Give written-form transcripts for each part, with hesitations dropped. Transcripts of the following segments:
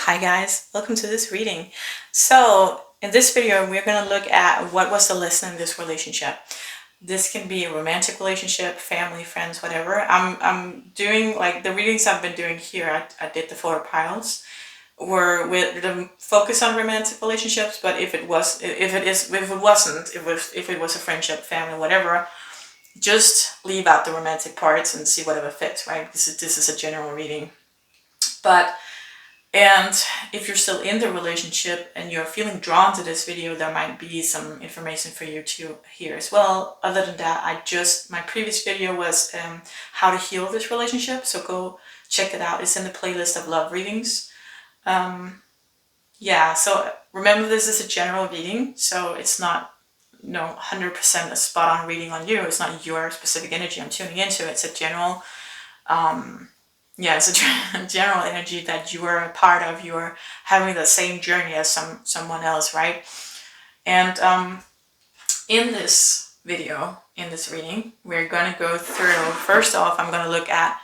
Hi guys, welcome to this reading. So in this video, we're going to look at what was the lesson in this relationship. This can be a romantic relationship, family, friends, whatever. I'm doing like the readings I've been doing here. I did the 4 piles were with the focus on romantic relationships, but if it wasn't, if it was a friendship, family, whatever, just leave out the romantic parts and see whatever fits, right? This is a general reading. And if you're still in the relationship and you're feeling drawn to this video, there might be some information for you to hear as well. Other than that, my previous video was how to heal this relationship. So go check it out. It's in the playlist of love readings. Yeah, so remember this is a general reading. So it's not 100% a spot on reading on you. It's not your specific energy I'm tuning into. It's a general it's a general energy that you are a part of. You're having the same journey as someone else, right? And in this video, in this reading, we're going to go through, first off, I'm going to look at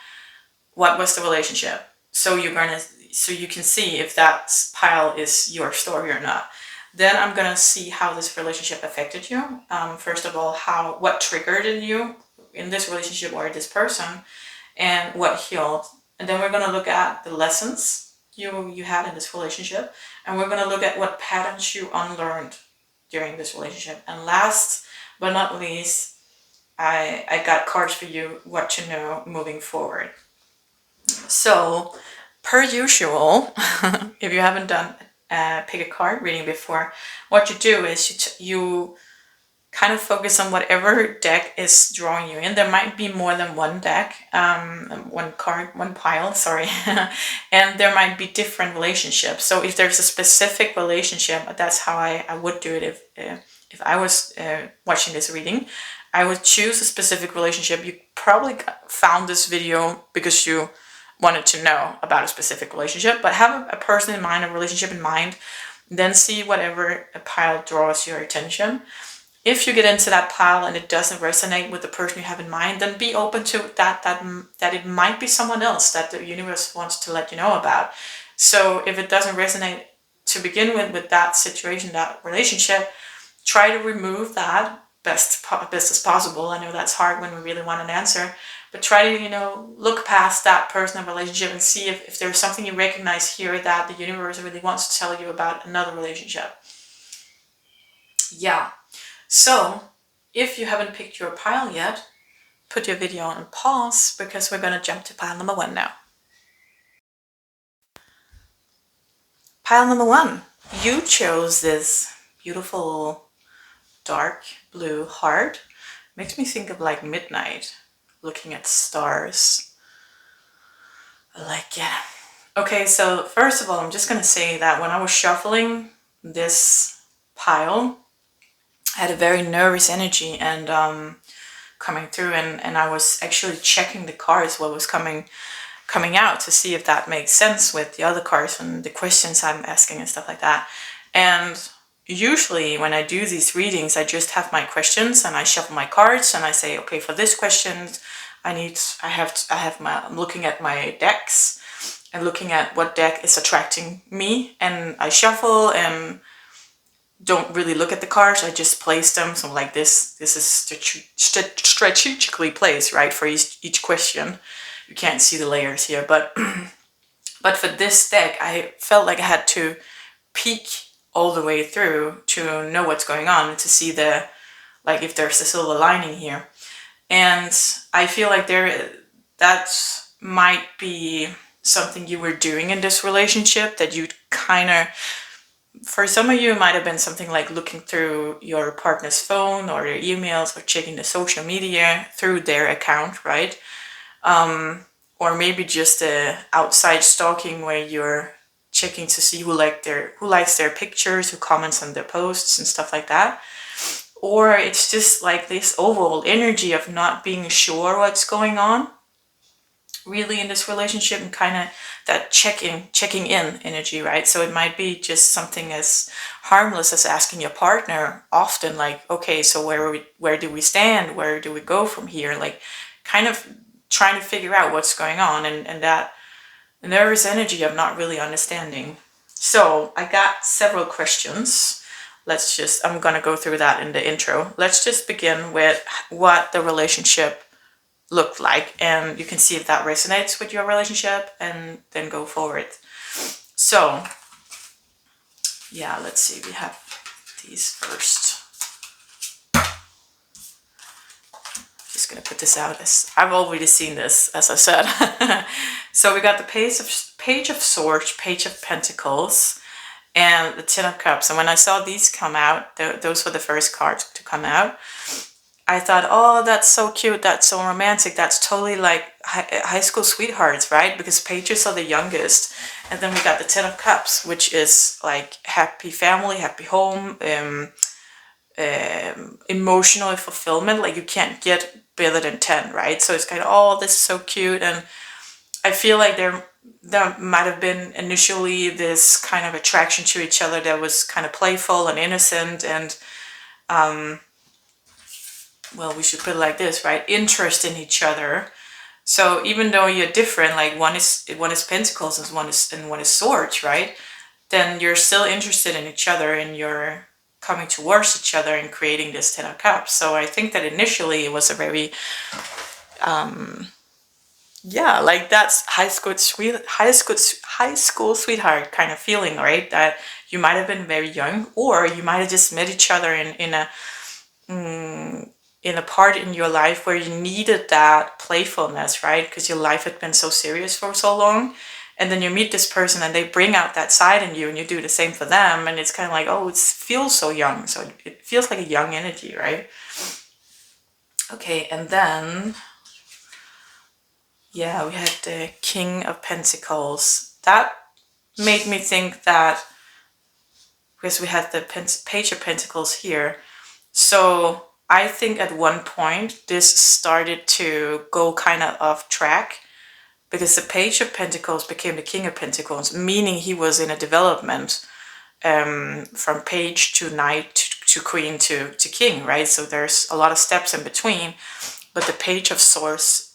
what was the relationship. So you can see if that pile is your story or not. Then I'm going to see how this relationship affected you. First of all, what triggered in you in this relationship or this person, and what healed. And then we're going to look at the lessons you had in this relationship. And we're going to look at what patterns you unlearned during this relationship. And last but not least, I got cards for you, what to know moving forward. So, per usual, if you haven't done pick a card reading before, what you do is you kind of focus on whatever deck is drawing you in. There might be more than one deck, one pile, sorry. And there might be different relationships. So if there's a specific relationship, that's how I would do it if I was watching this reading. I would choose a specific relationship. You probably found this video because you wanted to know about a specific relationship, but have a person in mind, a relationship in mind, then see whatever a pile draws your attention. If you get into that pile and it doesn't resonate with the person you have in mind, then be open to that it might be someone else that the universe wants to let you know about. So if it doesn't resonate to begin with that situation, that relationship, try to remove that best as possible. I know that's hard when we really want an answer, but try to, look past that person and relationship and see if there's something you recognize here that the universe really wants to tell you about another relationship. Yeah. So, if you haven't picked your pile yet, put your video on pause because we're going to jump to pile number 1 now. Pile number 1, you chose this beautiful dark blue heart. Makes me think of like midnight, looking at stars. I like it. Okay, so first of all, I'm just going to say that when I was shuffling this pile, I had a very nervous energy and coming through, and I was actually checking the cards, what was coming out, to see if that makes sense with the other cards and the questions I'm asking and stuff like that. And usually when I do these readings, I just have my questions and I shuffle my cards and I say, okay, for this question, I'm looking at my decks and looking at what deck is attracting me, and I shuffle and don't really look at the cards. I just place them. So like this is strategically placed, right, for each question. You can't see the layers here, but for this deck, I felt like I had to peek all the way through to know what's going on, to see if there's a silver lining here. And I feel like that might be something you were doing in this relationship, that you kind of, for some of you, it might have been something like looking through your partner's phone or their emails or checking the social media through their account, right? Or maybe just outside stalking where you're checking to see who likes their pictures, who comments on their posts and stuff like that. Or it's just like this overall energy of not being sure what's going on really in this relationship, and kind of that checking in energy, right? So it might be just something as harmless as asking your partner often, like, okay, so where do we stand? Where do we go from here? Like, kind of trying to figigure out what's going on, and that nervous energy of not really understanding So I got several questions. I'm gonna go through that in the intro. Let's just begin with what the relationship looked like, and you can see if that resonates with your relationship, and then go forward. So yeah, let's see, we have these first. Just gonna put this out, as I've already seen this, as I said. So we got the Page of Swords, Page of Pentacles, and the Ten of Cups. And when I saw these come out, those were the first cards to come out. I thought, oh, that's so cute, that's so romantic, that's totally like high school sweethearts, right? Because pages are the youngest. And then we got the Ten of Cups, which is like happy family, happy home, emotional fulfillment. Like you can't get better than 10, right? So it's kind of, oh, this is so cute. And I feel like there might have been initially this kind of attraction to each other that was kind of playful and innocent, and well, we should put it like this, right? Interest in each other. So even though you're different, like one is pentacles and one is swords, right? Then you're still interested in each other, and you're coming towards each other and creating this Ten of Cups. So I think that initially it was a very yeah, like that's high school sweetheart kind of feeling, right? That you might have been very young, or you might have just met each other in a part in your life where you needed that playfulness, right? Because your life had been so serious for so long. And then you meet this person and they bring out that side in you, and you do the same for them. And it's kind of like, oh, it feels so young. So it feels like a young energy, right? Okay, and then, yeah, we had the King of Pentacles. That made me think that, because we had the Page of Pentacles here. So I think at one point this started to go kind of off track, because the Page of Pentacles became the King of Pentacles, meaning he was in a development from page to knight to queen to king, right? So there's a lot of steps in between, but the Page of Swords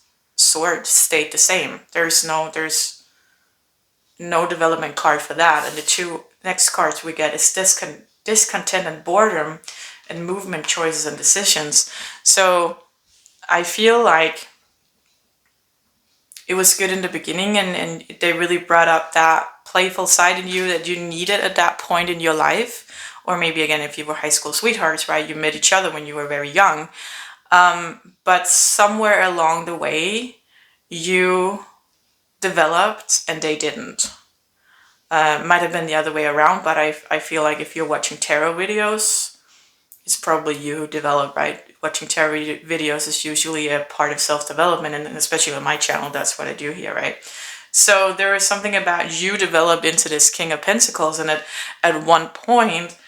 stayed the same. There's no development card for that. And the two next cards we get is discontent and boredom, and movement, choices, and decisions. So I feel like it was good in the beginning, and they really brought up that playful side in you that you needed at that point in your life. Or maybe again, if you were high school sweethearts, right? You met each other when you were very young. But somewhere along the way, you developed and they didn't. Might have been the other way around, but I feel like if you're watching tarot videos, it's probably you who develop, right? Watching tarot videos is usually a part of self-development, and especially on my channel, that's what I do here, right? So there is something about you developed into this King of Pentacles, and at one point,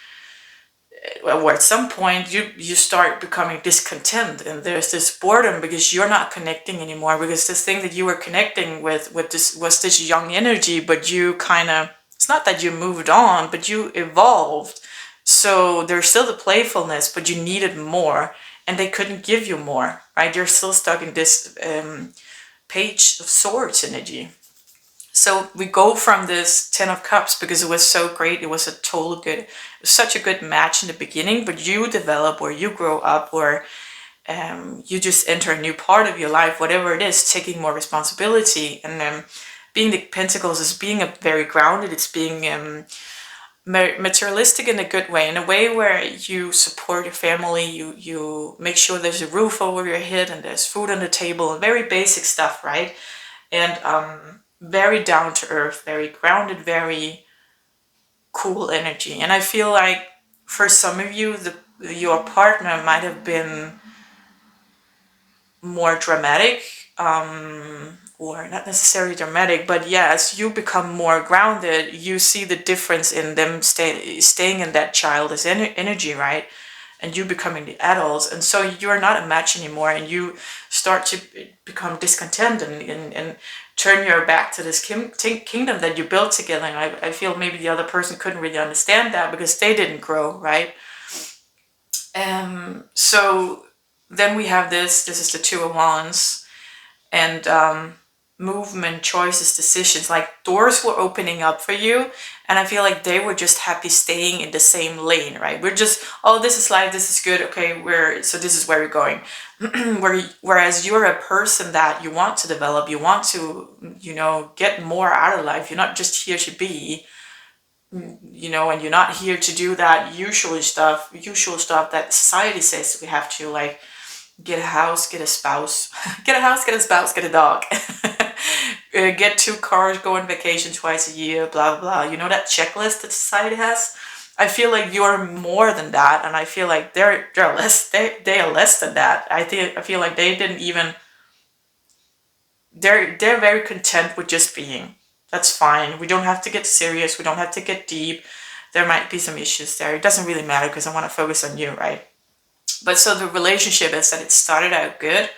or at some point, you start becoming discontent, and there's this boredom because you're not connecting anymore, because this thing that you were connecting with this was this young energy, but you kind of, it's not that you moved on, but you evolved. So there's still the playfulness, but you needed more, and they couldn't give you more, right? You're still stuck in this Page of Swords energy. So we go from this Ten of Cups because it was so great. It was such a good match in the beginning, but you develop, or you grow up, or you just enter a new part of your life, whatever it is, taking more responsibility. And being the Pentacles is being very grounded. It's being materialistic in a good way, in a way where you support your family, you make sure there's a roof over your head and there's food on the table, and very basic stuff, right? And very down to earth, very grounded, very cool energy. And I feel like for some of you, your partner might have been more dramatic, or not necessarily dramatic, but yeah, as you become more grounded, you see the difference in them staying in that childish energy, right? And you becoming the adults, and so you're not a match anymore, and you start to become discontent and turn your back to this kingdom that you built together. And I feel maybe the other person couldn't really understand that because they didn't grow, right? So then we have this is the Two of Wands, and movement, choices, decisions, like doors were opening up for you, and I feel like they were just happy staying in the same lane, right? We're just, oh, this is life, this is good, okay, so this is where we're going. Whereas you're a person that you want to develop, you want to, get more out of life. You're not just here to be, and you're not here to do that usual stuff that society says we have to, like get a house, get a spouse, get a house, get a spouse, get a dog, get 2 cars, go on vacation twice a year, blah, blah, blah. You know that checklist that society has? I feel like you're more than that, and I feel like they're less, they are less than that. I feel like they didn't even, they're very content with just being. That's fine. We don't have to get serious. We don't have to get deep. There might be some issues there. It doesn't really matter because I want to focus on you, right? But so the relationship is that it started out good,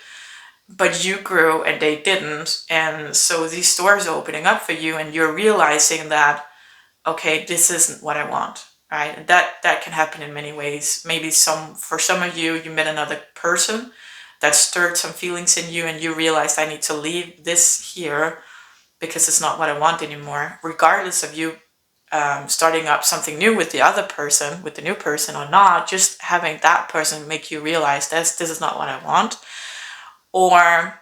but you grew and they didn't. And so these doors are opening up for you and you're realizing that, okay, this isn't what I want, right? And that can happen in many ways. Maybe for some of you, you met another person that stirred some feelings in you and you realized, I need to leave this here because it's not what I want anymore, regardless of you starting up something new with the other person, with the new person or not. Just having that person make you realize this is not what I want. Or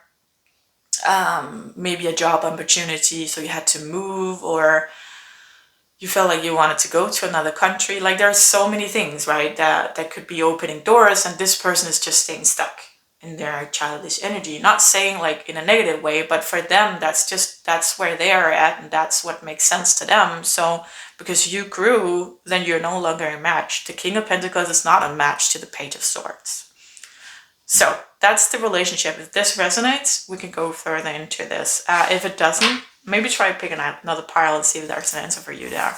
maybe a job opportunity, so you had to move, or you felt like you wanted to go to another country. Like there's so many things, right, that could be opening doors, and this person is just staying stuck in their childish energy. Not saying like in a negative way, but for them, that's where they are at, and that's what makes sense to them. So because you grew, then you're no longer a match. The King of Pentacles is not a match to the Page of Swords. So that's the relationship. If this resonates, we can go further into this. If it doesn't, maybe try picking out another pile and see if there's an answer for you there.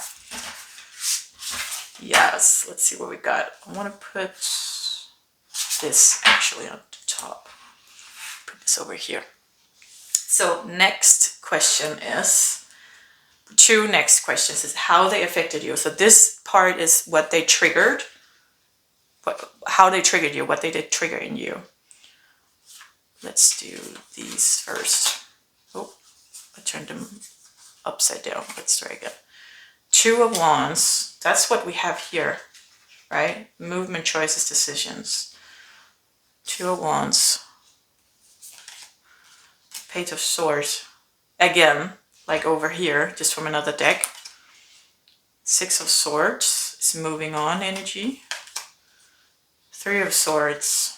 Yes, let's see what we got. I want to put this actually on the top. Put this over here. So next question is, 2 next questions is how they affected you. So this part is what they triggered, how they triggered you, what they did trigger in you. Let's do these first. Oh, I turned them upside down. Let's try again. 2 of Wands, that's what we have here, right? Movement, choices, decisions. 2 of Wands. Page of Swords. Again, like over here, just from another deck. 6 of Swords is moving on energy. 3 of Swords.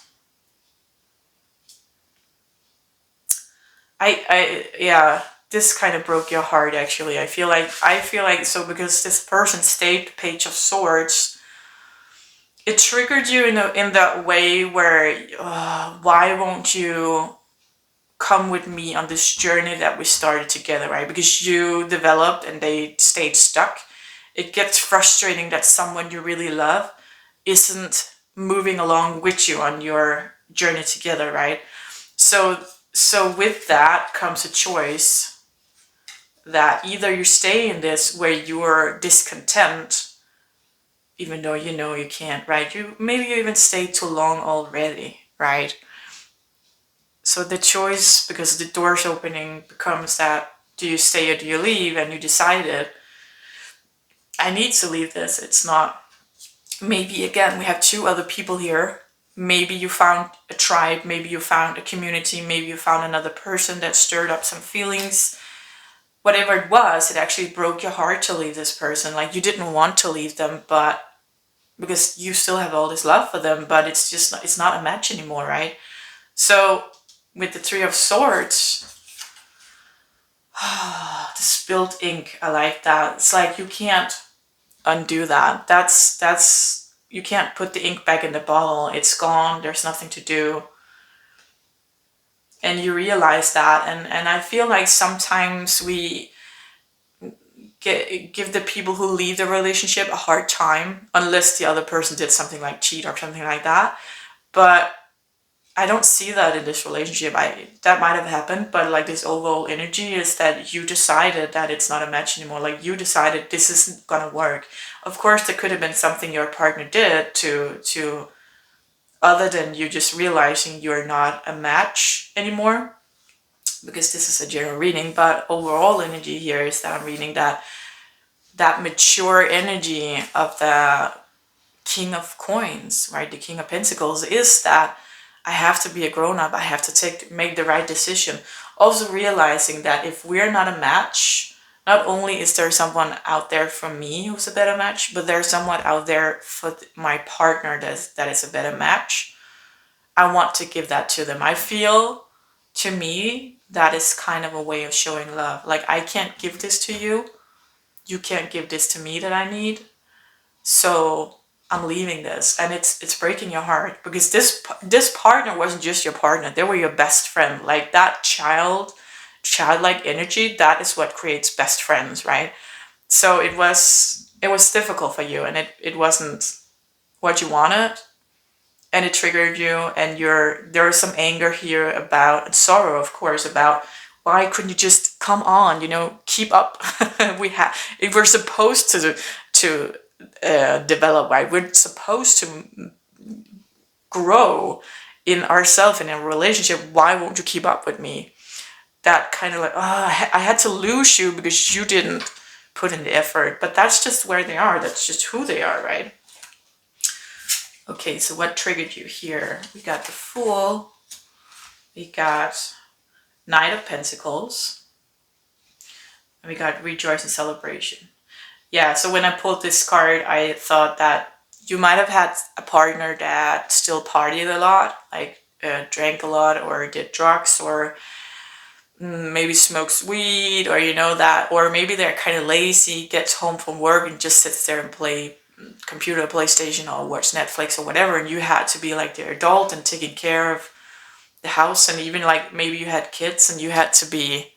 Yeah, this kind of broke your heart actually. I feel like, so because this person stayed the Page of Swords, it triggered you in that way where, why won't you come with me on this journey that we started together, right? Because you developed and they stayed stuck. It gets frustrating that someone you really love isn't moving along with you on your journey together, right? So with that comes a choice that either you stay in this where you're discontent, even though you know you can't, right? Maybe you even stay too long already, right? So the choice, because the door's opening, becomes that, do you stay or do you leave? And you decided, I need to leave this. It's not, maybe again, we have 2 other people here. Maybe you found a tribe, maybe you found a community, maybe you found another person that stirred up some feelings. Whatever it was, it actually broke your heart to leave this person. Like you didn't want to leave them, but because you still have all this love for them, but it's not a match anymore, right? So with the 3 of Swords, the spilled ink, I like that. It's like you can't undo that. That's you can't put the ink back in the bottle. It's gone. There's nothing to do. And you realize that. And I feel like sometimes we give the people who leave the relationship a hard time, unless the other person did something like cheat or something like that. But I don't see that in this relationship. That might have happened, but like this overall energy is that you decided that it's not a match anymore. Like you decided this isn't gonna work. Of course, there could have been something your partner did to other than you just realizing you're not a match anymore. because this is a general reading, but overall energy here is that I'm reading that mature energy of the King of Coins, right? The King of Pentacles is that I have to be a grown-up. I have to make the right decision. Also realizing that if we're not a match, not only is there someone out there for me who's a better match, but there's someone out there for my partner that is a better match. I want to give that to them. I feel, to me, that is kind of a way of showing love. Like, I can't give this to you. You can't give this to me that I need. So I'm leaving this, and it's breaking your heart, because this partner wasn't just your partner. They were your best friend. Like, that childlike energy, that is what creates best friends, right? So it was difficult for you, and it wasn't what you wanted, and it triggered you, and there is some anger here about sorrow, of course, about why couldn't you just come on, keep up. We're supposed to develop, right? We're supposed to grow in ourselves and in a relationship. Why won't you keep up with me? That kind of like, I had to lose you because you didn't put in the effort. But that's just where they are. That's just who they are, right? Okay, so what triggered you here? We got the Fool. We got Knight of Pentacles. And we got Rejoice and Celebration. Yeah, so when I pulled this card, I thought that you might have had a partner that still partied a lot, like drank a lot or did drugs, or maybe smokes weed, or that, or maybe they're kind of lazy, gets home from work and just sits there and play computer, PlayStation, or watch Netflix or whatever, and you had to be like the adult and taking care of the house, and even like maybe you had kids and you had to be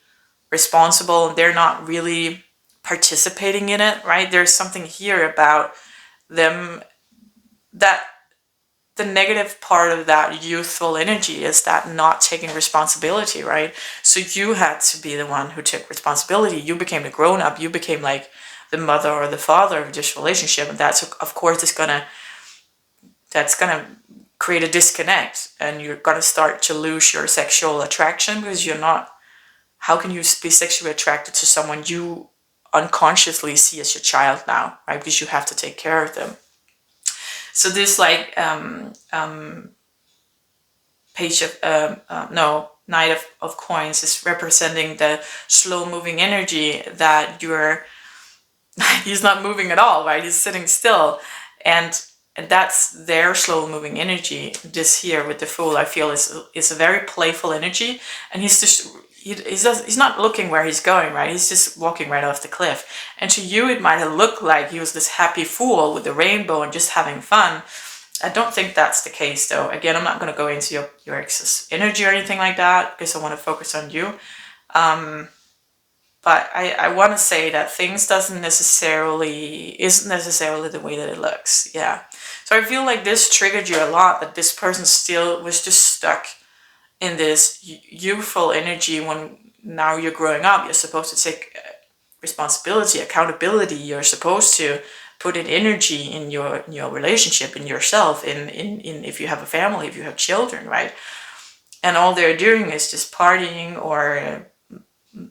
responsible, and they're not really participating in it, right? There's something here about them, that the negative part of that youthful energy is that not taking responsibility, right? So you had to be the one who took responsibility. You became the grown-up. You became like the mother or the father of this relationship, and that's, of course, that's gonna create a disconnect, and you're gonna start to lose your sexual attraction, because you're not. How can you be sexually attracted to someone you unconsciously see as your child now, right? Because you have to take care of them. So this like page of Knight of Coins is representing the slow moving energy that he's not moving at all, right? He's sitting still, and that's their slow moving energy. This here with the Fool, I feel is a very playful energy, and he's not looking where he's going, right? He's just walking right off the cliff. And to you, it might have looked like he was this happy fool with the rainbow and just having fun. I don't think that's the case, though. Again, I'm not going to go into your ex's energy or anything like that, because I want to focus on you. But I want to say that things isn't necessarily the way that it looks. Yeah. So I feel like this triggered you a lot, that this person still was just stuck in this youthful energy, when now you're growing up, you're supposed to take responsibility, accountability, you're supposed to put in energy in your relationship, in yourself, in if you have a family, if you have children, right? And all they're doing is just partying or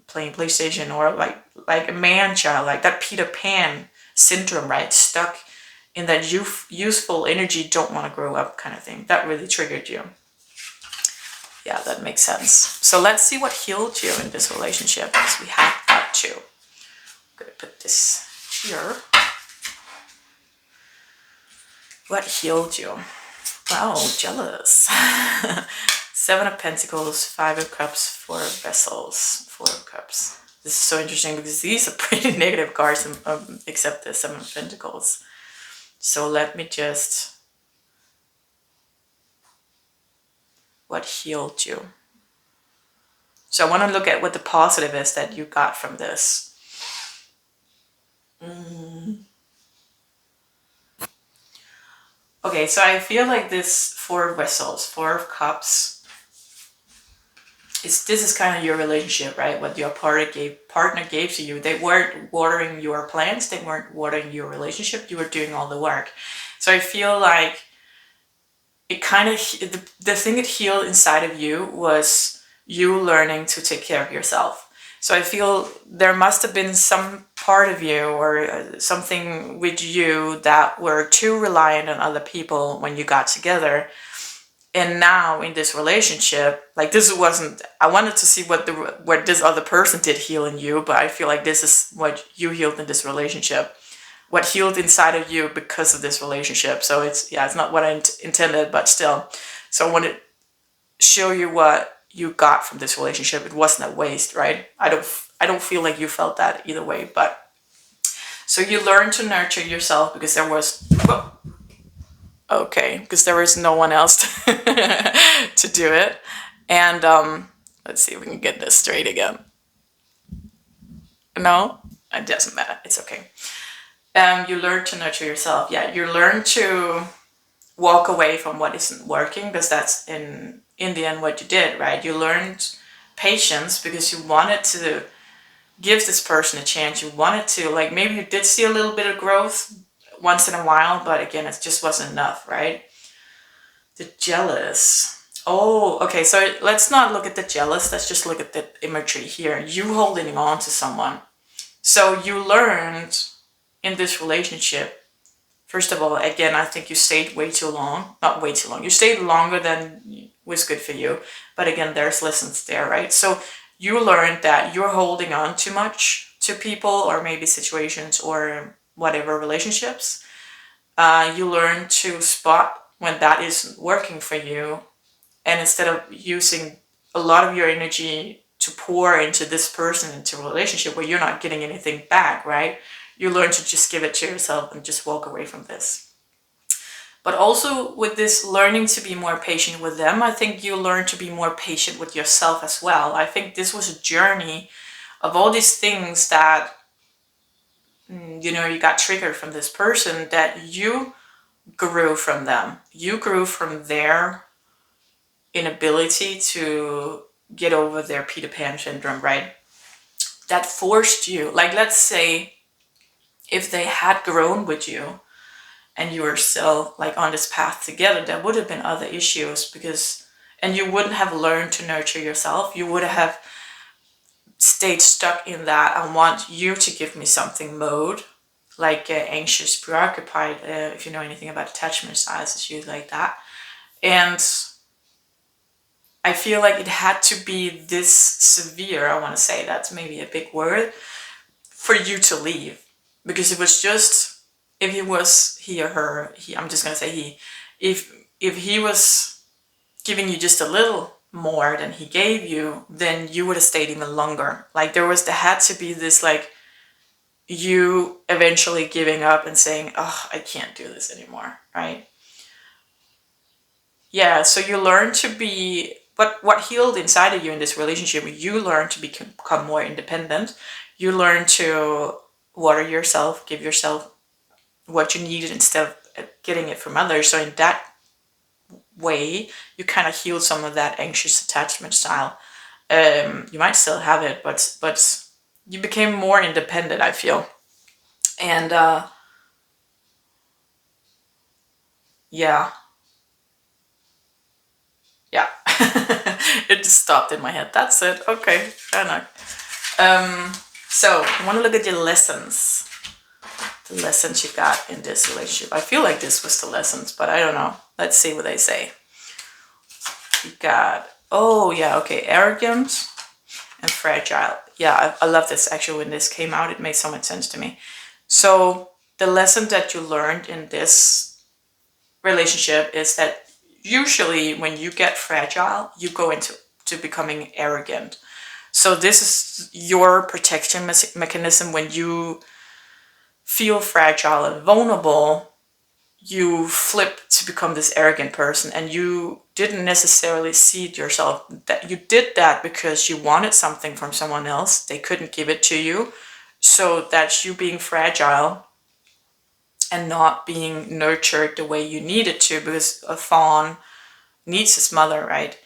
playing PlayStation, or like a man child, like that Peter Pan syndrome, right? Stuck in that youthful energy, don't want to grow up kind of thing. That really triggered you. Yeah, that makes sense. So let's see what healed you in this relationship, because we have that too. I'm going to put this here. What healed you? Wow, jealous. 7 of Pentacles, 5 of Cups, 4 of Vessels, 4 of Cups. This is so interesting, because these are pretty negative cards, except the 7 of Pentacles. So let me just... What healed you? So I want to look at what the positive is that you got from this. Okay, so I feel like this 4 of Vessels, 4 of Cups, this is kind of your relationship, right? What your partner gave to you. They weren't watering your plants. They weren't watering your relationship. You were doing all the work. So I feel like it kind of, the thing it healed inside of you was you learning to take care of yourself. So I feel there must have been some part of you or something with you that were too reliant on other people when you got together. And now in this relationship, like this wasn't, I wanted to see what this other person did heal in you, but I feel like this is what you healed in this relationship, what healed inside of you because of this relationship. So it's not what I intended, but still. So I want to show you what you got from this relationship. It wasn't a waste, right? I don't feel like you felt that either way. But so you learned to nurture yourself because there was because there was no one else to do it. And let's see if we can get this straight again. No, it doesn't matter. It's okay. You learn to nurture yourself. Yeah, you learn to walk away from what isn't working, because that's in the end what you did, right? You learned patience because you wanted to give this person a chance. You wanted to, like, maybe you did see a little bit of growth once in a while, but again, it just wasn't enough, right? The jealous. Oh, okay, so let's not look at the jealous. Let's just look at the imagery here. You holding on to someone. So you learned in this relationship, first of all, again, I think you stayed way too long. Not way too long. You stayed longer than was good for you. But again, there's lessons there, right? So you learned that you're holding on too much to people or maybe situations or whatever relationships. You learn to spot when that isn't working for you. And instead of using a lot of your energy to pour into this person, into a relationship where you're not getting anything back, right? You learn to just give it to yourself and just walk away from this. But also with this learning to be more patient with them, I think you learn to be more patient with yourself as well. I think this was a journey of all these things that, you got triggered from this person, that you grew from them. You grew from their inability to get over their Peter Pan syndrome, right? That forced you, like, let's say if they had grown with you and you were still like on this path together, there would have been other issues and you wouldn't have learned to nurture yourself. You would have stayed stuck in that "I want you to give me something" mode, like anxious, preoccupied, if you know anything about attachment styles, it's usually like that. And I feel like it had to be this severe, I want to say, that's maybe a big word, for you to leave. Because it was just, if it was he or her, I'm just going to say he, if he was giving you just a little more than he gave you, then you would have stayed even longer. Like there had to be this, like, you eventually giving up and saying, oh, I can't do this anymore, right? Yeah, so you learn to be, but what healed inside of you in this relationship, you learn to become more independent. You learn to water yourself, give yourself what you needed instead of getting it from others. So in that way, you kind of healed some of that anxious attachment style. You might still have it, but you became more independent, I feel. And yeah. Yeah. It just stopped in my head. That's it. Okay, fair enough. So I want to look at your lessons. The lessons you got in this relationship. I feel like this was the lessons, but I don't know. Let's see what they say. You got, oh yeah, okay, arrogant and fragile. Yeah, I love this. Actually, when this came out, it made so much sense to me. So the lesson that you learned in this relationship is that usually when you get fragile, you go into becoming arrogant. So this is your protection mechanism. When you feel fragile and vulnerable, you flip to become this arrogant person, and you didn't necessarily see it yourself. That you did that because you wanted something from someone else. They couldn't give it to you. So that's you being fragile and not being nurtured the way you needed to, because a fawn needs his mother, right?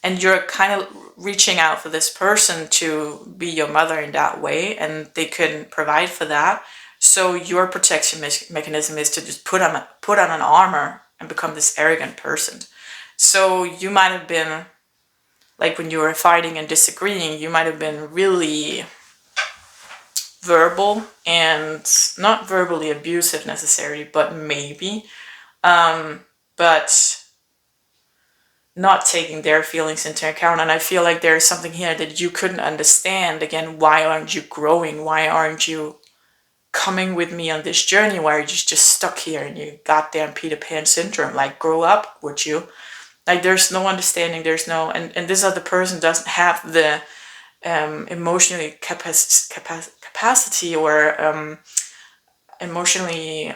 And you're kind of reaching out for this person to be your mother in that way, and they couldn't provide for that. So your protection mechanism is to just put on an armor and become this arrogant person. So you might have been like when you were fighting and disagreeing, you might have been really verbal and not verbally abusive necessarily, but maybe, but not taking their feelings into account. And I feel like there's something here that you couldn't understand. Again, why aren't you growing? Why aren't you coming with me on this journey? Why are you just stuck here and you goddamn Peter Pan syndrome? Like, grow up, would you? Like, there's no understanding, there's no, and this other person doesn't have the emotionally capacity or emotionally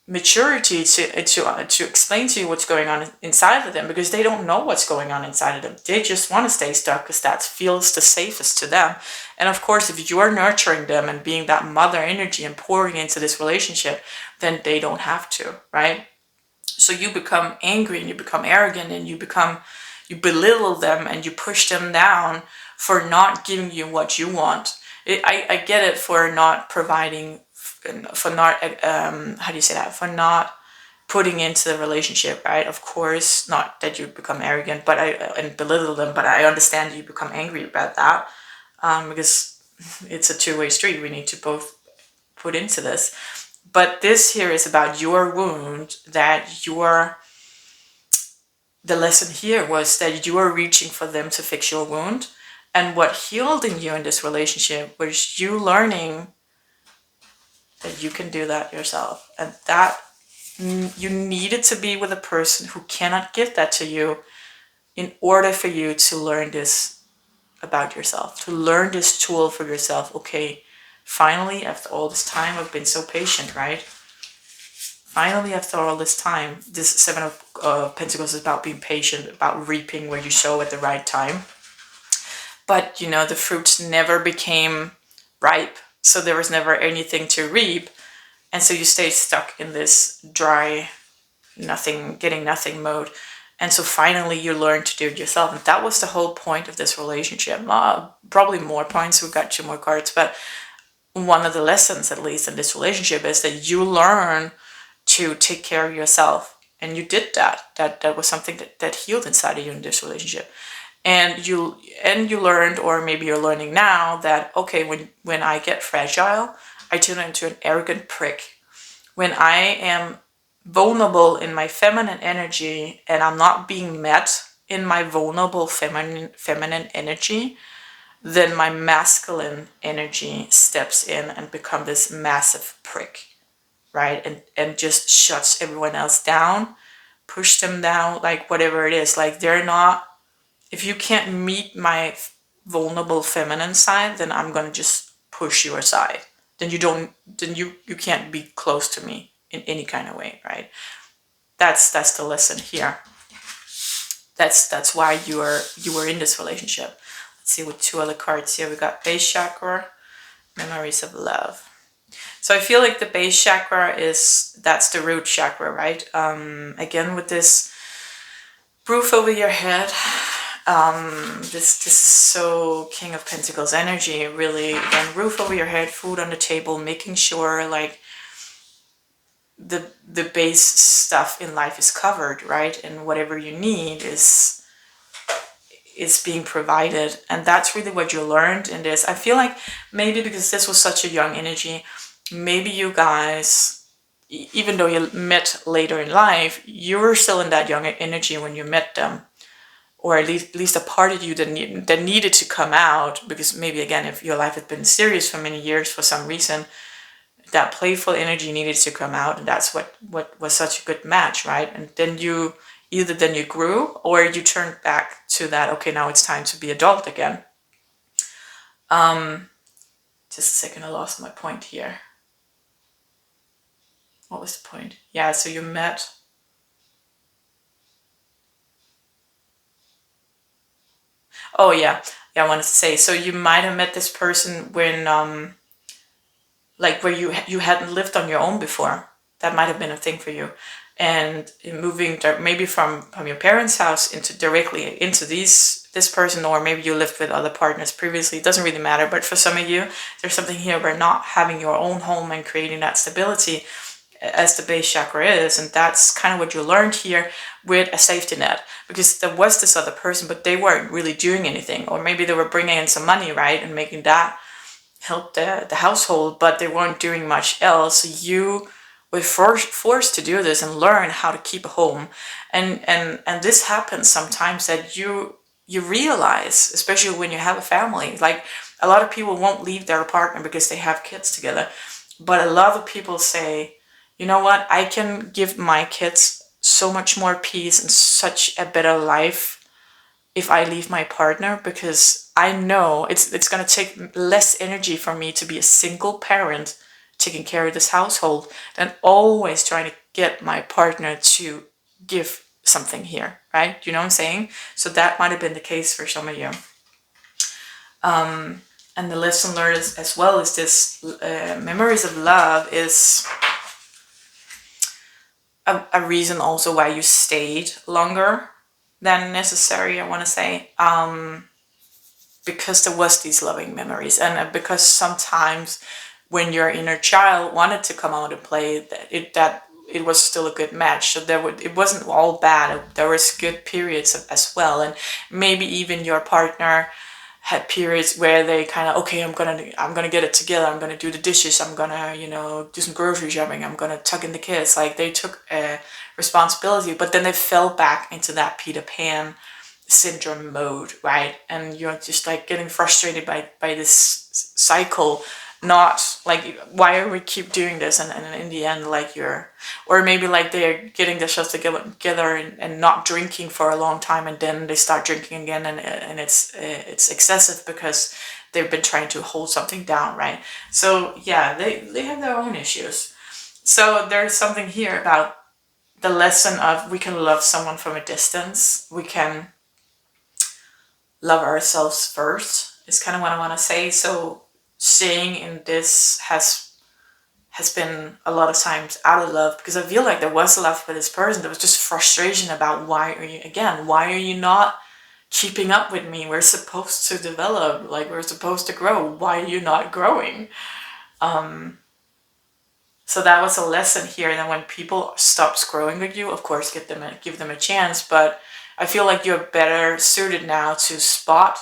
maturity to explain to you what's going on inside of them, because they don't know what's going on inside of them. They just want to stay stuck because that feels the safest to them. And of course, if you're nurturing them and being that mother energy and pouring into this relationship, then they don't have to, right? So you become angry and you become arrogant and you belittle them and you push them down for not giving you what you want. I get it, for not providing, for not, how do you say that? For not putting into the relationship, right? Of course, not that you become arrogant, but and belittle them, but I understand you become angry about that, because it's a two-way street. We need to both put into this. But this here is about your wound, that the lesson here was that you are reaching for them to fix your wound. And what healed in you in this relationship was you learning that you can do that yourself. And that you needed to be with a person who cannot give that to you in order for you to learn this about yourself, to learn this tool for yourself. Okay, finally, after all this time, I've been so patient, right? Finally, after all this time, this Seven of Pentacles is about being patient, about reaping where you sow at the right time. But, you know, the fruits never became ripe, so there was never anything to reap. And so you stay stuck in this dry, nothing, getting nothing mode. And so finally you learn to do it yourself. And that was the whole point of this relationship. Probably more points, we've got 2 more cards, but one of the lessons, at least in this relationship, is that you learn to take care of yourself. And you did that. That was something that healed inside of you in this relationship. And you learned, or maybe you're learning now, that okay, when I get fragile, I turn into an arrogant prick. When I am vulnerable in my feminine energy and I'm not being met in my vulnerable feminine energy, then my masculine energy steps in and become this massive prick, right? And just shuts everyone else down, push them down, like whatever it is. Like, they're not, if you can't meet my vulnerable feminine side, then I'm gonna just push you aside. Then you can't be close to me in any kind of way, right? That's the lesson here. That's why you were in this relationship. Let's see, with 2 other cards here, we got base chakra, memories of love. So I feel like the base chakra that's the root chakra, right? Again, with this roof over your head, this so King of Pentacles energy, really, again, roof over your head, food on the table, making sure like the base stuff in life is covered, right? And whatever you need is being provided. And that's really what you learned in this. I feel like maybe because this was such a young energy, maybe you guys, even though you met later in life, you were still in that young energy when you met them. Or at least a part of you that needed to come out, because maybe, again, if your life had been serious for many years for some reason, that playful energy needed to come out, and that's what was such a good match, right? And then you grew, or you turned back to that, okay, now it's time to be adult again. Just a second, I lost my point here. What was the point? Yeah, so you met... Oh yeah, I wanted to say, so you might have met this person when, like, where you hadn't lived on your own before. That might have been a thing for you. And moving maybe from your parents' house directly into this person, or maybe you lived with other partners previously. It doesn't really matter. But for some of you, there's something here where not having your own home and creating that stability as the base chakra is, and that's kind of what you learned here with a safety net, because there was this other person, but they weren't really doing anything, or maybe they were bringing in some money, right, and making that help the household, but they weren't doing much else. You were forced to do this and learn how to keep a home, and this happens sometimes that you realize, especially when you have a family, like a lot of people won't leave their partner because they have kids together, but a lot of people say, you know what, I can give my kids so much more peace and such a better life if I leave my partner, because I know it's gonna take less energy for me to be a single parent taking care of this household than always trying to get my partner to give something here, right? You know what I'm saying? So that might have been the case for some of you. And the lesson learned as well is this memories of love is a reason also why you stayed longer than necessary, I want to say, because there was these loving memories, and because sometimes when your inner child wanted to come out and play, that it was still a good match. So it wasn't all bad. There was good periods as well, and maybe even your partner had periods where they kind of, okay, I'm gonna get it together. I'm gonna do the dishes. I'm gonna do some grocery shopping. I'm gonna tuck in the kids. Like they took responsibility, but then they fell back into that Peter Pan syndrome mode, right? And you're just like getting frustrated by this cycle. Not like, why are we keep doing this? And in the end, like or maybe like they're getting themselves together and not drinking for a long time, and then they start drinking again, and it's excessive because they've been trying to hold something down, right? So yeah, they have their own issues. So there's something here about the lesson of we can love someone from a distance. We can love ourselves first is kind of what I want to say. So staying in this has been a lot of times out of love, because I feel like there was love for this person. There was just frustration about why are you not keeping up with me? We're supposed to develop, like we're supposed to grow. Why are you not growing? So that was a lesson here. And then when people stops growing with you, of course, give them a chance. But I feel like you're better suited now to spot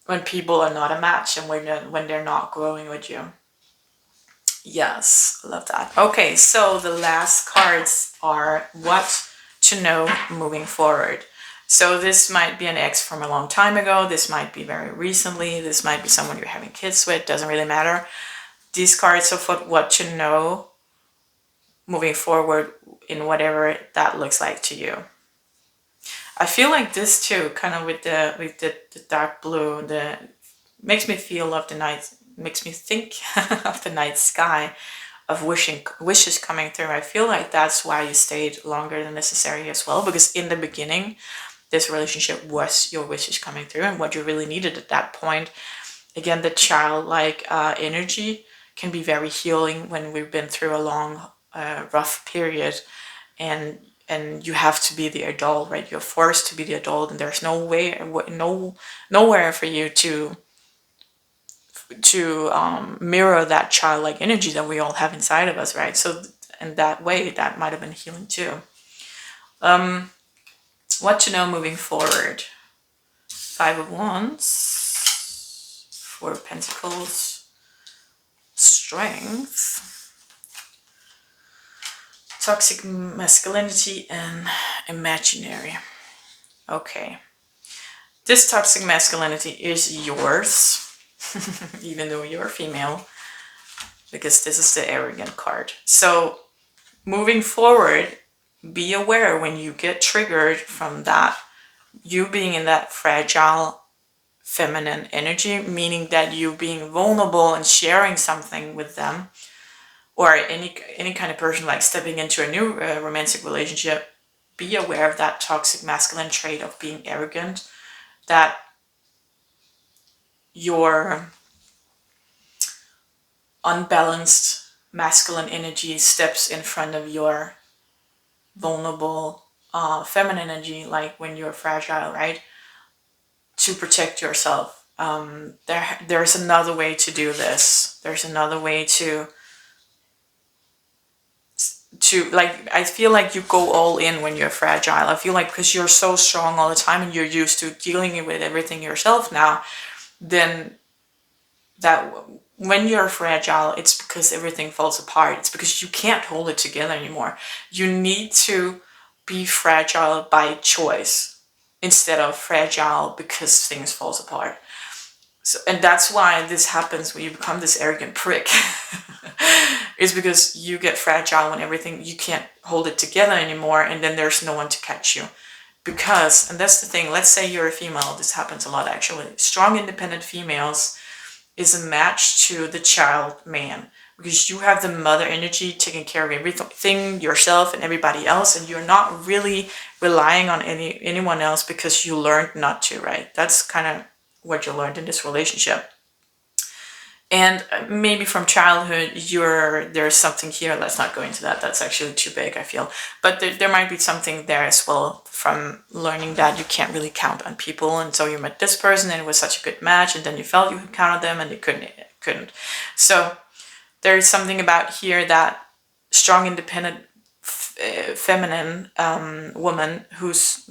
when people are not a match and when they're not growing with you. Yes, love that. Okay, so the last cards are what to know moving forward. So this might be an ex from a long time ago. This might be very recently. This might be someone you're having kids with. Doesn't really matter. These cards are for what to know moving forward in whatever that looks like to you. I feel like this too, kind of with the dark blue, makes me feel of the night, makes me think of the night sky, of wishes coming through. I feel like that's why you stayed longer than necessary as well, because in the beginning, this relationship was your wishes coming through and what you really needed at that point. Again, the childlike energy can be very healing when we've been through a long, rough period, and you have to be the adult, right? You're forced to be the adult, and there's nowhere for you to mirror that childlike energy that we all have inside of us, right? So in that way, that might have been healing too. What to know moving forward? 5 of Wands, 4 of Pentacles, Strength, toxic masculinity, and imaginary. Okay. This toxic masculinity is yours, even though you're female, because this is the arrogant card. So moving forward, be aware when you get triggered from that, you being in that fragile feminine energy, meaning that you being vulnerable and sharing something with them, or any kind of person, like stepping into a new romantic relationship. Be aware of that toxic masculine trait of being arrogant, that your unbalanced masculine energy steps in front of your vulnerable feminine energy, like when you're fragile, right? To protect yourself. There's another way to do this. There's another way to to, like, I feel like you go all in when you're fragile. I feel like because you're so strong all the time and you're used to dealing with everything yourself now, then that when you're fragile, it's because everything falls apart. It's because you can't hold it together anymore. You need to be fragile by choice instead of fragile because things falls apart. So, and that's why this happens when you become this arrogant prick. Is because you get fragile when everything, you can't hold it together anymore, and then there's no one to catch you. Because, and that's the thing, let's say you're a female, this happens a lot actually. Strong independent females is a match to the child man, because you have the mother energy taking care of everything yourself and everybody else, and you're not really relying on anyone else because you learned not to, right? That's kind of what you learned in this relationship. And maybe from childhood, there's something here. Let's not go into that. That's actually too big, I feel. But there might be something there as well from learning that you can't really count on people. And so you met this person and it was such a good match. And then you felt you could count on them and you couldn't. So there is something about here that strong, independent, feminine woman who's,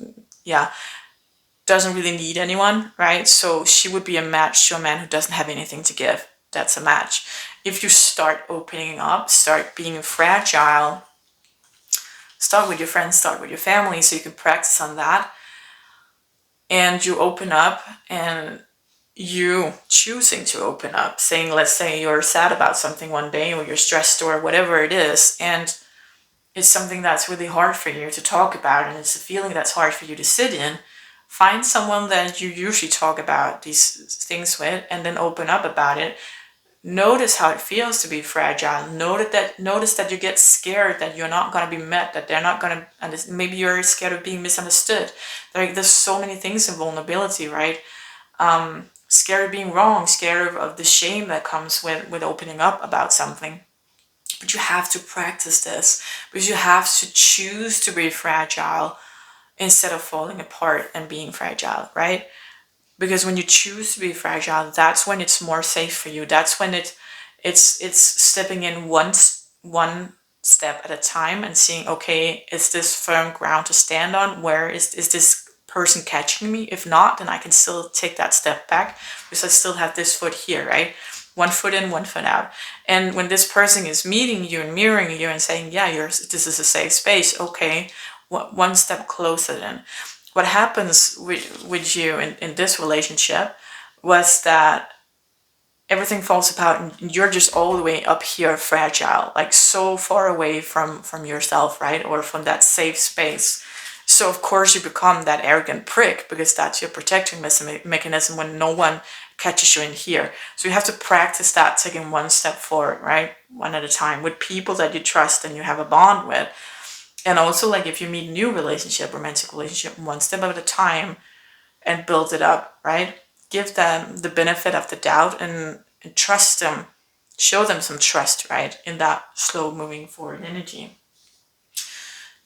doesn't really need anyone, right? So she would be a match to a man who doesn't have anything to give. That's a match. If you start opening up, start being fragile, start with your friends, start with your family, so you can practice on that. And you open up, and you choosing to open up, saying, let's say you're sad about something one day, or you're stressed, or whatever it is, and it's something that's really hard for you to talk about, and it's a feeling that's hard for you to sit in. Find someone that you usually talk about these things with, and then open up about it. Notice how it feels to be fragile. Notice that you get scared that you're not going to be met, that they're not going to, maybe you're scared of being misunderstood. There's so many things in vulnerability, right? Scared of being wrong, scared of the shame that comes with opening up about something. But you have to practice this, because you have to choose to be fragile instead of falling apart and being fragile, right? Because when you choose to be fragile, that's when it's more safe for you. That's when it's stepping in one step at a time and seeing, okay, is this firm ground to stand on? Where is this person catching me? If not, then I can still take that step back, because I still have this foot here, right? One foot in, one foot out. And when this person is meeting you and mirroring you and saying, yeah, this is a safe space, okay, one step closer then. What happens with you in this relationship was that everything falls apart and you're just all the way up here fragile, like so far away from yourself, right? Or from that safe space. So of course you become that arrogant prick, because that's your protecting mechanism when no one catches you in here. So you have to practice that, taking one step forward, right? One at a time, with people that you trust and you have a bond with. And also, like, if you meet a new relationship, romantic relationship, one step at a time and build it up, right? Give them the benefit of the doubt and trust them. Show them some trust, right? In that slow moving forward energy.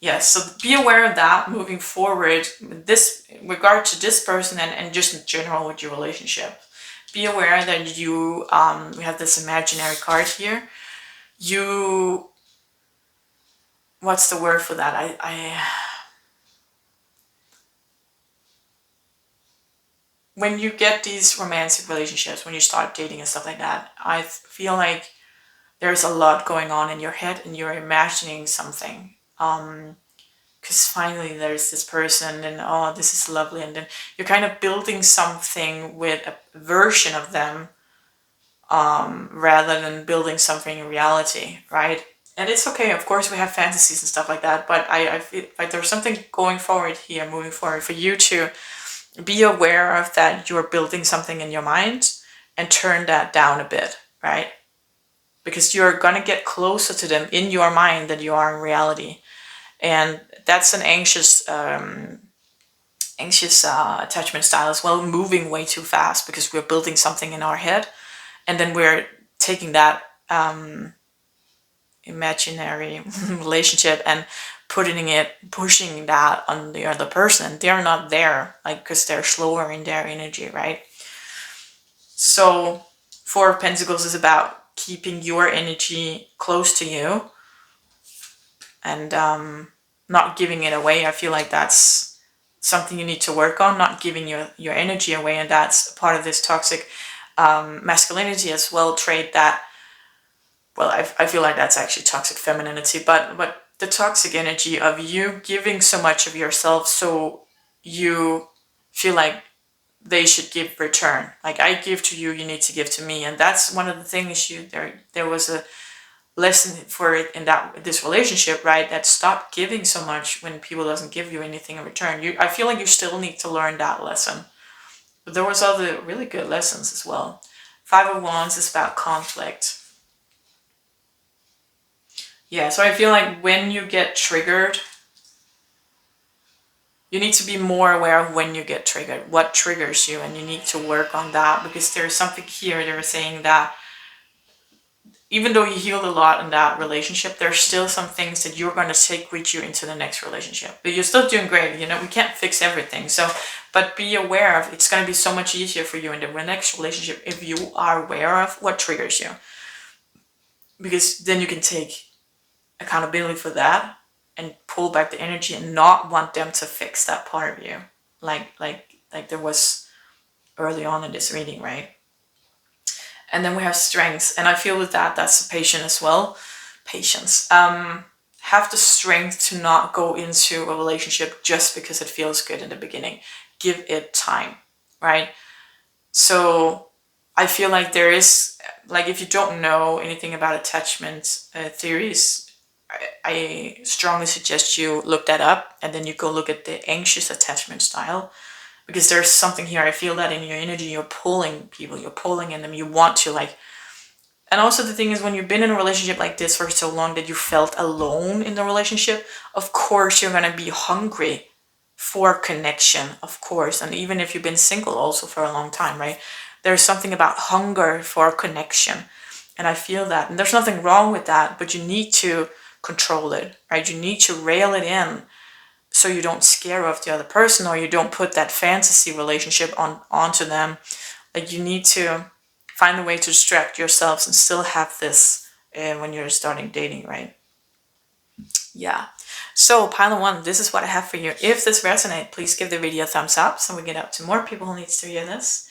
Yes, so be aware of that moving forward, this in regard to this person and just in general with your relationship. Be aware that you, we have this imaginary card here. What's the word for that? When you get these romantic relationships, when you start dating and stuff like that, I feel like there's a lot going on in your head and you're imagining something. Because finally there's this person and, oh, this is lovely. And then you're kind of building something with a version of them rather than building something in reality, right? And it's okay, of course we have fantasies and stuff like that, but I feel like there's something going forward here, moving forward, for you to be aware of that you're building something in your mind and turn that down a bit, right? Because you're going to get closer to them in your mind than you are in reality. And that's an anxious attachment style as well, moving way too fast, because we're building something in our head and then we're taking that imaginary relationship and pushing that on the other person. They're not there, like, because they're slower in their energy, right? So Four of Pentacles is about keeping your energy close to you, and not giving it away. I feel like that's something you need to work on, not giving your energy away, and that's part of this toxic masculinity as well trait that, well, I feel like that's actually toxic femininity, but the toxic energy of you giving so much of yourself so you feel like they should give return. Like, I give to you, you need to give to me. And that's one of the things there was a lesson for it in this relationship, right? That stop giving so much when people doesn't give you anything in return. I feel like you still need to learn that lesson. But there was other really good lessons as well. Five of Wands is about conflict. Yeah, so I feel like when you get triggered, you need to be more aware of when you get triggered, what triggers you, and you need to work on that, because there's something here. They're saying that even though you healed a lot in that relationship, there's still some things that you're going to take with you into the next relationship. But you're still doing great. You know, we can't fix everything. So, but be aware of, it's going to be so much easier for you in the next relationship if you are aware of what triggers you. Because then you can take accountability for that and pull back the energy and not want them to fix that part of you, like there was early on in this reading, right? And then we have strengths, and I feel with that's patience as well. Patience. Have the strength to not go into a relationship just because it feels good in the beginning. Give it time, right? So I feel like there is, like, if you don't know anything about attachment theories, I strongly suggest you look that up, and then you go look at the anxious attachment style, because there's something here. I feel that in your energy, you're pulling people, you're pulling in them, you want to, like, and also the thing is, when you've been in a relationship like this for so long that you felt alone in the relationship, of course you're going to be hungry for connection, of course. And even if you've been single also for a long time, right? There's something about hunger for connection. And I feel that, and there's nothing wrong with that, but you need to control it, right? You need to rail it in so you don't scare off the other person, or you don't put that fantasy relationship onto them. Like, you need to find a way to distract yourselves and still have this when you're starting dating, right? Yeah. So pile one, this is what I have for you. If this resonates, please give the video a thumbs up so we get out to more people who needs to hear this.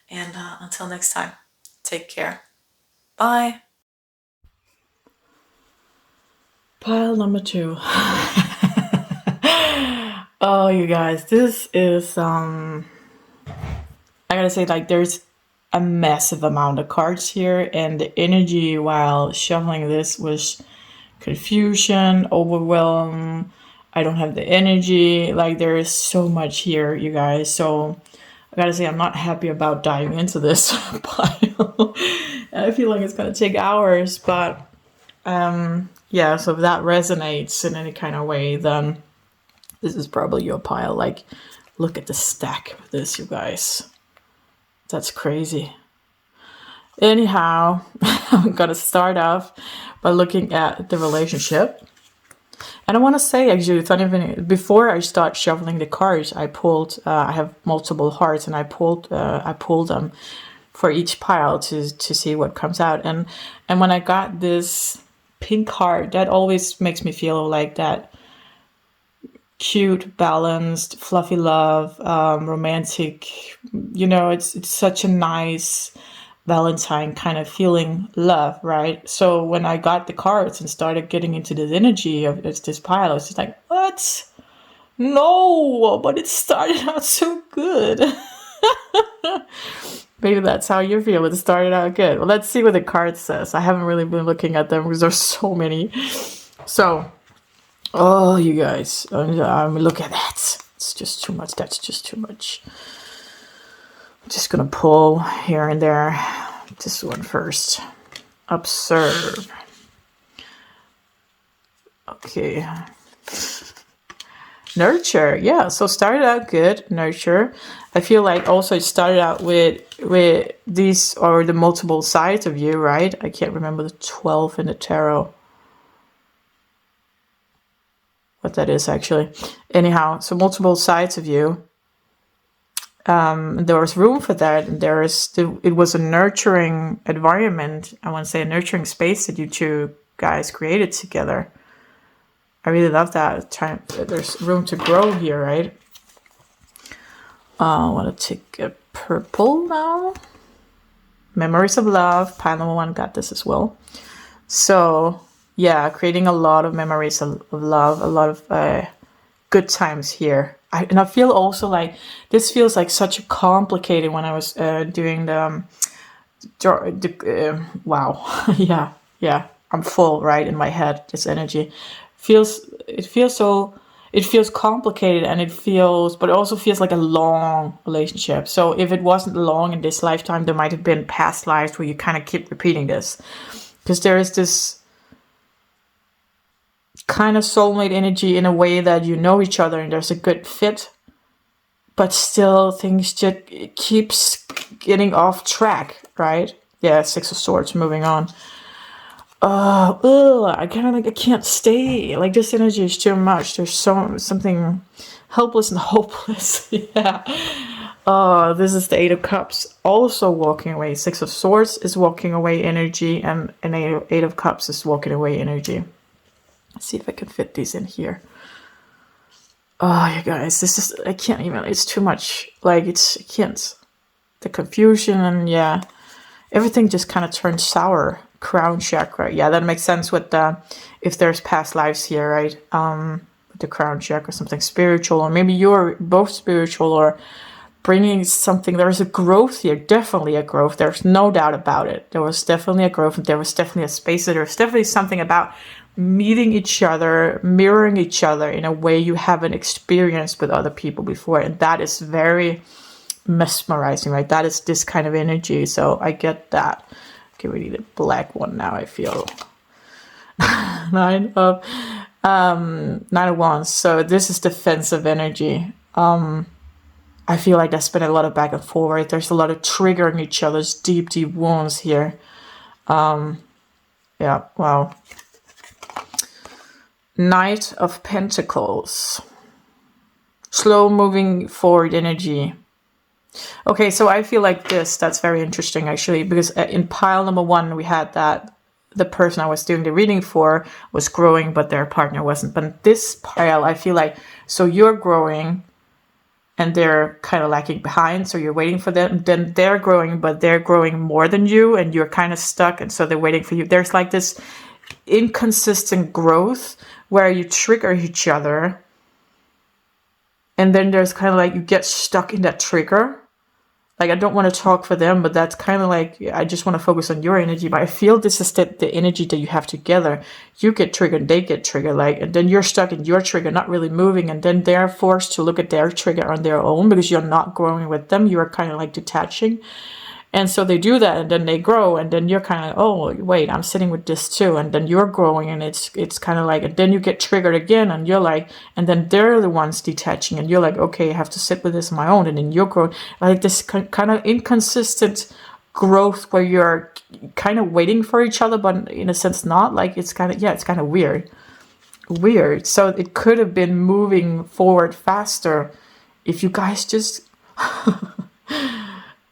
And until next time, take care. Bye. Pile number 2. Oh, you guys, this is I gotta say, like, there's a massive amount of cards here, and the energy while shuffling this was confusion, overwhelm. I don't have the energy. Like, there is so much here, you guys. So I gotta say, I'm not happy about diving into this pile. I feel like it's gonna take hours, but yeah, so if that resonates in any kind of way, then this is probably your pile. Like, look at the stack of this, you guys. That's crazy. Anyhow, I'm gonna start off by looking at the relationship. And I want to say, actually, it's not even, before I start shuffling the cards, I pulled, I have multiple hearts, and I pulled them for each pile to see what comes out. And when I got this pink heart, that always makes me feel like that cute, balanced, fluffy love, romantic, you know, it's such a nice Valentine kind of feeling love, right? So when I got the cards and started getting into this energy of this pile, I was just like, what? No, but it started out so good. Maybe that's how you feel. It started out good. Well, let's see what the card says. I haven't really been looking at them because there's so many. So, oh, you guys, look at that. It's just too much. That's just too much. I'm just gonna pull here and there. This one first. Observe. Okay. Nurture. Yeah, so started out good. Nurture. I feel like also it started out with these are the multiple sides of you, right? I can't remember the 12 in the tarot. What that is actually. Anyhow, so multiple sides of you. There was room for that. And it was a nurturing environment. I want to say a nurturing space that you two guys created together. I really love that. There's room to grow here, right? I want to take a purple now. Memories of love. Pile number 1 got this as well. So yeah, creating a lot of memories of love, a lot of good times here. And I feel also like this feels like such a complicated when I was doing the wow. yeah, I'm full, right, in my head. This energy it feels complicated, and but it also feels like a long relationship. So if it wasn't long in this lifetime, there might have been past lives where you kind of keep repeating this, because there is this kind of soulmate energy in a way that you know each other and there's a good fit, but still things just keeps getting off track, right? Yeah, 6 of Swords, moving on. I can't stay. Like, this energy is too much. There's something helpless and hopeless. Yeah. This is the 8 of Cups, also walking away. 6 of Swords is walking away energy, and an 8 of Cups is walking away energy. Let's see if I can fit these in here. Oh, you guys, I can't even, it's too much. Like, I can't. The confusion, and yeah, everything just kind of turns sour. Crown chakra. Yeah, that makes sense with if there's past lives here, right? With the crown chakra, something spiritual, or maybe you're both spiritual or bringing something. There's a growth here, definitely a growth. There's no doubt about it. There was definitely a growth, and there was definitely a space. There was definitely something about meeting each other, mirroring each other in a way you haven't experienced with other people before, and that is very mesmerizing, right? That is this kind of energy. So I get that. Okay, we need a black one now, I feel. 9 of Wands. So this is defensive energy. I feel like there's been a lot of back and forth. There's a lot of triggering each other's deep wounds here. Yeah, wow. Knight of Pentacles. Slow moving forward energy. Okay, so I feel like that's very interesting, actually, because in pile number 1, we had that the person I was doing the reading for was growing, but their partner wasn't. But this pile, I feel like, so you're growing and they're kind of lagging behind, so you're waiting for them. Then they're growing, but they're growing more than you, and you're kind of stuck, and so they're waiting for you. There's like this inconsistent growth where you trigger each other, and then there's kind of like you get stuck in that trigger. Like, I don't want to talk for them, but that's kind of like, I just want to focus on your energy. But I feel this is the energy that you have together. You get triggered, they get triggered, like, and then you're stuck in your trigger, not really moving. And then they're forced to look at their trigger on their own because you're not growing with them. You're kind of like detaching. And so they do that, and then they grow, and then you're kind of like, oh, wait, I'm sitting with this too. And then you're growing, and it's kind of like, and then you get triggered again, and you're like, and then they're the ones detaching, and you're like, okay, I have to sit with this on my own. And then you're growing, like this kind of inconsistent growth where you're kind of waiting for each other, but in a sense not. Like, it's kind of, yeah, it's kind of weird. So it could have been moving forward faster if you guys just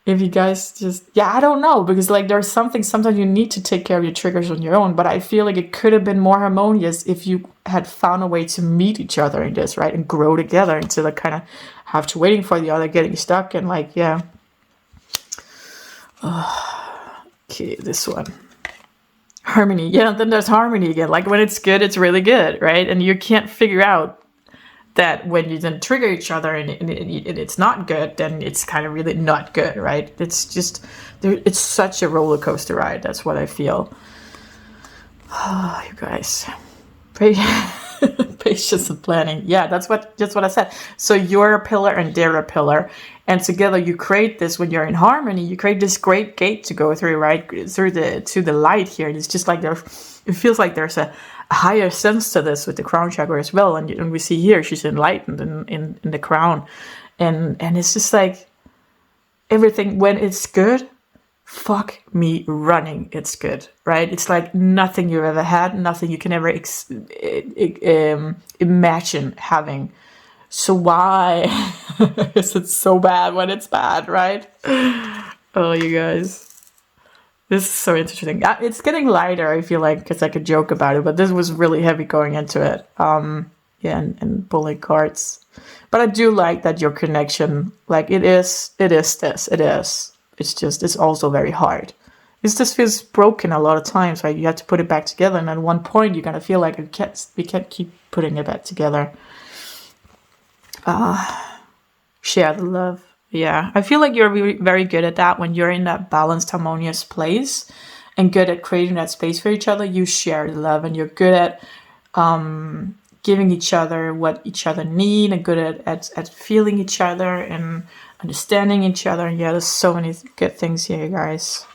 yeah, I don't know, because like there's something, sometimes you need to take care of your triggers on your own, but I feel like it could have been more harmonious if you had found a way to meet each other in this, right, and grow together instead of kind of have to waiting for the other, getting stuck, and like, yeah. Okay, this one. Harmony. Yeah, then there's harmony again. Like, when it's good, it's really good, right? And you can't figure out that when you then trigger each other and it's not good, then it's kind of really not good, right? It's just, it's such a roller coaster ride. That's what I feel. Oh, you guys. Patience and planning. Yeah, that's what I said. So you're a pillar and they're a pillar. And together you create this, when you're in harmony, you create this great gate to go through, right? To the light here. It's just like it feels like there's a higher sense to this with the crown chakra as well. And we see here, she's enlightened in the crown. And it's just like everything, when it's good, fuck me running, it's good, right? It's like nothing you've ever had, nothing you can ever imagine having. So why is it so bad when it's bad, right? Oh, you guys. This is so interesting. It's getting lighter, I feel like, because I could joke about it, but this was really heavy going into it. Yeah, and pulling cards. But I do like that your connection, like it is this. It's just, it's also very hard. It just feels broken a lot of times, right? You have to put it back together, and at one point you're gonna feel like we can't keep putting it back together. Share the love. Yeah, I feel like you're really very good at that when you're in that balanced, harmonious place and good at creating that space for each other. You share the love, and you're good at giving each other what each other need, and good at feeling each other and understanding each other. And yeah, there's so many good things here, you guys.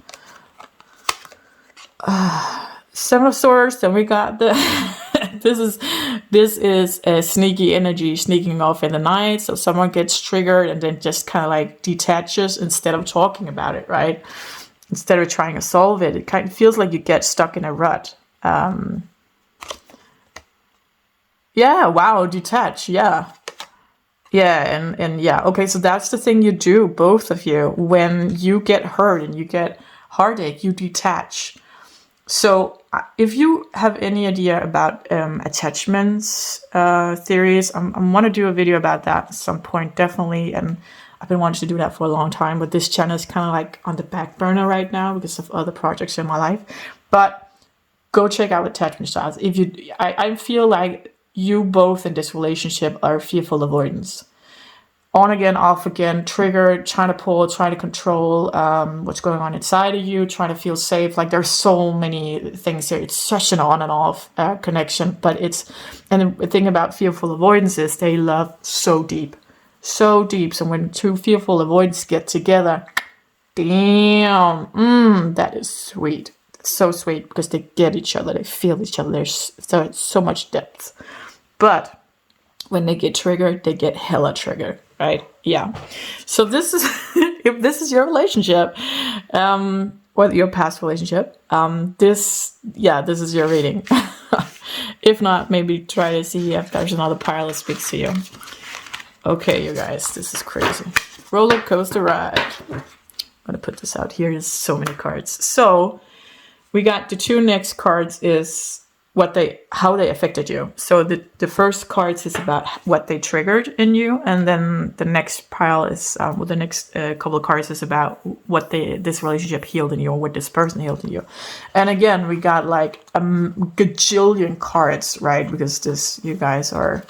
Seven of Swords. Then we got the this is a sneaky energy sneaking off in the night. So someone gets triggered and then just kind of like detaches instead of talking about it, right? Instead of trying to solve it, it kind of feels like you get stuck in a rut. Yeah, wow, detach, yeah. Yeah, and yeah, okay, so that's the thing you do, both of you. When you get hurt and you get heartache, you detach. So if you have any idea about attachments theories, I want to do a video about that at some point, definitely. And I've been wanting to do that for a long time, but this channel is kind of like on the back burner right now because of other projects in my life. But go check out attachment styles. If you, I feel like you both in this relationship are fearful avoidance. On again, off again, triggered, trying to pull, trying to control what's going on inside of you, trying to feel safe. Like there's so many things here. It's such an on and off connection, but and the thing about fearful avoidance is they love so deep. So deep. So when two fearful avoidants get together, damn, that is sweet. That's so sweet because they get each other, they feel each other. There's so much depth. But when they get triggered, they get hella triggered, right? Yeah. So this is, if this is your relationship, or your past relationship, this is your reading. If not, maybe try to see if there's another pile that speaks to you. Okay, you guys, this is crazy. Roller coaster ride. I'm gonna put this out here. There's so many cards. So we got the two next cards is how they affected you. So the first cards is about what they triggered in you, and then the next pile is the next couple of cards is about what this relationship healed in you, or what this person healed in you. And again, we got like a gajillion cards, right? Because you guys are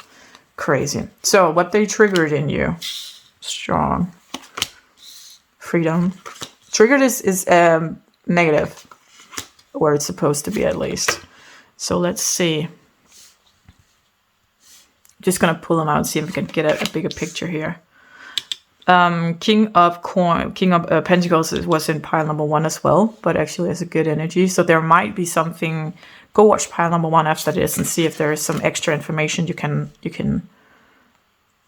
crazy. So what they triggered in you: strong, freedom. Triggered is negative, or it's supposed to be at least. So let's see. I'm just going to pull them out and see if we can get a bigger picture here. King of Pentacles was in pile number 1 as well, but actually has a good energy. So there might be something. Go watch pile number 1 after this and see if there is some extra information you can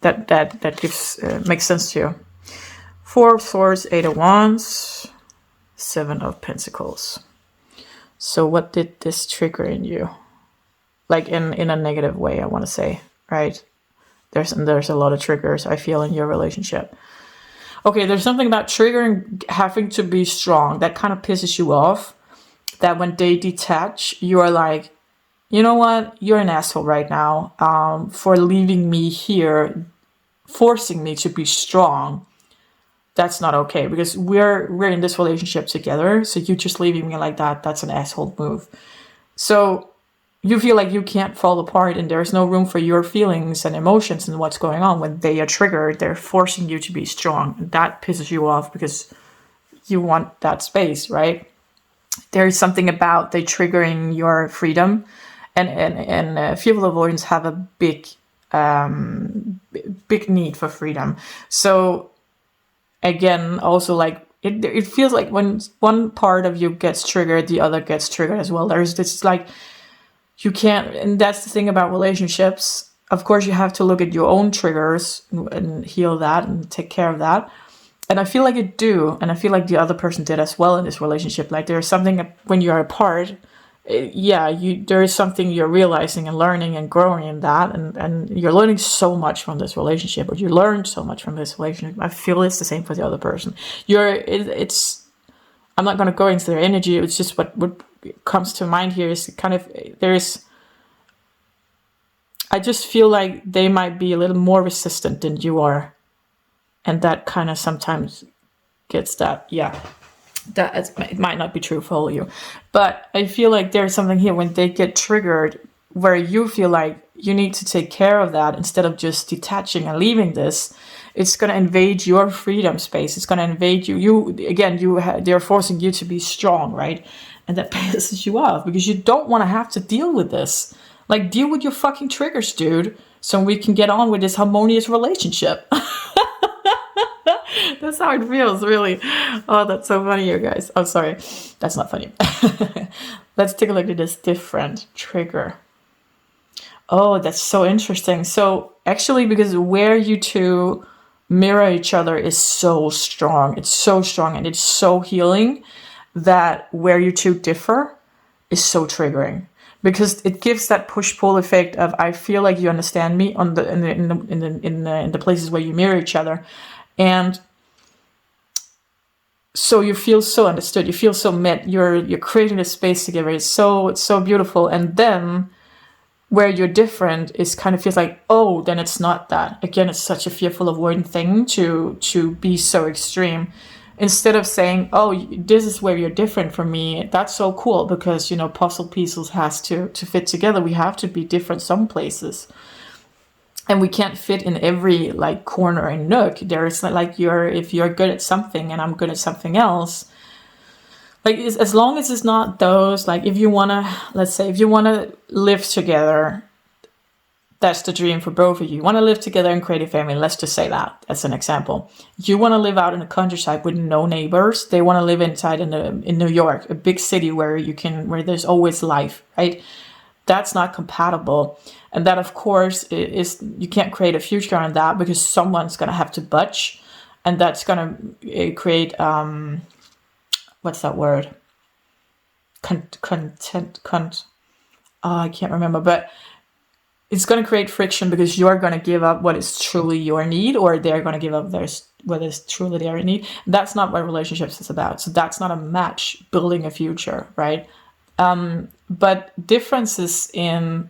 that gives makes sense to you. 4 of Swords, 8 of Wands, 7 of Pentacles. So what did this trigger in you? Like in a negative way, I want to say, right? There's a lot of triggers I feel in your relationship. Okay, there's something about triggering, having to be strong. That kind of pisses you off. That when they detach, you are like, you know what? You're an asshole right now for leaving me here, forcing me to be strong. That's not okay, because we're in this relationship together. So you just leaving me like that, that's an asshole move. So you feel like you can't fall apart, and there's no room for your feelings and emotions and what's going on. When they are triggered, they're forcing you to be strong. And that pisses you off because you want that space, right? There's something about they triggering your freedom, and fearful avoidance have a big need for freedom. So again, also like it feels like when one part of you gets triggered, the other gets triggered as well. There's this like, you can't, and that's the thing about relationships. Of course, you have to look at your own triggers and heal that and take care of that. And I feel like you do, and I feel like the other person did as well in this relationship. Like there's something when you're apart, there is something you're realizing and learning and growing in that, and you're learning so much from this relationship, or you learned so much from this relationship. I feel it's the same for the other person. I'm not going to go into their energy. It's just what comes to mind here is kind of, I just feel like they might be a little more resistant than you are. And that kind of sometimes gets that, it might not be true for all of you. But I feel like there's something here when they get triggered where you feel like you need to take care of that instead of just detaching and leaving this. It's going to invade your freedom space. It's going to invade you. They're forcing you to be strong, right? And that pisses you off because you don't want to have to deal with this. Like, deal with your fucking triggers, dude, so we can get on with this harmonious relationship. That's how it feels, really. Oh, that's so funny, you guys. Oh, sorry. That's not funny. Let's take a look at this different trigger. Oh, that's so interesting. So actually, because where you two mirror each other is so strong. It's so strong and it's so healing that where you two differ is so triggering. Because it gives that push-pull effect of I feel like you understand me in the places where you mirror each other, and so you feel so understood. You feel so met. You're creating a space together. It's so beautiful. And then where you're different is kind of feels like, oh, then it's not that. Again, it's such a fearful, avoidant thing to be so extreme. Instead of saying, oh, this is where you're different from me, that's so cool because, puzzle pieces has to fit together. We have to be different some places. And we can't fit in every like corner and nook. There is like if you're good at something and I'm good at something else, like as long as it's not those, like if you want to live together, that's the dream for both of you. You want to live together and create a family. Let's just say that as an example. You want to live out in the countryside with no neighbors. They want to live inside in New York, a big city where there's always life, right? That's not compatible. And that, of course, is you can't create a future on that because someone's going to have to budge. And that's going to create, what's that word? I can't remember, but it's going to create friction because you're going to give up what is truly your need, or they're going to give up what is truly their need. That's not what relationships is about. So that's not a match building a future, right? But differences in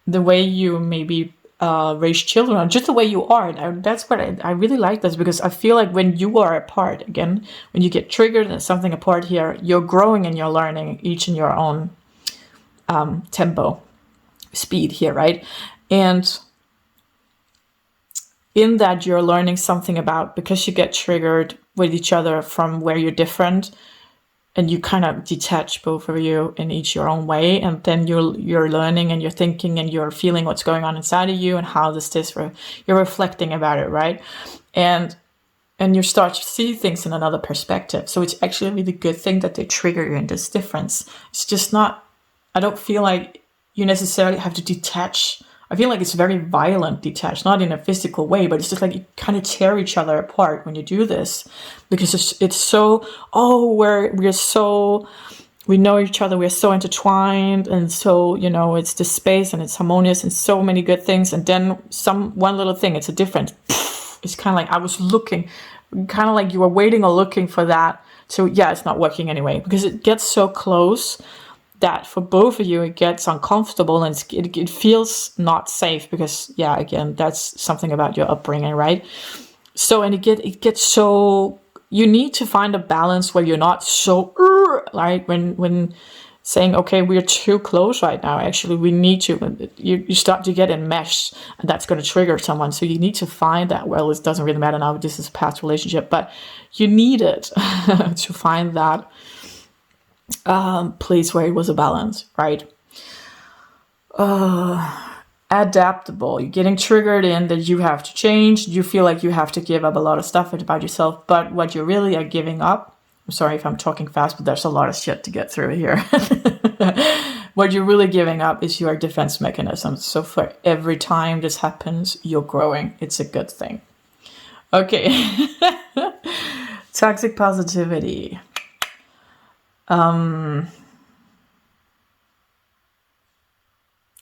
the way you maybe raise children, or just the way you are. And that's what I really like this, because I feel like when you are apart, again, when you get triggered and something apart here, you're growing and you're learning each in your own tempo, speed here, right? And in that you're learning something about, because you get triggered with each other from where you're different, and you kind of detach both of you in each your own way, and then you're learning and you're thinking and you're feeling what's going on inside of you and how you're reflecting about it, right? And you start to see things in another perspective. So it's actually a really good thing that they trigger you in this difference. It's just not, I don't feel like you necessarily have to detach. I feel like it's very violent detached, not in a physical way, but it's just like you kind of tear each other apart when you do this, because it's so, we know each other, we're so intertwined, and so, it's this space and it's harmonious and so many good things, and then one little thing, it's a different, it's kind of like I was looking, kind of like you were waiting or looking for that, so yeah, it's not working anyway, because it gets so close that for both of you it gets uncomfortable and it feels not safe, because again, that's something about your upbringing, right? So, and it gets so, you need to find a balance where you're not so right when saying, okay, we're too close right now, actually we need to, you start to get enmeshed, and that's going to trigger someone. So you need to find that, well, it doesn't really matter now, this is a past relationship, but you need it to find that place where it was a balance, right? Adaptable. You're getting triggered in that you have to change. You feel like you have to give up a lot of stuff about yourself, but what you really are giving up, I'm sorry if I'm talking fast, but there's a lot of shit to get through here. What you're really giving up is your defense mechanism. So for every time this happens, you're growing. It's a good thing. Okay. Toxic positivity.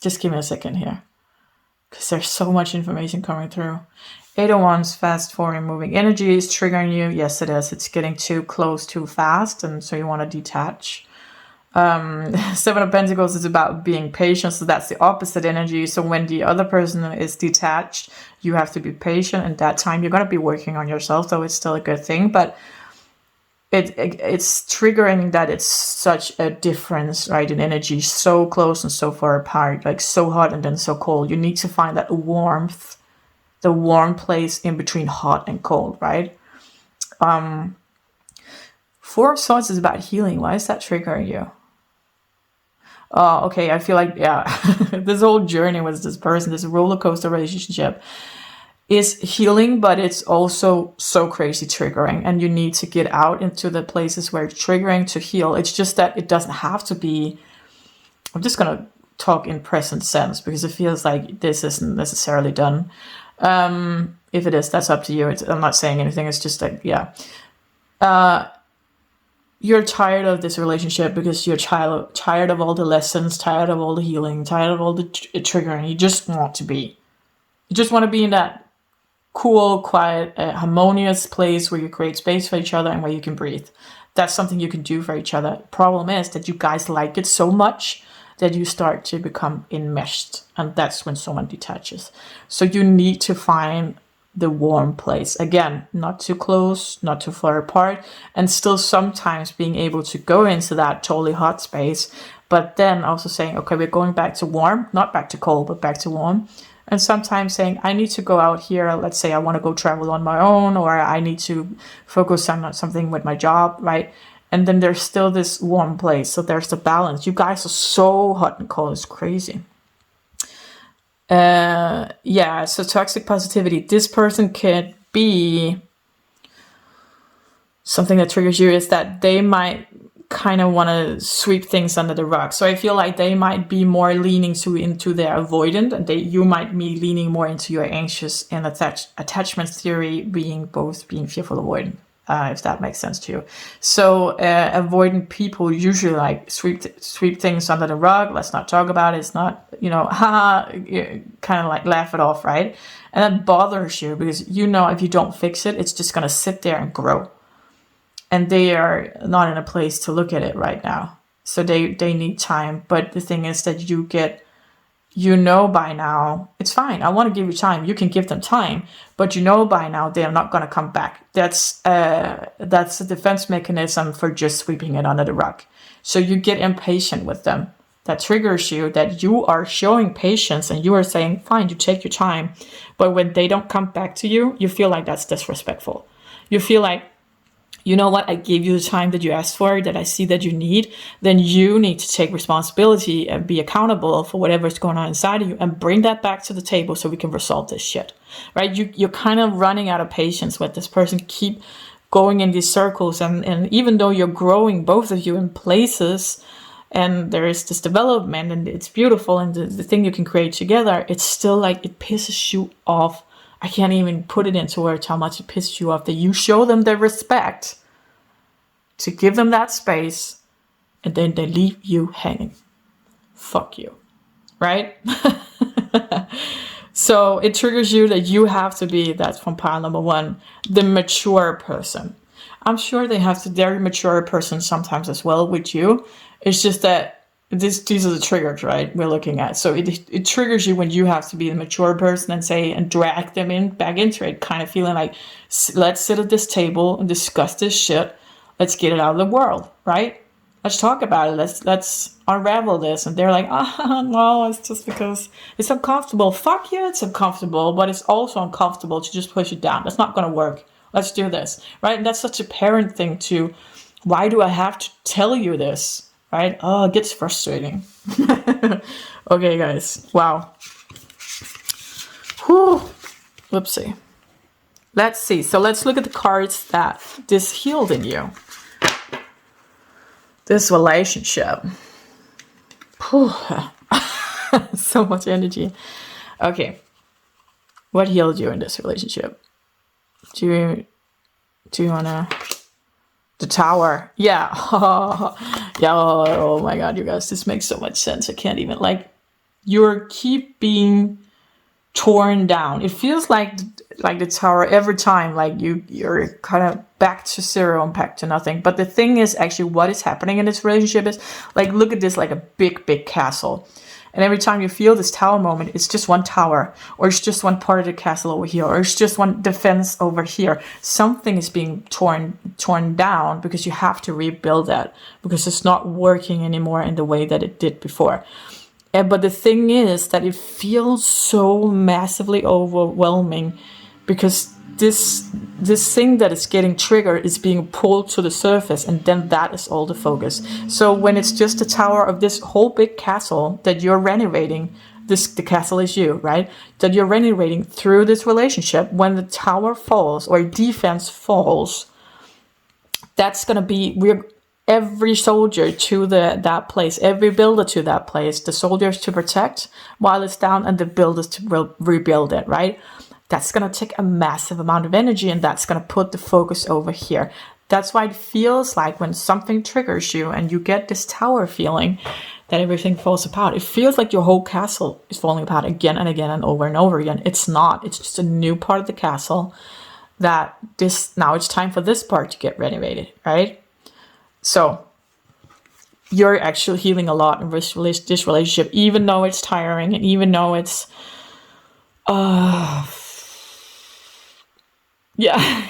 Just give me a second here. because there's so much information coming through. 801's fast forwarding moving energy is triggering you. Yes, it is. It's getting too close too fast, and so you want to detach. 7 of Pentacles is about being patient, so that's the opposite energy. So when the other person is detached, you have to be patient, and that time you're going to be working on yourself, though it's still a good thing. But it's triggering that it's such a difference, right, in energy, so close and so far apart, like so hot and then so cold. You need to find that warmth, the warm place in between hot and cold, right? 4 of Swords is about healing. Why is that triggering you? Oh, okay, I feel like, yeah, this whole journey with this person, this roller coaster relationship is healing, but it's also so crazy triggering, and you need to get out into the places where it's triggering to heal. It's just that it doesn't have to be, I'm just going to talk in present sense because it feels like this isn't necessarily done. If it is, that's up to you. I'm not saying anything. It's just like, yeah. You're tired of this relationship because you're tired of all the lessons, tired of all the healing, tired of all the triggering. You just want to be in that cool, quiet, harmonious place where you create space for each other and where you can breathe. That's something you can do for each other. Problem is that you guys like it so much that you start to become enmeshed, and that's when someone detaches. So you need to find the warm place. Again, not too close, not too far apart, and still sometimes being able to go into that totally hot space, but then also saying, okay, we're going back to warm, not back to cold, but back to warm. And sometimes saying, I need to go out here. Let's say I want to go travel on my own, or I need to focus on something with my job, right? And then there's still this warm place. So there's the balance. You guys are so hot and cold. It's crazy. Yeah, so toxic positivity. This person could be something that triggers you is that they might kind of want to sweep things under the rug. So I feel like they might be more leaning into their avoidant, and you might be leaning more into your anxious and attachment theory, being fearful avoidant. If that makes sense to you. So avoidant people usually like sweep things under the rug. Let's not talk about it. It's not, kind of like laugh it off, right? And that bothers you because if you don't fix it, it's just going to sit there and grow. And they are not in a place to look at it right now. So they need time. But the thing is that you get, by now, it's fine. I want to give you time. You can give them time. But by now they're not going to come back. That's a defense mechanism for just sweeping it under the rug. So you get impatient with them. That triggers you, that you are showing patience and you are saying, fine, you take your time. But when they don't come back to you, you feel like that's disrespectful. You feel like, you know what, I gave you the time that you asked for, that I see that you need, then you need to take responsibility and be accountable for whatever's going on inside of you and bring that back to the table so we can resolve this shit, right? You're kind of running out of patience with this person, keep going in these circles. And even though you're growing, both of you, in places, and there is this development and it's beautiful and the thing you can create together, it's still like it pisses you off. I can't even put it into words how much it pisses you off that you show them the respect to give them that space and then they leave you hanging. Fuck you. Right? So it triggers you that you have to be, that's from pile number 1, the mature person. I'm sure they have to, they're a mature person sometimes as well with you. It's just that these are the triggers, right, we're looking at. So it triggers you when you have to be the mature person and drag them back into it, kind of feeling like, let's sit at this table and discuss this shit. Let's get it out of the world, right? Let's talk about it. Let's unravel this. And they're like, no, it's just because it's uncomfortable. Fuck yeah, it's uncomfortable, but it's also uncomfortable to just push it down. That's not going to work. Let's do this, right? And that's such a parent thing too. Why do I have to tell you this? Right? Oh, it gets frustrating. Okay, guys. Wow. Whew. Whoopsie. Let's see. So let's look at the cards that this healed in you. This relationship. Whew. So much energy. Okay. What healed you in this relationship? Do you want to... The Tower. Yeah. Yeah. Oh my God, you guys, this makes so much sense. I can't even, you're keep being torn down. It feels like the tower every time, like you're kind of back to zero and back to nothing. But the thing is, actually, what is happening in this relationship is, like, look at this, like a big castle. And every time you feel this tower moment, it's just one tower, or it's just one part of the castle over here, or it's just one defense over here. Something is being torn down because you have to rebuild that, because it's not working anymore in the way that it did before. But the thing is that it feels so massively overwhelming, because this thing that is getting triggered is being pulled to the surface, and then that is all the focus. So when it's just the tower of this whole big castle that you're renovating, the castle is you, right? That you're renovating through this relationship, when the tower falls or defense falls, that's gonna be every soldier to that place, every builder to that place, the soldiers to protect while it's down, and the builders to rebuild it, right? That's going to take a massive amount of energy, and that's going to put the focus over here. That's why it feels like when something triggers you and you get this tower feeling, that everything falls apart. It feels like your whole castle is falling apart again and again and over again. It's not. It's just a new part of the castle that now it's time for this part to get renovated, right? So you're actually healing a lot in this relationship, even though it's tiring, and even though it's yeah,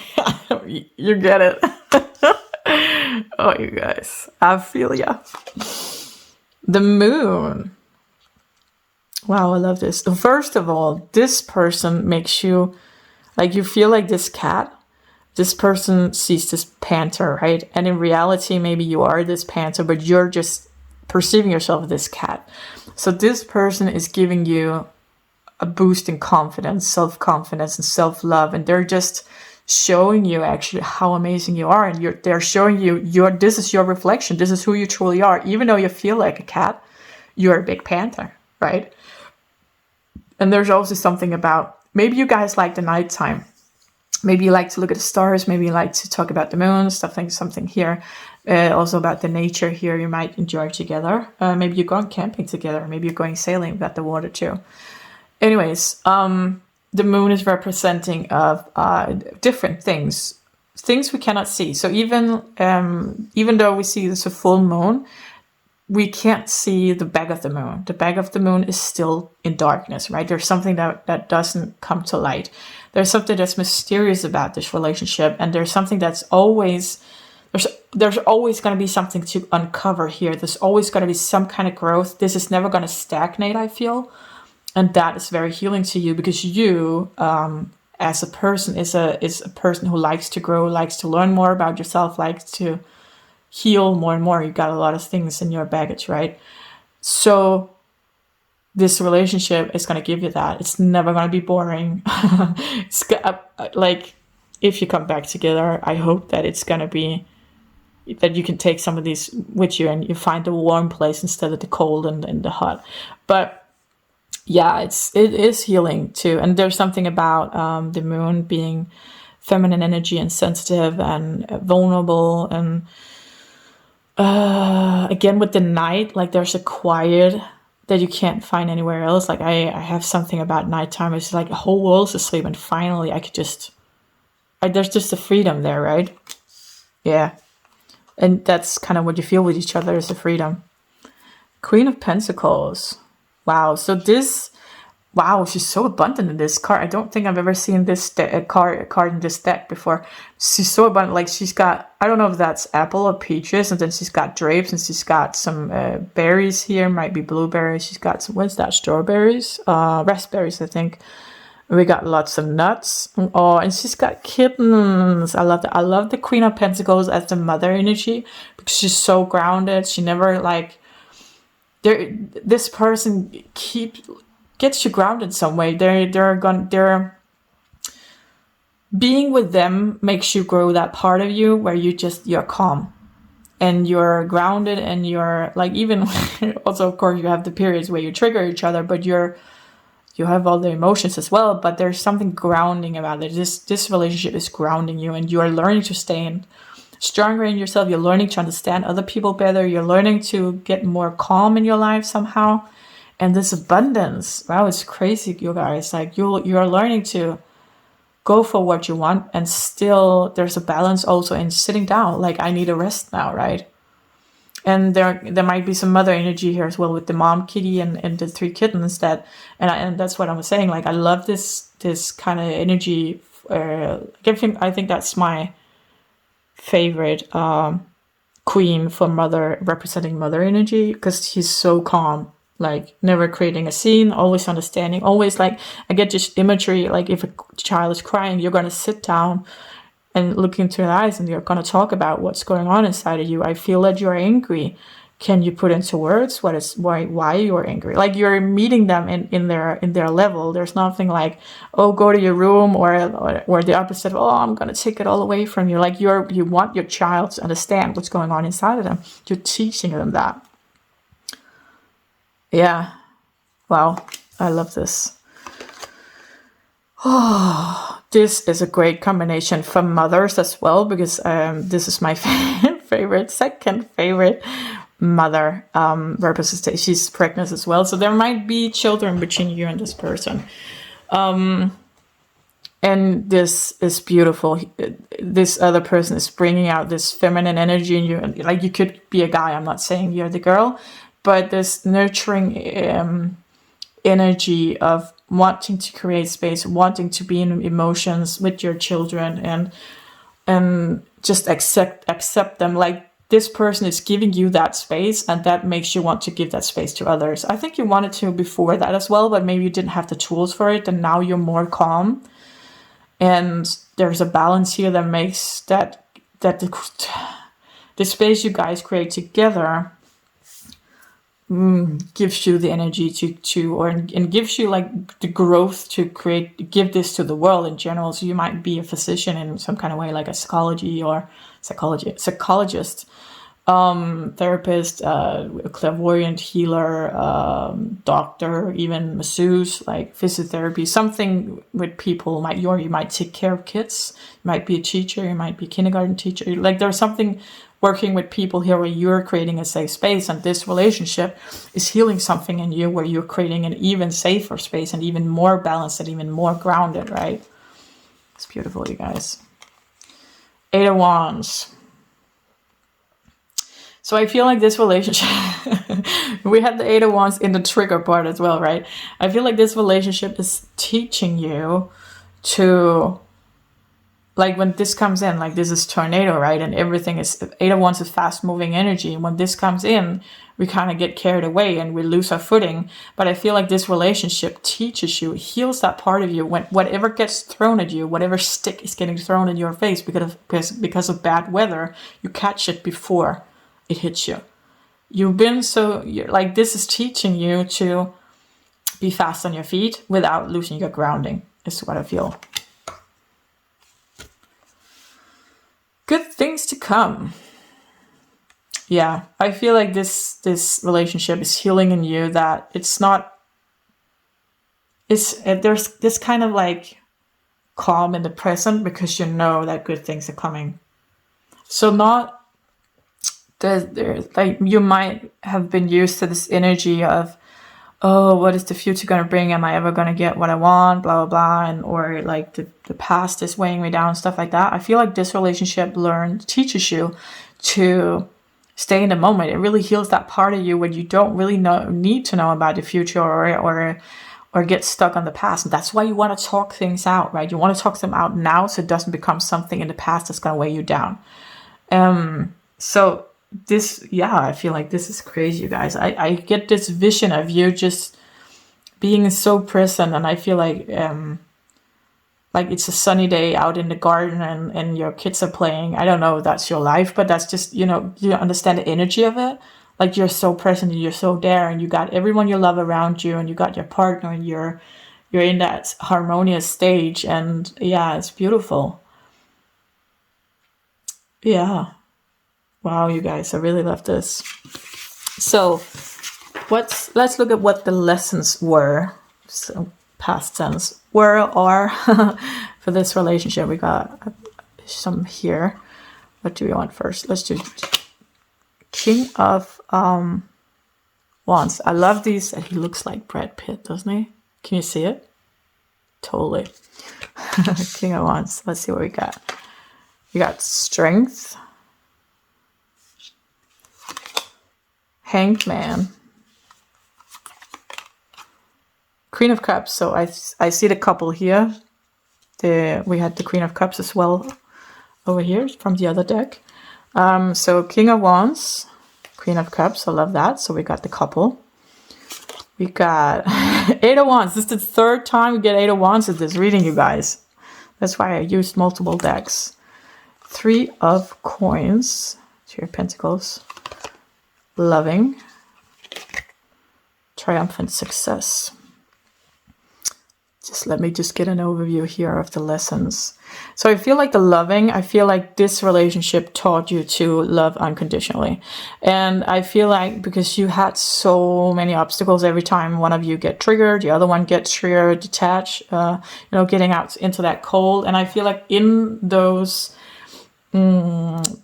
you get it. Oh, you guys, I feel ya. The moon. Wow, I love this. First of all, this person makes you, like, you feel like this cat. This person sees this panther, right? And in reality, maybe you are this panther, but you're just perceiving yourself as this cat. So this person is giving you a boost in confidence, self-confidence, and self-love, and they're just showing you actually how amazing you are, and they're showing you this is your reflection, this is who you truly are. Even though you feel like a cat, you're a big panther, right? And there's also something about, maybe you guys like the nighttime, maybe you like to look at the stars, maybe you like to talk about the moon, something here, also about the nature here you might enjoy together. Maybe you're going camping together, maybe you're going sailing at the water too. Anyways, the moon is representing of different things we cannot see. So even though we see this a full moon, we can't see the back of the moon. The back of the moon is still in darkness, right? There's something that doesn't come to light. There's something that's mysterious about this relationship, and there's something that's always there's always going to be something to uncover here. There's always going to be some kind of growth. This is never going to stagnate, I feel. And that is very healing to you, because you, as a person, is a person who likes to grow, likes to learn more about yourself, likes to heal more and more. You got a lot of things in your baggage, right? So this relationship is going to give you that. It's never going to be boring. It's like, if you come back together, I hope that it's going to be that you can take some of these with you, and you find a warm place instead of the cold and the hot. But yeah, it is healing too. And there's something about the moon being feminine energy and sensitive and vulnerable. And again, with the night, like, there's a quiet that you can't find anywhere else. Like, I have something about nighttime. It's like the whole world's asleep, and finally I could there's just a freedom there, right? Yeah. And that's kind of what you feel with each other, is a freedom. Queen of Pentacles. Wow, so she's so abundant in this card. I don't think I've ever seen this card in this deck before. She's so abundant. Like, she's got, I don't know if that's apple or peaches, and then she's got grapes, and she's got some berries here, might be blueberries. She's got some, what's that, strawberries? Raspberries, I think. We got lots of nuts. Oh, and she's got kittens. I love that. I love the Queen of Pentacles as the mother energy, because she's so grounded. She never, like, this person gets you grounded in some way. They're being with them makes you grow that part of you where you're calm and you're grounded, and you're like, even also, of course, you have the periods where you trigger each other, but you have all the emotions as well. But there's something grounding about it. This relationship is grounding you, and you are learning to stay stronger in yourself. You're learning to understand other people better. You're learning to get more calm in your life somehow. and this abundance. Wow, it's crazy, you guys. Like you're learning to go for what you want, and still there's a balance also in sitting down. Like, I need a rest now, right? And there might be some mother energy here as well with the mom kitty and the 3 kittens and that's what I was saying. Like, I love this kind of energy. I think that's my favorite queen for mother, representing mother energy, because she's so calm, like never creating a scene, always understanding, always like, I get this imagery, like if a child is crying, you're going to sit down and look into their eyes and you're going to talk about what's going on inside of you. I feel that you're angry. Can you put into words why you're angry? Like, you're meeting them in their level. There's nothing like, oh, go to your room, or the opposite of, oh, I'm gonna take it all away from you. Like, you want your child to understand what's going on inside of them. You're teaching them that. Yeah. Wow. I love this. Oh, this is a great combination for mothers as well, because this is my second favorite mother representation. She's pregnant as well, so there might be children between you and this person. And this is beautiful. This other person is bringing out this feminine energy in you. Like, you could be a guy. I'm not saying you're the girl, but this nurturing energy of wanting to create space, wanting to be in emotions with your children, and just accept them. Like, this person is giving you that space, and that makes you want to give that space to others. I think you wanted to before that as well, but maybe you didn't have the tools for it, and now you're more calm. And there's a balance here that makes that the space you guys create together gives you the energy and gives you like the growth to give this to the world in general. So you might be a physician in some kind of way, like a psychologist, therapist, clairvoyant, healer, doctor, even masseuse, like physiotherapy, something with people. You might take care of kids, you might be a teacher, you might be a kindergarten teacher. Like, there's something working with people here where you're creating a safe space, and this relationship is healing something in you where you're creating an even safer space and even more balanced and even more grounded, right? It's beautiful, you guys. 8 of Wands. So I feel like this relationship, we had the 8 of Wands in the trigger part as well, right? I feel like this relationship is teaching you to, like, when this comes in, like, this is tornado, right? And everything is, 8 of Wands is fast moving energy. And when this comes in, we kind of get carried away and we lose our footing. But I feel like this relationship teaches you, heals that part of you. When whatever gets thrown at you, whatever stick is getting thrown in your face because of bad weather, you catch it before it hits you. Like, this is teaching you to be fast on your feet without losing your grounding, is what I feel. Good things to come. Yeah, I feel like this relationship is healing in you, that there's this kind of like calm in the present, because you know that good things are coming. So like, you might have been used to this energy of, oh, what is the future going to bring? Am I ever going to get what I want? Blah, blah, blah. And, or like the past is weighing me down, stuff like that. I feel like this relationship teaches you to stay in the moment. It really heals that part of you when you don't really need to know about the future or get stuck on the past. And that's why you want to talk things out, right? You want to talk them out now, so it doesn't become something in the past that's going to weigh you down. So this, yeah, I feel like this is crazy, you guys. I get this vision of you just being so present, and I feel like it's a sunny day out in the garden and your kids are playing. I don't know if that's your life, but that's just, you understand the energy of it. Like, you're so present and you're so there, and you got everyone you love around you, and you got your partner, and you're in that harmonious stage, and yeah, it's beautiful. Yeah. Wow, you guys, I really love this. So let's look at what the lessons were. So past tense were or for this relationship. We got some here. What do we want first? Let's do King of Wands. I love these. And he looks like Brad Pitt, doesn't he? Can you see it? Totally. King of Wands. Let's see what we got. We got Strength. Hanged Man. Queen of Cups. So I see the couple here. We had the Queen of Cups as well over here from the other deck. So King of Wands, Queen of Cups. I love that. So we got the couple. We got Eight of Wands. This is the third time we get Eight of Wands in this reading, you guys. That's why I used multiple decks. Three of Coins. Two of Pentacles. Loving. Triumphant Success. Let me get an overview here of the lessons. So I feel like I feel like this relationship taught you to love unconditionally. And I feel like because you had so many obstacles every time one of you get triggered, the other one gets triggered, detached, getting out into that cold. And I feel like in those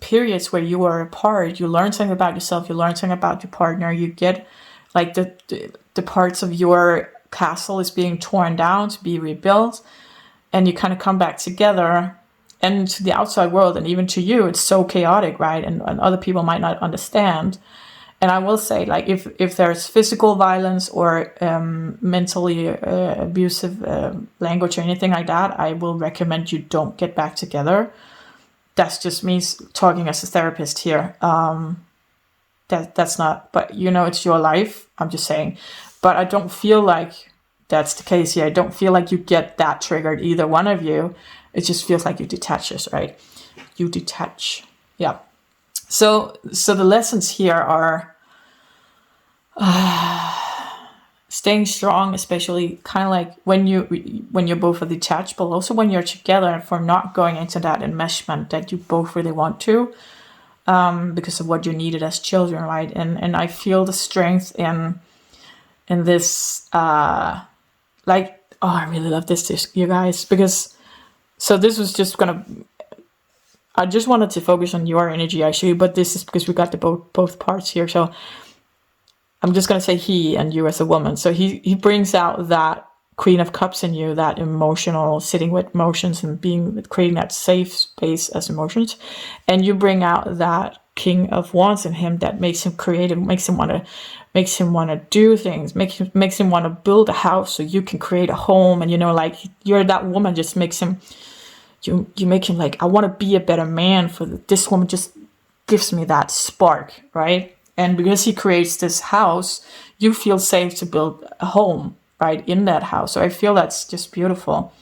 periods where you were apart, you learn something about yourself, you learn something about your partner, you get like the parts of your castle is being torn down to be rebuilt, and you kind of come back together. And to the outside world and even to you, it's so chaotic, right? And other people might not understand. And I will say, like, if there's physical violence or mentally abusive language or anything like that, I will recommend you don't get back together. That's just me talking as a therapist here. That's not, but it's your life. I'm just saying. But I don't feel like that's the case here. I don't feel like you get that triggered, either one of you. It just feels like you detach this, right? You detach. Yeah. So the lessons here are staying strong, especially kind of like when you're both detached, but also when you're together, for not going into that enmeshment that you both really want to, because of what you needed as children, right? And I feel the strength in this, I really love this, you guys, because, so this was just I just wanted to focus on your energy actually, but this is because we got the both parts here. So I'm just going to say he and you as a woman. So he brings out that Queen of Cups in you, that emotional, sitting with emotions and creating that safe space as emotions. And you bring out that King of Wands in him that makes him creative, makes him want to do things, makes him want to build a house so you can create a home. And you're that woman, just makes him, you make him like, I want to be a better man for this woman, just gives me that spark, right? And because he creates this house, you feel safe to build a home, right, in that house. So I feel that's just beautiful.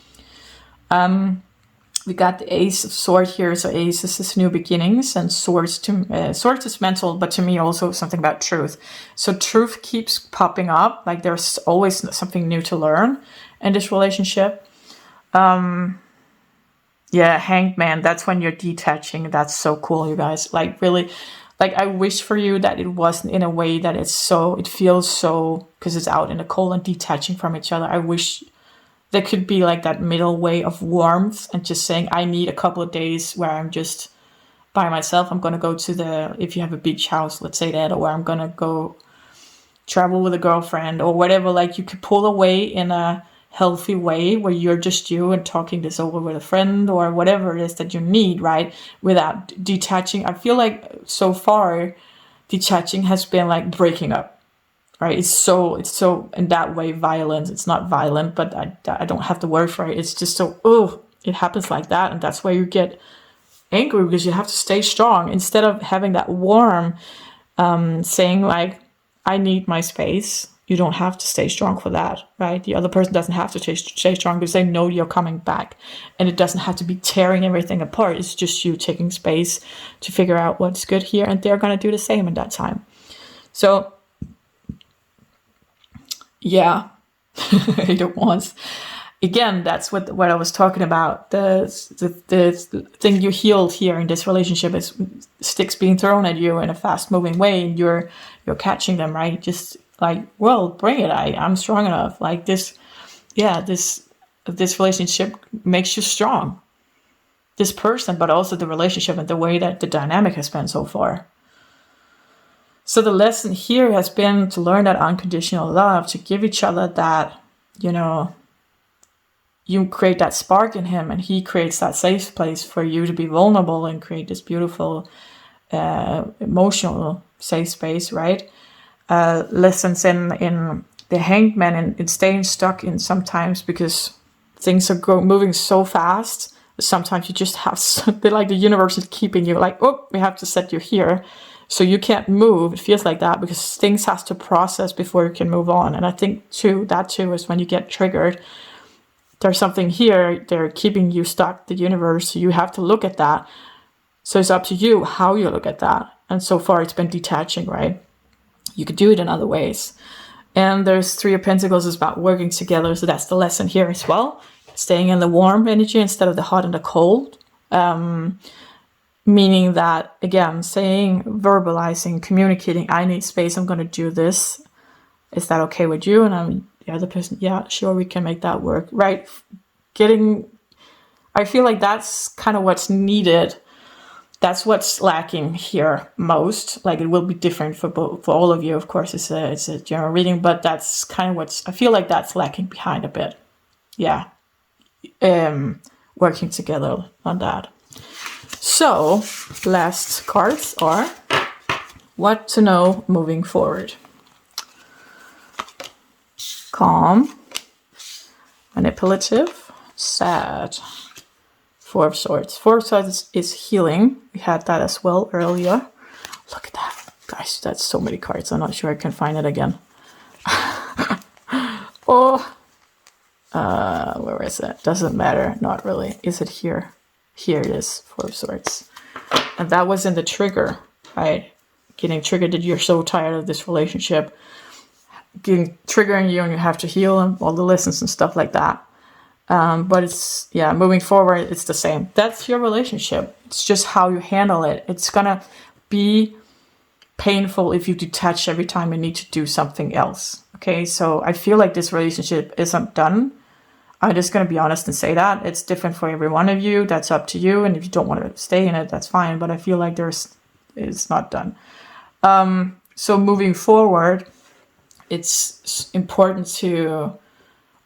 We got the Ace of Swords here. So Ace is new beginnings, and Swords is mental, but to me also something about truth. So truth keeps popping up. Like there's always something new to learn in this relationship. Hanged Man. That's when you're detaching. That's so cool, you guys. Like really. Like, I wish for you that it wasn't in a way that it feels so, because it's out in the cold and detaching from each other. I wish there could be like that middle way of warmth and just saying, I need a couple of days where I'm just by myself. I'm going to go to if you have a beach house, let's say that, or I'm going to go travel with a girlfriend or whatever. Like you could pull away in a healthy way where you're just you and talking this over with a friend or whatever it is that you need, right? Without detaching. I feel like so far detaching has been like breaking up, right? It's so in that way violent. It's not violent, but I don't have the word for it. It's just so, it happens like that. And that's why you get angry, because you have to stay strong instead of having that warm saying like, I need my space. You don't have to stay strong for that, right? The other person doesn't have to stay strong because they know you're coming back. And it doesn't have to be tearing everything apart. It's just you taking space to figure out what's good here. And they're going to do the same in that time. So, yeah, Eight of Wands. Again, that's what I was talking about. The thing you healed here in this relationship is sticks being thrown at you in a fast-moving way. And you're catching them, right? Just like, well, bring it. I'm strong enough. Like this relationship makes you strong. This person, but also the relationship and the way that the dynamic has been so far. So the lesson here has been to learn that unconditional love, to give each other that, you know, you create that spark in him and he creates that safe place for you to be vulnerable and create this beautiful emotional safe space, right? Lessons in the hanged man and in staying stuck in sometimes because things are moving so fast. Sometimes you just have something like the universe is keeping you like, oh, we have to set you here. So you can't move. It feels like that because things has to process before you can move on. And I think that too is when you get triggered. There's something here, they're keeping you stuck, the universe. So you have to look at that. So it's up to you how you look at that. And so far it's been detaching, right? You could do it in other ways. And there's Three of Pentacles is about working together. So that's the lesson here as well. Staying in the warm energy instead of the hot and the cold. Meaning that, again, saying, verbalizing, communicating, I need space, I'm going to do this. Is that okay with you? And the other person, yeah, sure, we can make that work, right? I feel like that's kind of what's needed. That's what's lacking here most. Like it will be different for all of you. Of course, it's a general reading, but that's kind of I feel like that's lacking behind a bit. Yeah. Working together on that. So, last cards are what to know moving forward. Calm, manipulative, sad. Four of Swords. Four of Swords is healing. We had that as well earlier. Look at that. Guys, that's so many cards. I'm not sure I can find it again. Oh, where is it? Doesn't matter. Not really. Is it here? Here it is. Four of Swords. And that was in the trigger, right? Getting triggered that you're so tired of this relationship. Triggering you and you have to heal and all the lessons and stuff like that. But it's, yeah, moving forward, it's the same. That's your relationship. It's just how you handle it. It's gonna be painful if you detach every time you need to do something else. Okay, so I feel like this relationship isn't done. I'm just gonna be honest and say that. It's different for every one of you. That's up to you. And if you don't want to stay in it, that's fine. But I feel like it's not done. So moving forward, it's important to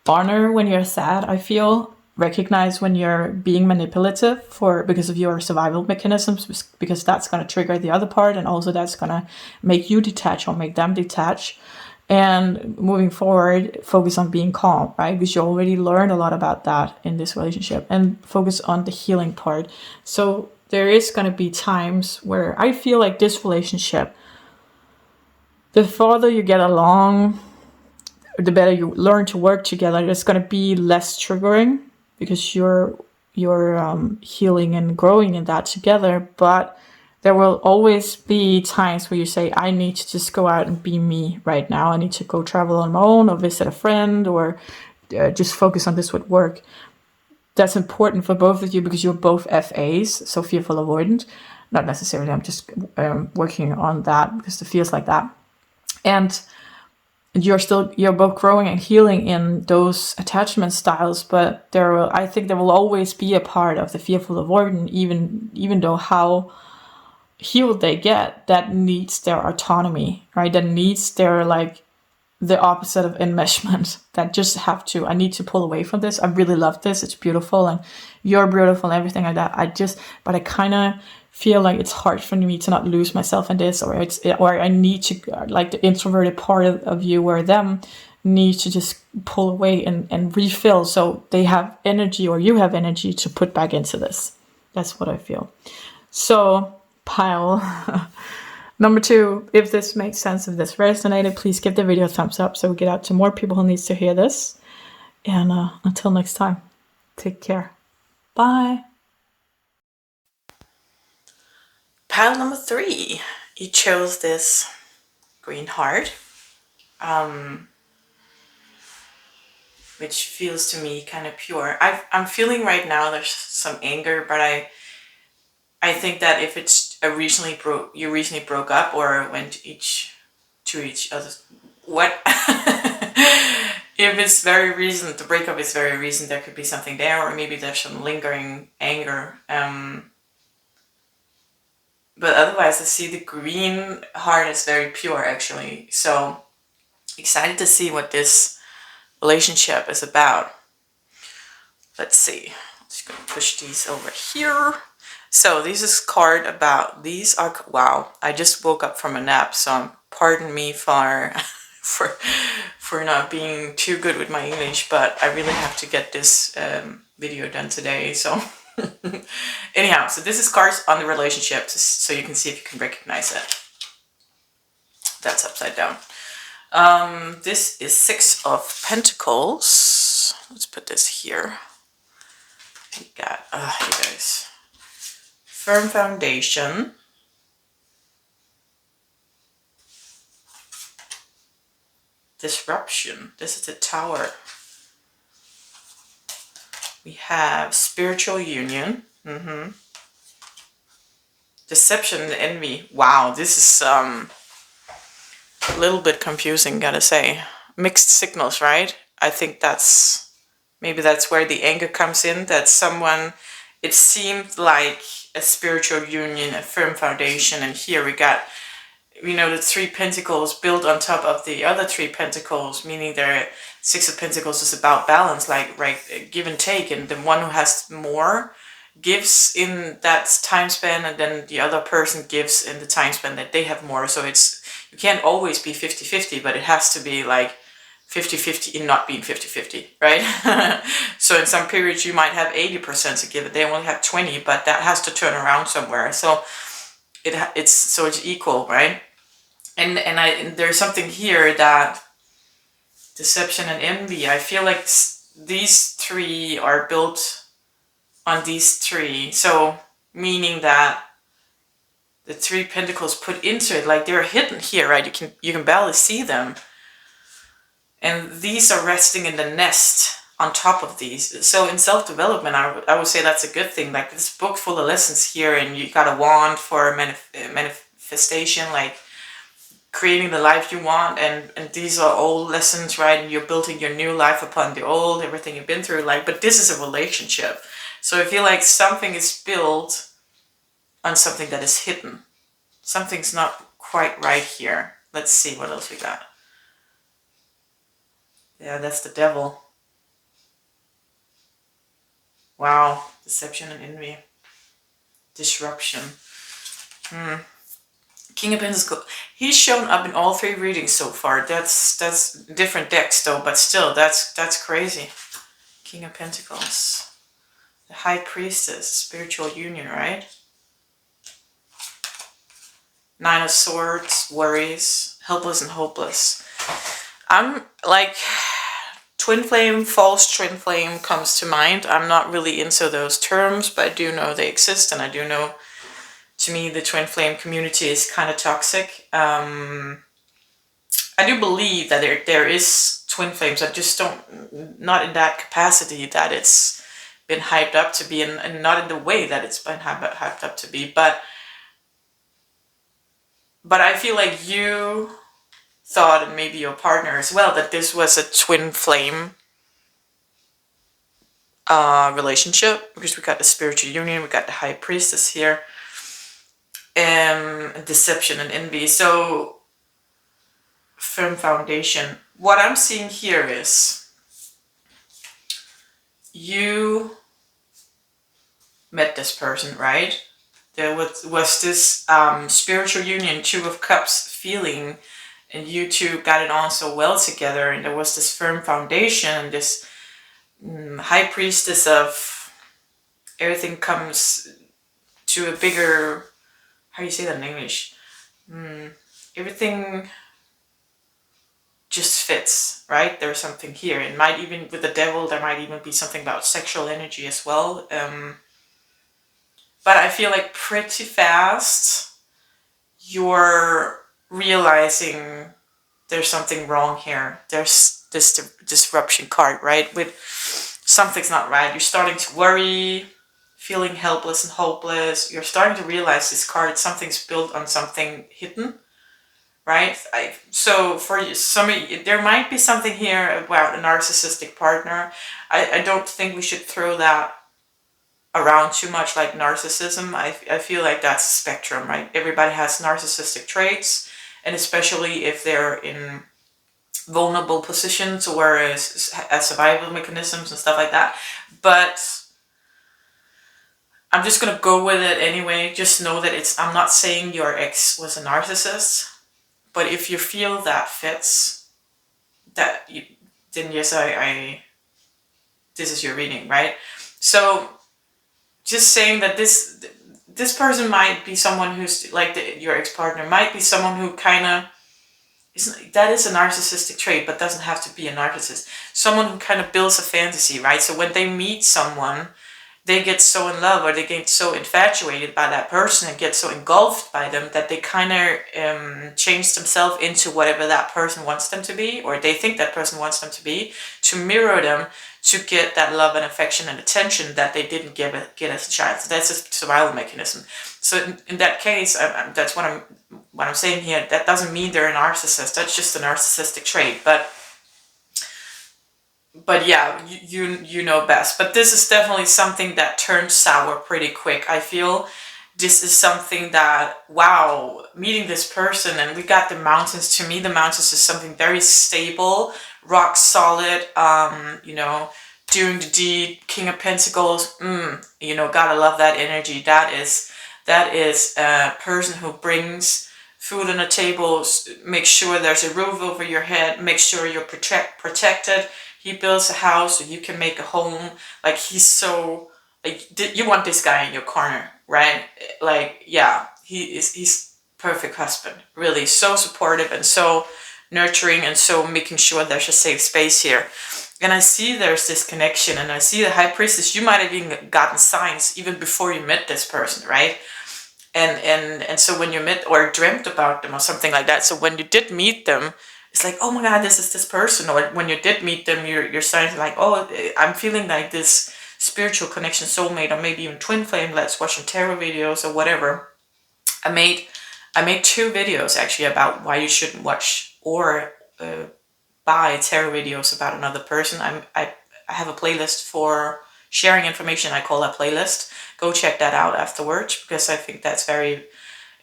honor when you're sad, I feel. Recognize when you're being manipulative because of your survival mechanisms, because that's going to trigger the other part, and also that's going to make you detach or make them detach. And moving forward, focus on being calm, right? Because you already learned a lot about that in this relationship, and focus on the healing part. So there is going to be times where I feel like this relationship, the farther you get along, the better you learn to work together, it's going to be less triggering because you're healing and growing in that together. But there will always be times where you say, I need to just go out and be me right now. I need to go travel on my own or visit a friend or just focus on this with work. That's important for both of you because you're both FAs, so fearful avoidant. Not necessarily, I'm just working on that because it feels like that. And you're both growing and healing in those attachment styles, but I think there will always be a part of the fearful avoidant, even though how healed they get, that needs their autonomy, right? That needs their, like, the opposite of enmeshment, that just I need to pull away from this. I really love this. It's beautiful and you're beautiful and everything like that. But I kind of feel like it's hard for me to not lose myself in this, or I need to, like the introverted part of you or them need to just pull away and refill so they have energy or you have energy to put back into this. That's what I feel. So pile number 2, if this makes sense, if this resonated, please give the video a thumbs up so we get out to more people who needs to hear this. And until next time, take care. Bye. Pile number 3, you chose this green heart, which feels to me kind of pure. I'm feeling right now there's some anger, but I think that if it's you recently broke up or went to each other's if it's very recent, the breakup is very recent, there could be something there, or maybe there's some lingering anger. But otherwise, I see the green heart is very pure, actually. So excited to see what this relationship is about. Let's see. I'm just gonna push these over here. So this is card about, these are, wow, I just woke up from a nap, so pardon me for for not being too good with my English, but I really have to get this video done today. So anyhow, so this is cards on the relationship, so you can see if you can recognize it. That's upside down. This is Six of Pentacles. Let's put this here. We got, you guys, firm foundation, disruption. This is the Tower. We have spiritual union, deception and envy. Wow, this is a little bit confusing, gotta say. Mixed signals, right? I think maybe that's where the anger comes in, that someone, it seemed like a spiritual union, a firm foundation, and here we got, the Three Pentacles built on top of the other Three Pentacles, meaning their Six of Pentacles is about balance, like right, give and take, and the one who has more gives in that time span, and then the other person gives in the time span that they have more. So you can't always be 50-50, but it has to be like 50-50 in not being 50-50, right? So in some periods you might have 80% to give it, they only have 20, but that has to turn around somewhere. So it's equal, right? And there's something here that deception and envy, I feel like these three are built on these three. So meaning that the Three Pentacles put into it, like they're hidden here, right? You can barely see them. And these are resting in the nest on top of these. So in self-development, I would say that's a good thing. Like this book full of lessons here, and you got a wand for manifestation, like creating the life you want, and these are old lessons, right? And you're building your new life upon the old, everything you've been through, like, but this is a relationship. So I feel like something is built on something that is hidden. Something's not quite right here. Let's see what else we got. Yeah, that's the Devil. Wow, deception and envy. Disruption. King of Pentacles. He's shown up in all three readings so far. That's different decks though, but still, that's crazy. King of Pentacles. The High Priestess, spiritual union, right? Nine of Swords, worries, helpless and hopeless. I'm like, twin flame, false twin flame comes to mind. I'm not really into those terms, but I do know they exist, and I do know, to me, the twin flame community is kind of toxic. I do believe that there is twin flames. I just not in that capacity that it's been hyped up to be, and not in the way that it's been hyped up to be. But I feel like you thought, and maybe your partner as well, that this was a twin flame relationship, because we got the spiritual union, we got the High Priestess here, deception and envy. So firm foundation. What I'm seeing here is you met this person, right? There was this spiritual union, Two of Cups feeling, and you two got it on so well together, and there was this firm foundation, this High Priestess of everything comes to a bigger, how do you say that in English? Everything just fits, right? There's something here. It might even, with the Devil, there might even be something about sexual energy as well. But I feel like pretty fast you're realizing there's something wrong here. There's this disruption card, right? With something's not right. You're starting to worry, feeling helpless and hopeless. You're starting to realize this card, something's built on something hidden, right? So for some of you, there might be something here about a narcissistic partner. I don't think we should throw that around too much, like narcissism. I feel like that's a spectrum, right? Everybody has narcissistic traits, and especially if they're in vulnerable positions or as survival mechanisms and stuff like that. But I'm just gonna go with it anyway. Just know that I'm not saying your ex was a narcissist, but if you feel that fits, then yes, this is your reading, right? So just saying that this person might be someone who's like your ex-partner might be someone who kind of that is a narcissistic trait, but doesn't have to be a narcissist. Someone who kind of builds a fantasy, right? So when they meet someone, they get so in love or they get so infatuated by that person and get so engulfed by them that they kind of change themselves into whatever that person wants them to be, or they think that person wants them to be, to mirror them, to get that love and affection and attention that they didn't get as a child. So that's a survival mechanism. So in that case, that's what I'm saying here. That doesn't mean they're a narcissist. That's just a narcissistic trait. But yeah, you know best. But this is definitely something that turned sour pretty quick. I feel this is something that, wow, meeting this person, and we got the mountains. To me, the mountains is something very stable, rock solid, doing the deed, King of Pentacles, gotta love that energy. That is a person who brings food on the table, make sure there's a roof over your head, make sure you're protected. He builds a house so you can make a home. Like, he's so, like, you want this guy in your corner, right? Like, yeah, he's perfect husband. Really, so supportive and so nurturing and so making sure there's a safe space here. And I see there's this connection, and I see the High Priestess. You might have even gotten signs even before you met this person, right? And so when you met or dreamt about them or something like that, so when you did meet them, it's like, oh my God, this is this person. Or when you did meet them, you're starting to like, oh, I'm feeling like this spiritual connection, soulmate, or maybe even twin flame. Let's watch some tarot videos or whatever. I made 2 videos actually about why you shouldn't watch or buy tarot videos about another person. I have a playlist for sharing information. I call that playlist. Go check that out afterwards, because I think that's very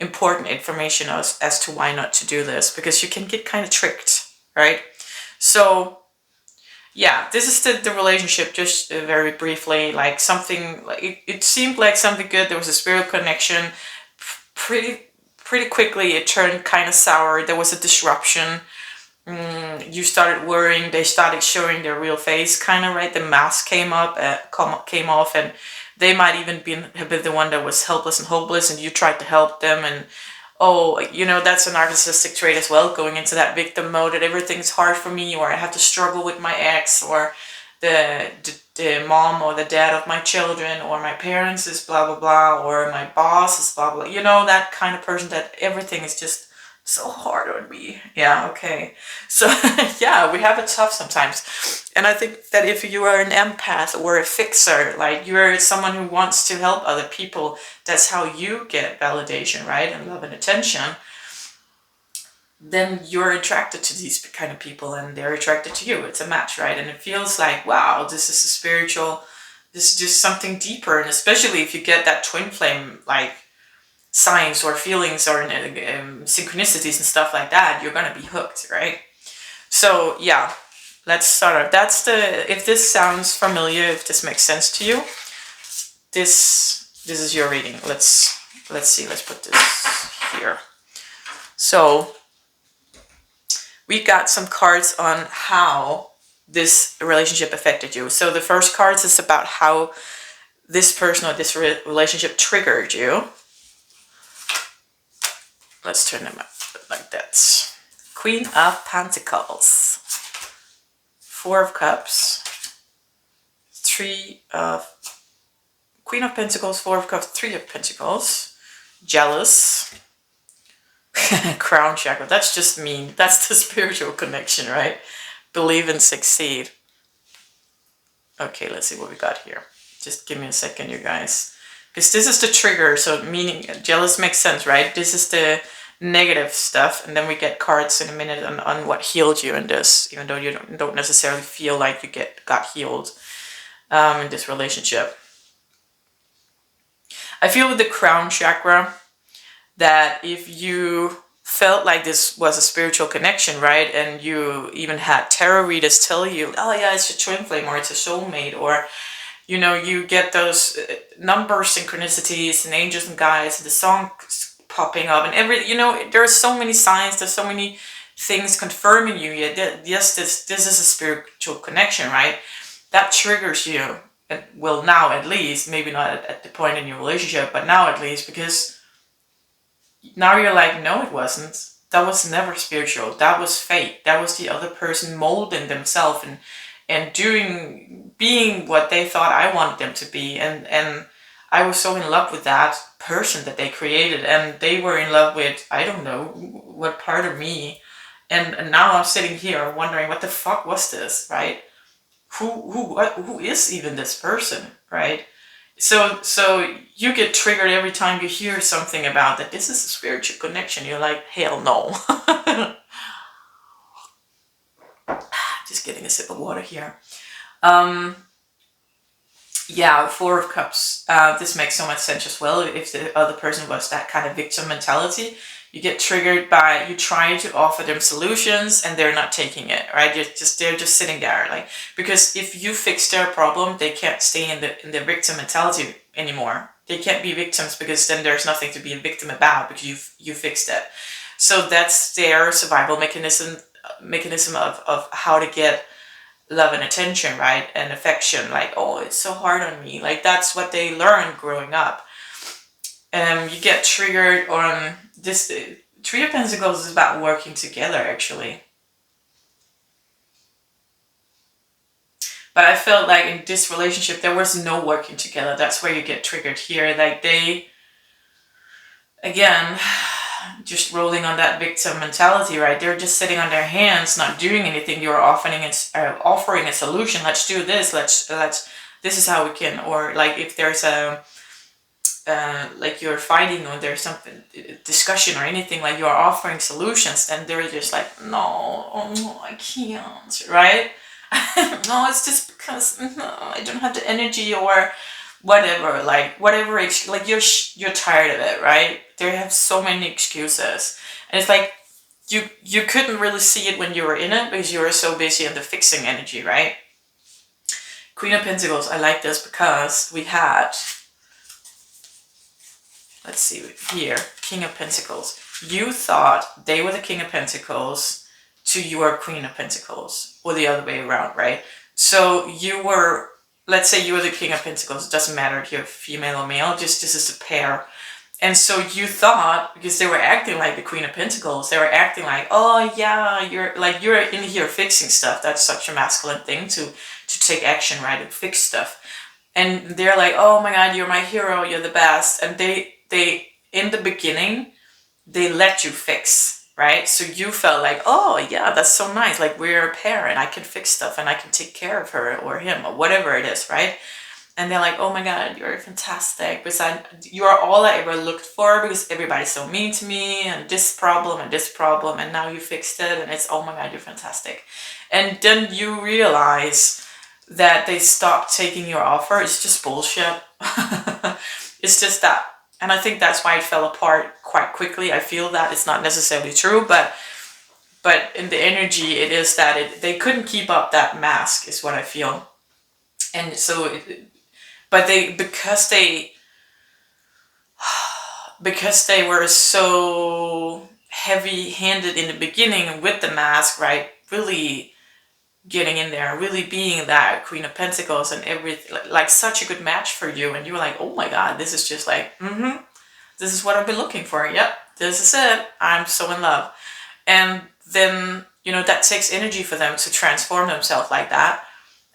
important information as to why not to do this, because you can get kind of tricked, right? So yeah, this is the relationship, just very briefly, like something, like it seemed like something good. There was a spiritual connection. Pretty quickly it turned kind of sour. There was a disruption. You started worrying. They started showing their real face, kind of, right? The mask came off, and they might even have been the one that was helpless and hopeless, and you tried to help them. And that's a narcissistic trait as well, going into that victim mode, that everything's hard for me, or I have to struggle with my ex, or the mom or the dad of my children, or my parents is blah blah blah, or my boss is blah blah. That kind of person that everything is just so hard on me. Yeah, okay. So yeah, we have it tough sometimes. And I think that if you are an empath or a fixer, like you're someone who wants to help other people, that's how you get validation, right? And love and attention. Then you're attracted to these kind of people, and they're attracted to you. It's a match, right? And it feels like, wow, this is this is just something deeper. And especially if you get that twin flame, like, signs or feelings or synchronicities and stuff like that, you're gonna be hooked, right? So yeah, let's start off. If this sounds familiar, if this makes sense to you, this is your reading. Let's see. Let's put this here. So we got some cards on how this relationship affected you. So the first cards is about how this person or this relationship triggered you. Let's turn them up like that. Queen of Pentacles, 4 of Cups, Queen of Pentacles, 4 of Cups, 3 of Pentacles, jealous, crown chakra. That's just mean. That's the spiritual connection, right? Believe and succeed. Okay, let's see what we got here. Just give me a second, you guys. Because this is the trigger, so meaning jealous makes sense, right? This is the negative stuff, and then we get cards in a minute on what healed you in this, even though you don't necessarily feel like you got healed in this relationship. I feel with the crown chakra that if you felt like this was a spiritual connection, right, and you even had tarot readers tell you, oh yeah, it's a twin flame or it's a soulmate, or you get those number synchronicities and angels and guides and the song popping up and there are so many signs, there's so many things confirming you, yes, this is a spiritual connection, right? That triggers you. Well, now at least, maybe not at the point in your relationship, but now at least, because now you're like, no, it wasn't. That was never spiritual. That was fake. That was the other person molding themselves and being what they thought I wanted them to be. And I was so in love with that person that they created, and they were in love with, I don't know, what part of me. And now I'm sitting here wondering, what the fuck was this, right? Who is even this person, right? So you get triggered every time you hear something about that this is a spiritual connection. You're like, hell no. Just getting a sip of water here. Yeah, Four of Cups. This makes so much sense as well. If the other person was that kind of victim mentality, you get triggered by you trying to offer them solutions and they're not taking it, right? They're just sitting there, like, because if you fix their problem, they can't stay in the victim mentality anymore. They can't be victims because then there's nothing to be a victim about because you fixed it. So that's their survival mechanism of how to get love and attention, right? And affection, like, oh, it's so hard on me. Like, that's what they learned growing up. You get triggered on this. Three of Pentacles is about working together, actually. But I felt like in this relationship, there was no working together. That's where you get triggered here. Like, they, again, just rolling on that victim mentality, right? They're just sitting on their hands, not doing anything. You're offering a solution. Let's do this. This is how we can, or like if there's a, like you're fighting or there's something, discussion or anything, like you're offering solutions, and they're just like, no, oh, I can't, right? No, it's just because I don't have the energy or whatever, like you're tired of it, right? They have so many excuses, and it's like you couldn't really see it when you were in it because you were so busy in the fixing energy, right? Queen of Pentacles, I like this because we had, let's see here, King of Pentacles. You thought they were the King of Pentacles to your Queen of Pentacles, or the other way around, right? So you were, let's say you were the King of Pentacles, it doesn't matter if you're female or male, just this is a pair. And so you thought, because they were acting like the Queen of Pentacles, they were acting like, oh yeah, you're in here fixing stuff. That's such a masculine thing to take action, right, and fix stuff. And they're like, oh my God, you're my hero, you're the best. And they in the beginning, they let you fix, right? So you felt like, oh yeah, that's so nice. Like, we're a pair and I can fix stuff and I can take care of her or him or whatever it is, right? And they're like, oh my God, you're fantastic. Because you are all I ever looked for, because everybody's so mean to me and this problem and now you fixed it and it's, oh my God, you're fantastic. And then you realize that they stopped taking your offer. It's just bullshit. It's just that. And I think that's why it fell apart quite quickly. I feel that it's not necessarily true, but in the energy, it is that they couldn't keep up that mask, is what I feel. And so, because they were so heavy-handed in the beginning with the mask, right? Really getting in there, really being that Queen of Pentacles and everything, like such a good match for you. And you were like, oh my God, this is just like, this is what I've been looking for. Yep, this is it. I'm so in love. And then, that takes energy for them to transform themselves like that.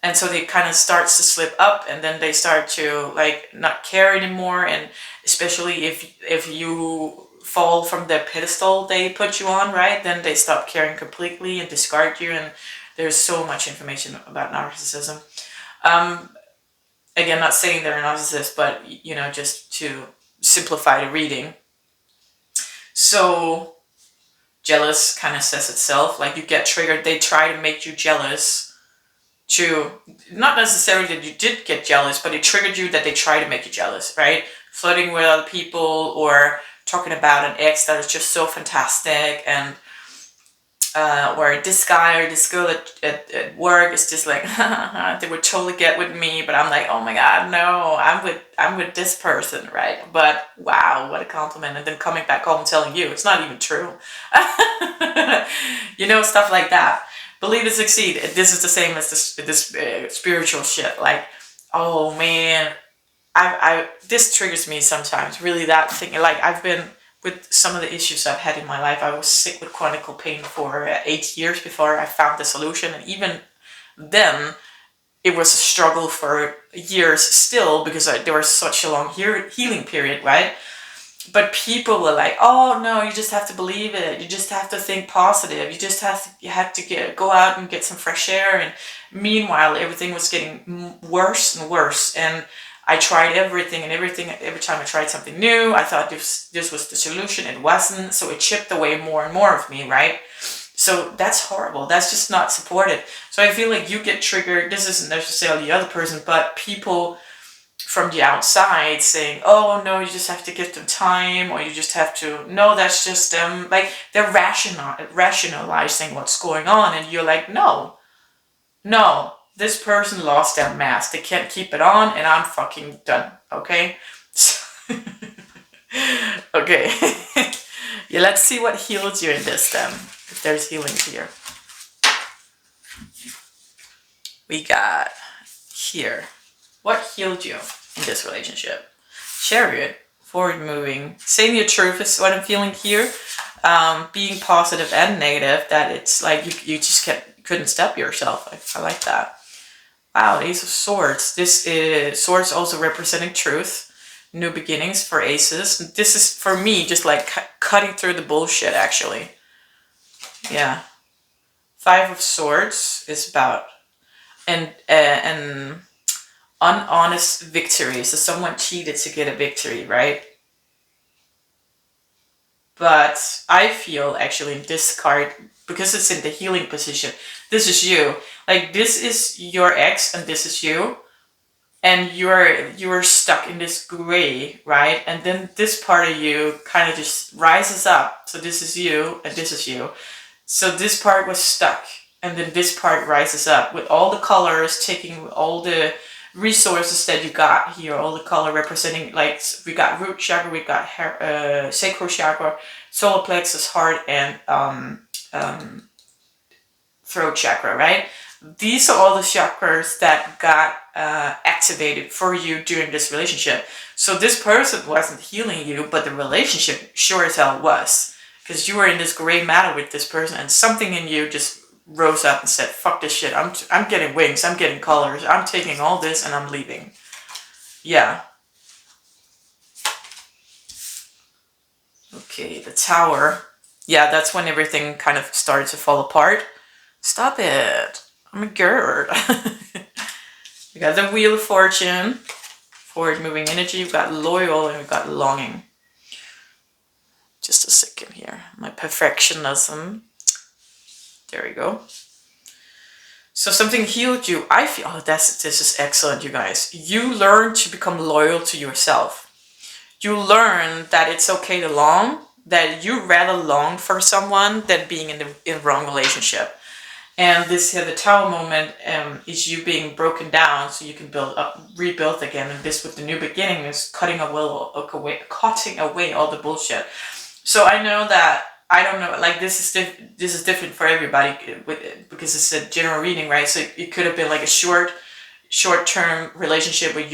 And so they kind of starts to slip up, and then they start to like not care anymore. And especially if you fall from the pedestal they put you on, right? Then they stop caring completely and discard you. And there's so much information about narcissism. Again, not saying they're a narcissist, but just to simplify the reading. So jealous kind of says itself. Like, you get triggered. They try to make you jealous. To not necessarily that you did get jealous, but it triggered you that they try to make you jealous, right? flirting with other people or talking about an ex that is just so fantastic, and or this guy or this girl at work is just like they would totally get with me, but I'm like, oh my god, no, I'm with this person, right? But wow, what a compliment. And then coming back home and telling you it's not even true. Stuff like that. Believe it, succeed. This is the same as this spiritual shit. Like, oh man, I this triggers me sometimes. Really, that thing. Like, I've been with some of the issues I've had in my life. I was sick with chronic pain for 8 years before I found the solution, and even then, it was a struggle for years still, because there was such a long healing period, right? But people were like, "Oh no, you just have to believe it. You just have to think positive. You have to go out and get some fresh air." And meanwhile, everything was getting worse and worse, and I tried everything and everything. Every time I tried something new, I thought this was the solution. It wasn't. So it chipped away more and more of me, right? So that's horrible. That's just not supported. So I feel like you get triggered. This isn't necessarily the other person, but people from the outside saying, oh no, you just have to give them time, or you just have to, no, that's just them. Like, they're rationalizing what's going on, and you're like, no, this person lost their mask. They can't keep it on, and I'm fucking done. Okay? Okay. Yeah, let's see what heals you in this then. If there's healing here. We got here. What healed you in this relationship? Chariot, forward moving. Saying your truth is what I'm feeling here. Being positive and negative, that it's like you just couldn't stop yourself. I like that. Wow, Ace of Swords. This is Swords also representing truth. New beginnings for aces. This is, for me, just like cutting through the bullshit, actually. Yeah. Five of Swords is about an unhonest victory. So someone cheated to get a victory, right? But I feel actually in this card, because it's in the healing position, this is you. Like, this is your ex and this is you. And you're stuck in this gray, right? And then this part of you kind of just rises up. So this is you and this is you. So this part was stuck. And then this part rises up with all the colors, taking all the resources that you got here, all the color representing, like, we got root chakra, we got sacral chakra, solar plexus, heart, and throat chakra, right? These are all the chakras that got activated for you during this relationship. So this person wasn't healing you, but the relationship sure as hell was, because you were in this gray matter with this person, and something in you just rose up and said, fuck this shit, I'm getting wings, I'm getting colors, I'm taking all this and I'm leaving. Yeah. Okay, the Tower. Yeah, that's when everything kind of started to fall apart. Stop it. I'm a girl. We got the Wheel of Fortune. Forward moving energy. We've got loyal and we've got longing. Just a second here. My perfectionism. There we go. So something healed you. I feel, oh, this is excellent, you guys. You learn to become loyal to yourself. You learn that it's okay to long, that you rather long for someone than being in the wrong relationship. And this here, the Tower moment, is you being broken down so you can rebuild again. And this, with the new beginning, is cutting away all the bullshit. So I know that, I don't know, like, this is different for everybody because it's a general reading, right? So it could have been like a short-term relationship where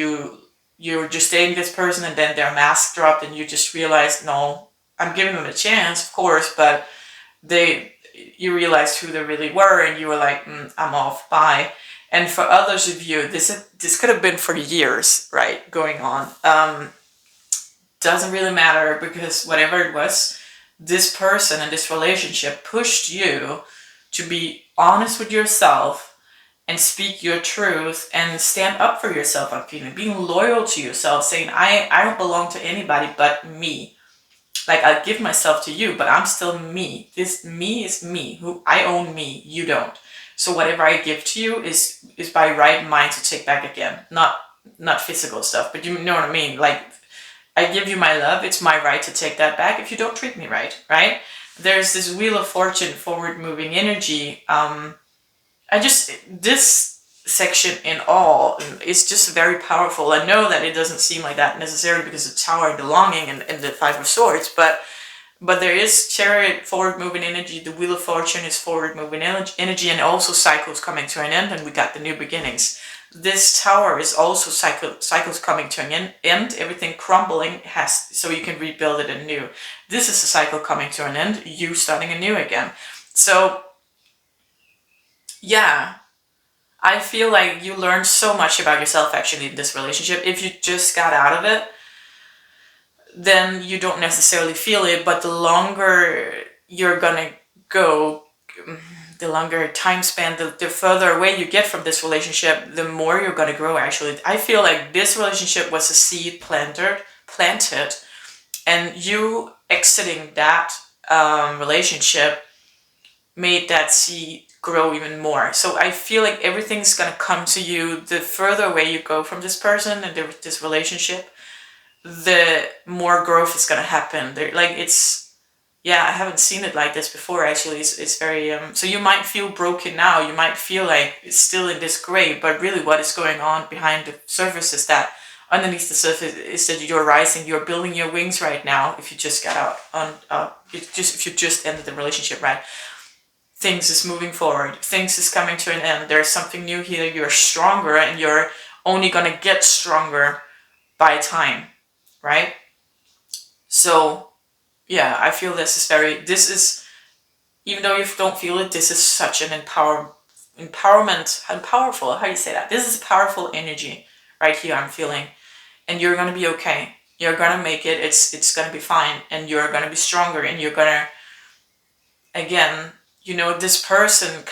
you're just dating this person and then their mask dropped and you just realized, no, I'm giving them a chance, of course, but you realized who they really were and you were like, I'm off, bye. And for others of you, this could have been for years, right, going on. Doesn't really matter, because whatever it was, this person and this relationship pushed you to be honest with yourself and speak your truth and stand up for yourself. I'm feeling being loyal to yourself, saying, I don't belong to anybody but me. Like, I give myself to you, but I'm still me. This me is me. Who I own me, you don't. So whatever I give to you is by right mind to take back again. Not physical stuff, but you know what I mean. Like, I give you my love. It's my right to take that back if you don't treat me right, right? There's this Wheel of Fortune forward moving energy. This section in all is just very powerful. I know that it doesn't seem like that necessarily because of Tower and the Longing and the Five of Swords, but there is Chariot, forward moving energy. The Wheel of Fortune is forward moving energy, and also cycles coming to an end, and we got the new beginnings. This Tower is also cycles coming to an end, everything crumbling so you can rebuild it anew. This is a cycle coming to an end, you starting anew again. So yeah, I feel like you learned so much about yourself actually in this relationship. If you just got out of it, then you don't necessarily feel it, but the longer you're gonna go, the longer time span, the further away you get from this relationship, the more you're gonna grow actually. I feel like this relationship was a seed planted, and you exiting that relationship made that seed grow even more. So I feel like everything's gonna come to you the further away you go from this person and this relationship, the more growth is gonna happen. I haven't seen it like this before actually. It's very so you might feel broken now, you might feel like it's still in this gray, but really what is going on behind the surface is that underneath the surface is that you're rising, you're building your wings right now. If you just got out on if you just ended the relationship, right? Things is moving forward, things is coming to an end, there's something new here, you're stronger, and you're only gonna get stronger by time, right? So yeah, I feel this is, even though you don't feel it, this is such an powerful, how do you say that? This is powerful energy right here I'm feeling, and you're gonna be okay. You're gonna make it, it's gonna be fine, and you're gonna be stronger, and you're gonna, again, this person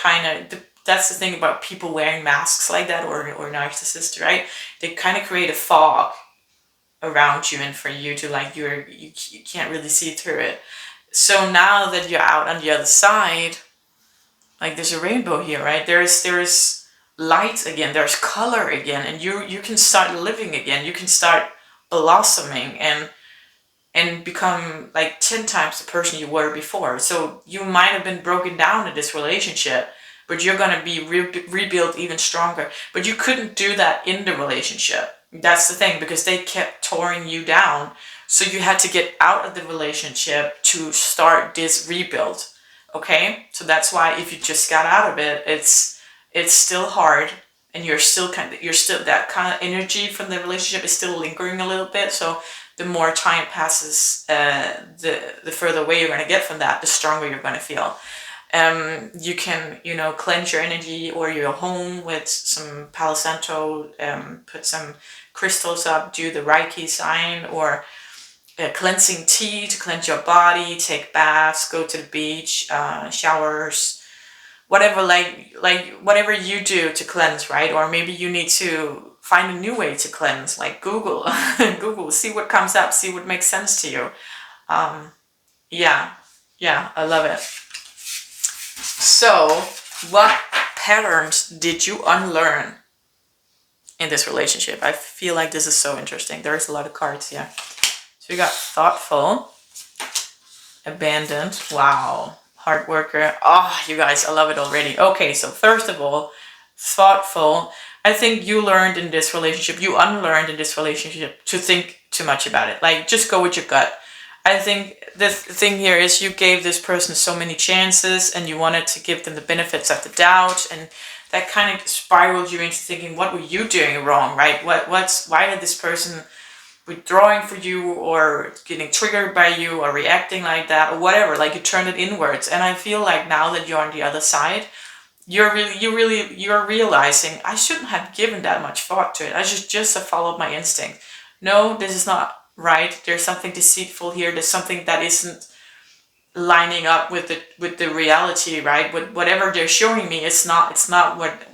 that's the thing about people wearing masks like that, or narcissists, right? They kind of create a fog around you, and for you to you can't really see through it. So now that you're out on the other side, like there's a rainbow here, right? There's light again, there's color again, and you can start living again. You can start blossoming and become like 10 times the person you were before. So you might have been broken down in this relationship, but you're going to be rebuilt even stronger. But you couldn't do that in the relationship. That's the thing, because they kept tearing you down. So you had to get out of the relationship to start this rebuild. Okay? So that's why if you just got out of it, it's still hard, and you're still that kind of energy from the relationship is still lingering a little bit. So the more time passes, the further away you're going to get from that, the stronger you're going to feel. You can, cleanse your energy or your home with some Palo Santo, put some crystals up, do the Reiki sign, or cleansing tea to cleanse your body, take baths, go to the beach, showers, whatever, like whatever you do to cleanse, right? Or maybe you need to find a new way to cleanse, like Google, see what comes up, see what makes sense to you. Yeah, I love it. So, what patterns did you unlearn in this relationship? I feel like this is so interesting. There is a lot of cards here. So we got thoughtful, abandoned, wow, hard worker. Oh, you guys, I love it already. Okay, so first of all, thoughtful. I think you unlearned in this relationship to think too much about it. Like, just go with your gut. I think the thing here is you gave this person so many chances, and you wanted to give them the benefits of the doubt, and that kind of spiraled you into thinking, what were you doing wrong, right? Why did this person withdrawing for you, or getting triggered by you, or reacting like that, or whatever? Like, you turned it inwards. And I feel like now that you're on the other side, you're realizing, I shouldn't have given that much thought to it. I should just have followed my instinct. No, this is not right. There's something deceitful here. There's something that isn't lining up with the reality, right? Whatever they're showing me, it's not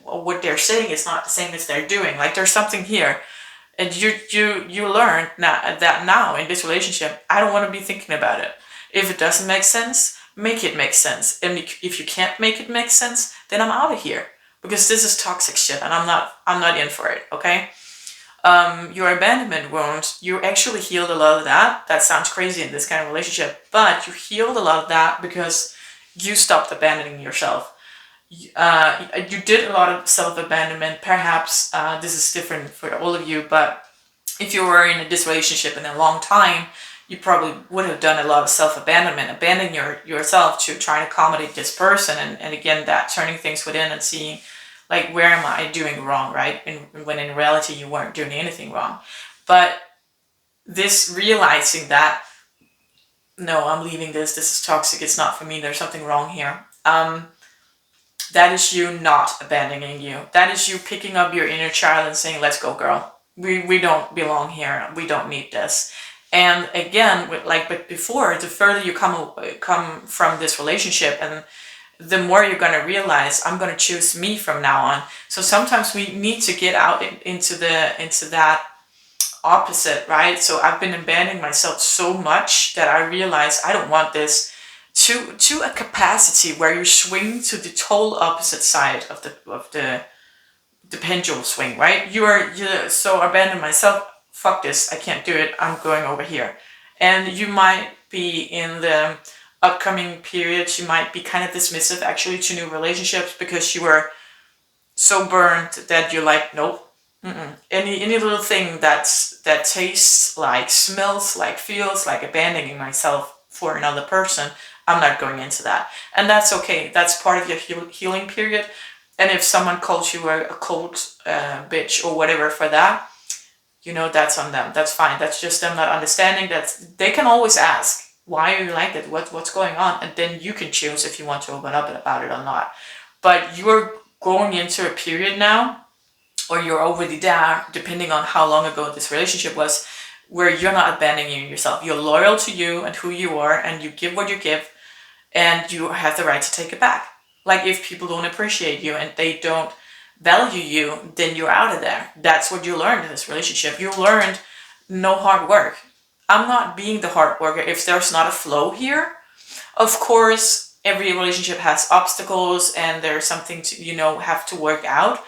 what they're saying. It's not the same as they're doing. Like, there's something here, and you learn now in this relationship, I don't want to be thinking about it. If it doesn't make sense, make it make sense. And if you can't make it make sense, then I'm out of here, because this is toxic shit, and I'm not in for it. Okay. your abandonment wound, you actually healed a lot of that. That sounds crazy in this kind of relationship, but you healed a lot of that because you stopped abandoning yourself. You did a lot of self-abandonment. Perhaps this is different for all of you, but if you were in this relationship in a long time, you probably would have done a lot of self-abandonment, abandoning yourself to try and accommodate this person. And again, that turning things within and seeing, like, where am I doing wrong, right? When in reality, you weren't doing anything wrong. But this realizing that, no, I'm leaving this is toxic, it's not for me, there's something wrong here. That is you not abandoning you. That is you picking up your inner child and saying, let's go, girl. We don't belong here. We don't need this. And again, but before, the further you come from this relationship, and the more you're going to realize, I'm going to choose me from now on. So sometimes we need to get out into that opposite, right? So I've been abandoning myself so much that I realize I don't want this, to a capacity where you swing to the total opposite side of the pendulum swing, right? You're so abandon myself, fuck this, I can't do it, I'm going over here. And you might be in the upcoming periods, you might be kind of dismissive actually to new relationships because you were so burned that you're like, nope. Any little thing that tastes like, smells like, feels like abandoning myself for another person, I'm not going into that. And that's okay. That's part of your healing period. And if someone calls you a cold bitch or whatever for that, that's on them. That's fine. That's just them not understanding that. They can always ask, why are you like that? What's going on? And then you can choose if you want to open up about it or not. But you're going into a period now, or you're already there, depending on how long ago this relationship was, where you're not abandoning yourself. You're loyal to you and who you are, and you give what you give, and you have the right to take it back. Like, if people don't appreciate you and they don't value you, then you're out of there. That's what you learned in this relationship. You learned no hard work. I'm not being the hard worker if there's not a flow here. Of course, every relationship has obstacles and there's something to, have to work out.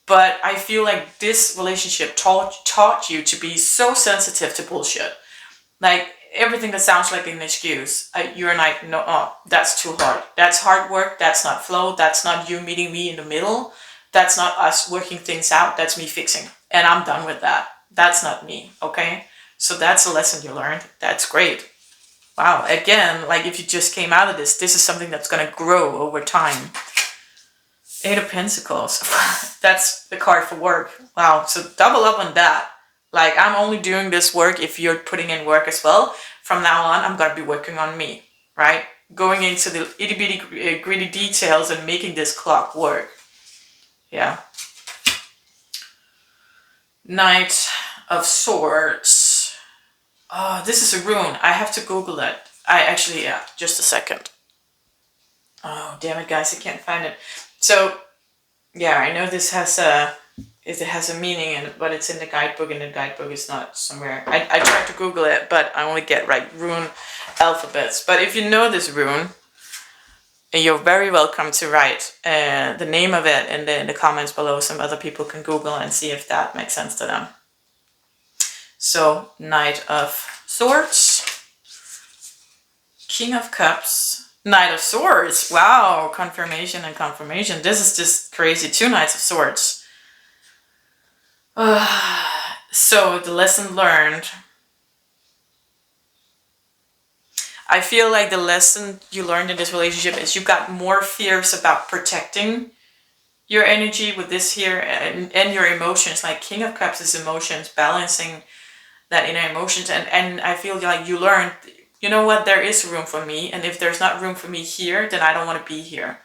But I feel like this relationship taught you to be so sensitive to bullshit. Like, everything that sounds like an excuse, you're like, no, that's too hard. That's hard work. That's not flow. That's not you meeting me in the middle. That's not us working things out. That's me fixing. And I'm done with that. That's not me, okay? So that's a lesson you learned. That's great. Wow, again, like, if you just came out of this is something that's going to grow over time. 8 of Pentacles. That's the card for work. Wow, so double up on that. Like, I'm only doing this work if you're putting in work as well. From now on, I'm going to be working on me, right? Going into the itty-bitty gritty details and making this clock work. Yeah. Knight of Swords. Oh, this is a rune. I have to Google it. Just a second. Oh, damn it, guys, I can't find it. So, yeah, I know this has a meaning in it, but it's in the guidebook, and the guidebook is not somewhere. I tried to Google it, but I only get rune alphabets. But if you know this rune, you're very welcome to write the name of it in the comments below. Some other people can Google and see if that makes sense to them. So, Knight of Swords, King of Cups, Knight of Swords. Wow, confirmation and confirmation. This is just crazy. 2 Knights of Swords. So the lesson learned. I feel like the lesson you learned in this relationship is you got more fierce about protecting your energy with this here and your emotions. Like, King of Cups is emotions, balancing that inner emotions. And I feel like you learned, you know what, there is room for me. And if there's not room for me here, then I don't want to be here.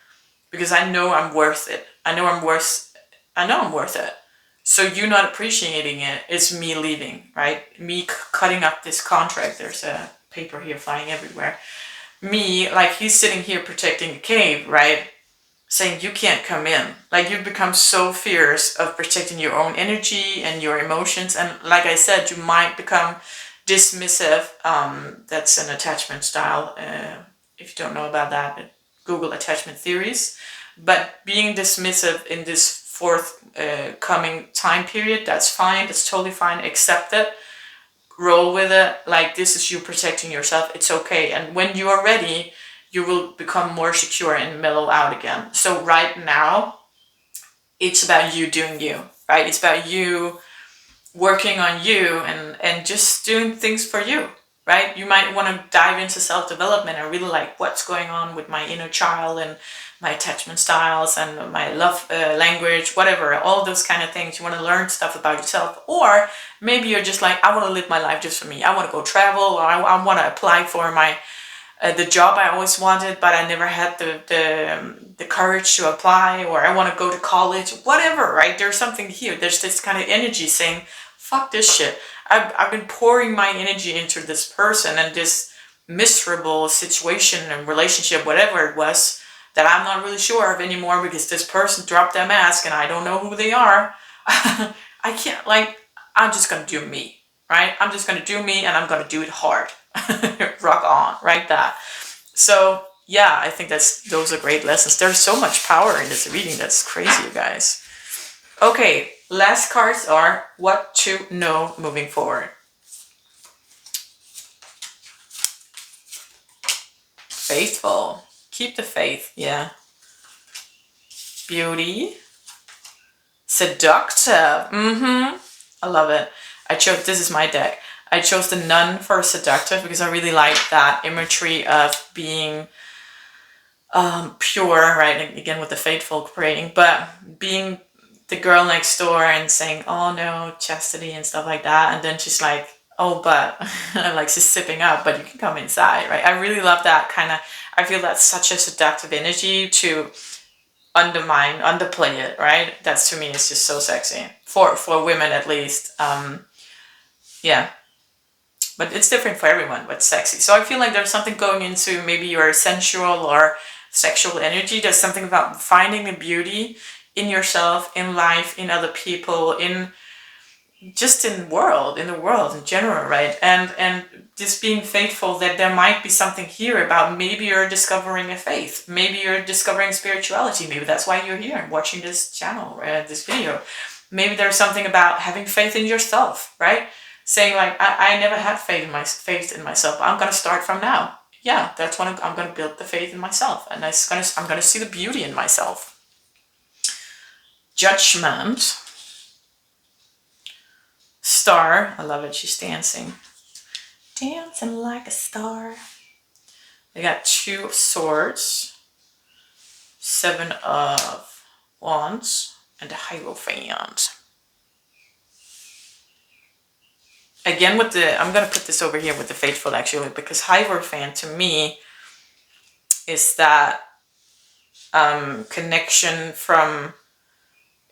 Because I know I'm worth it. I know I'm worth it. So you not appreciating it is me leaving, right? Me cutting up this contract. There's a paper here flying everywhere. Me, like, he's sitting here protecting the cave, right? Saying you can't come in. Like, you've become so fierce of protecting your own energy and your emotions. And like I said, you might become dismissive. That's an attachment style. If you don't know about that, Google attachment theories. But being dismissive in this forthcoming time period, that's fine. That's totally fine. Accept it. Roll with it. Like, this is you protecting yourself. It's okay. And when you are ready, you will become more secure and mellow out again. So right now, it's about you doing you, right? It's about you working on you and just doing things for you, right? You might want to dive into self-development and really like what's going on with my inner child and my attachment styles and my love language, whatever, all those kind of things. You want to learn stuff about yourself. Or maybe you're just like, I want to live my life just for me. I want to go travel, or I want to apply for my the job I always wanted, but I never had the courage to apply, or I want to go to college, whatever, right? There's something here. There's this kind of energy saying, fuck this shit. I've been pouring my energy into this person and this miserable situation and relationship, whatever it was, that I'm not really sure of anymore because this person dropped their mask and I don't know who they are. I can't, like, I'm just going to do me, right? I'm just going to do me and I'm going to do it hard. Rock on, right? That. So yeah, I think those are great lessons. There's so much power in this reading. That's crazy, you guys. Okay, last cards are what to know moving forward. Faithful. Keep the faith. Yeah. Beauty. Seductive. I love it. This is my deck. I chose the Nun for seductive because I really like that imagery of being pure, right? Again, with the faithful praying, but being the girl next door and saying, oh no, chastity and stuff like that. And then she's like, oh, but like she's sipping up, but you can come inside, right? I really love that kind of, I feel that's such a seductive energy to underplay it, right? That's, to me, it's just so sexy for women, at least. Yeah. But it's different for everyone, what's sexy. So I feel like there's something going into maybe your sensual or sexual energy. There's something about finding the beauty in yourself, in life, in other people, in the world in general, right? And just being faithful that there might be something here about maybe you're discovering a faith. Maybe you're discovering spirituality. Maybe that's why you're here watching this channel, this video. Maybe there's something about having faith in yourself, right? Saying like, I never had faith in myself. I'm going to start from now. Yeah, that's when I'm going to build the faith in myself. And I'm going to see the beauty in myself. Judgment. Star. I love it. She's dancing. Dancing like a star. They got 2 of Swords. 7 of Wands. And the Hierophant. Again, I'm going to put this over here with the Faithful, actually, because Hierophant, to me, is that connection from,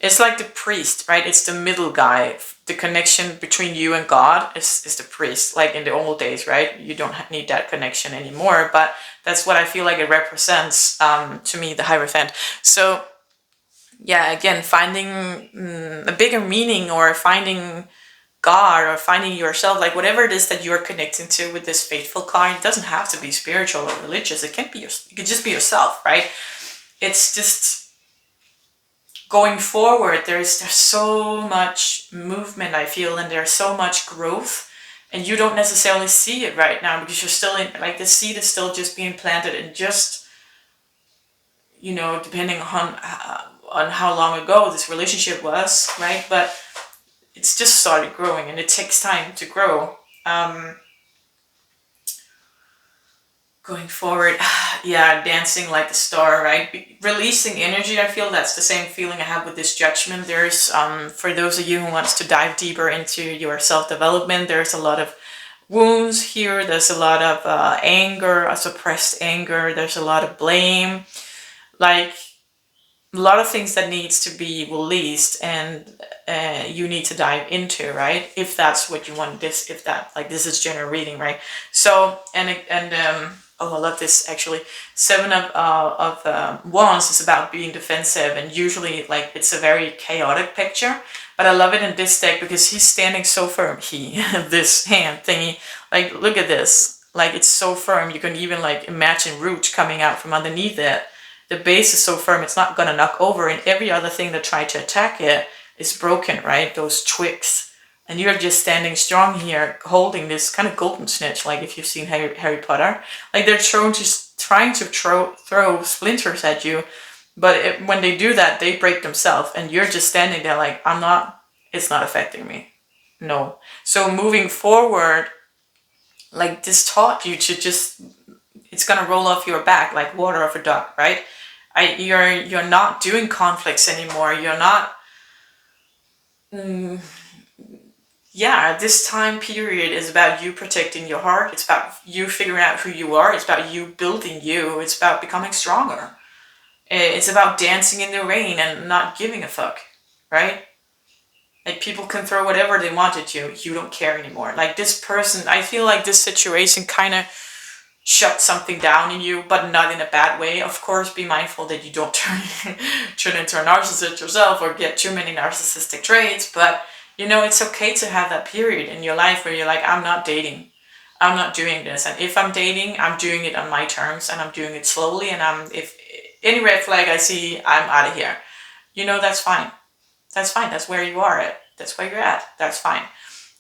it's like the priest, right? It's the middle guy. The connection between you and God is the priest, like in the old days, right? You don't need that connection anymore, but that's what I feel like it represents to me, the Hierophant. So, yeah, again, finding a bigger meaning, or finding God, or finding yourself, like whatever it is that you're connecting to with this Faithful card. It doesn't have to be spiritual or religious. It can be it could just be yourself, right? It's just going forward. There's so much movement, I feel, and there's so much growth, and you don't necessarily see it right now because you're still in, like, the seed is still just being planted, and just, you know, depending on how long ago this relationship was, right? But it's just started growing, and it takes time to grow. Going forward, yeah, dancing like a star, right? Releasing energy, I feel that's the same feeling I have with this Judgment. There's, for those of you who wants to dive deeper into your self-development, there's a lot of wounds here. There's a lot of anger, suppressed anger. There's a lot of blame. Like, a lot of things that needs to be released, and you need to dive into, right? If that's what you want, this is general reading, right? So, oh, I love this, actually. 7 of Wands is about being defensive, and usually, like, it's a very chaotic picture, but I love it in this deck because he's standing so firm. This hand thingy, like, look at this. Like, it's so firm. You can even, like, imagine roots coming out from underneath it. The base is so firm, it's not gonna knock over, and every other thing that tried to attack it is broken, right? Those twigs. And you're just standing strong here, holding this kind of golden snitch, like if you've seen Harry Potter. Like they're trying to throw splinters at you, but when they do that, they break themselves, and you're just standing there like, it's not affecting me. No. So moving forward, like this taught you to just, it's gonna roll off your back like water off a duck, right? You're not doing conflicts anymore. You're not. This time period is about you protecting your heart. It's about you figuring out who you are. It's about you building you. It's about becoming stronger. It's about dancing in the rain and not giving a fuck, right? Like people can throw whatever they want at you. You don't care anymore. Like this person, I feel like this situation kind of shut something down in you, but not in a bad way. Of course, be mindful that you don't turn into a narcissist yourself or get too many narcissistic traits. But it's okay to have that period in your life where you're like, I'm not dating. I'm not doing this. And if I'm dating, I'm doing it on my terms and I'm doing it slowly. And if any red flag I see, I'm out of here. That's fine. That's fine. That's where you are at. That's where you're at. That's fine.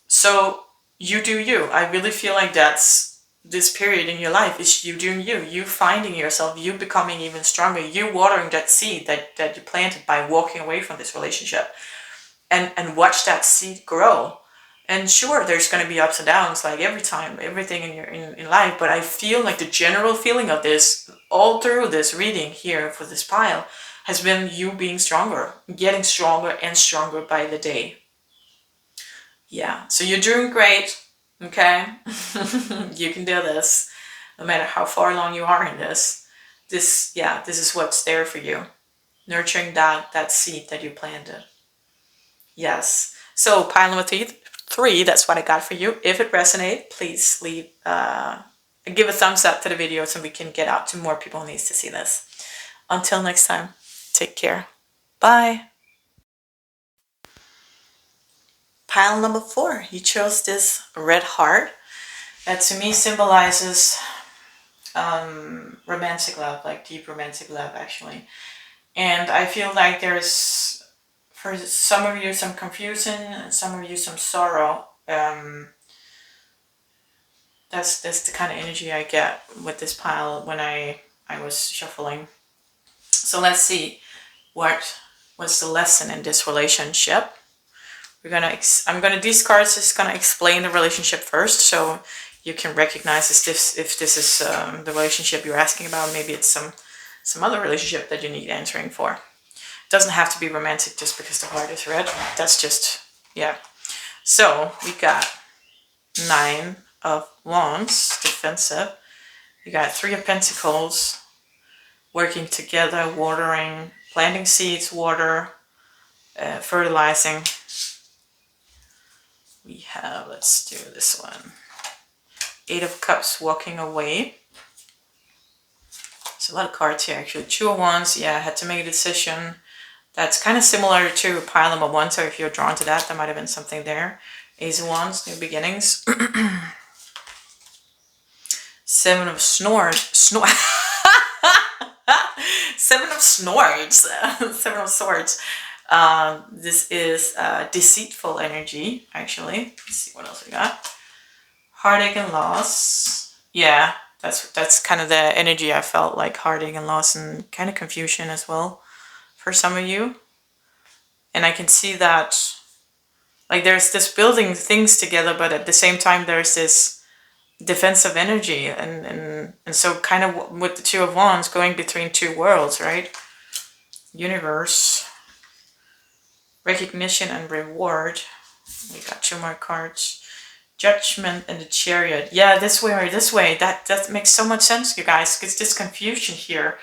So you do you. I really feel like that's this period in your life is you doing you. You finding yourself. You becoming even stronger. You watering that seed that you planted by walking away from this relationship. And watch that seed grow. And sure, there's going to be ups and downs like everything in life. But I feel like the general feeling of this all through this reading here for this pile has been you being stronger, getting stronger and stronger by the day. Yeah, so you're doing great, okay? You can do this, no matter how far along you are in this. This is what's there for you. Nurturing that seed that you planted. Yes. So pile number three, that's what I got for you. If it resonates, please give a thumbs up to the video so we can get out to more people who need to see this. Until next time, take care. Bye. Pile number 4, you chose this red heart that to me symbolizes romantic love, like deep romantic love actually. And I feel like there's, for some of you, some confusion, and some of you, some sorrow. That's the kind of energy I get with this pile when I was shuffling. So let's see what's the lesson in this relationship. I'm gonna these cards is gonna explain the relationship first, so you can recognize if this is the relationship you're asking about. Maybe it's some other relationship that you need answering for. It doesn't have to be romantic just because the heart is red. That's just, yeah. So we got 9 of Wands, defensive. We got 3 of Pentacles, working together, watering, planting seeds, water, fertilizing. We have, let's do this one. 8 of Cups, walking away. There's a lot of cards here actually. 2 of Wands, yeah, I had to make a decision. That's kind of similar to pile number 1, so if you're drawn to that, there might have been something there. Ace of Wands, new beginnings. 7 of Swords. 7 of Swords. 7 of Swords. This is deceitful energy, actually. Let's see what else we got. Heartache and loss. Yeah, that's kind of the energy I felt, like heartache and loss and kind of confusion as well for some of you. And I can see that, like, there's this building things together, but at the same time there's this defensive energy, and so kind of with the 2 of Wands going between 2 worlds, right? Universe, recognition and reward. We got 2 more cards. Judgment and the Chariot. Yeah, this way or this way. That makes so much sense, you guys. It's this confusion here.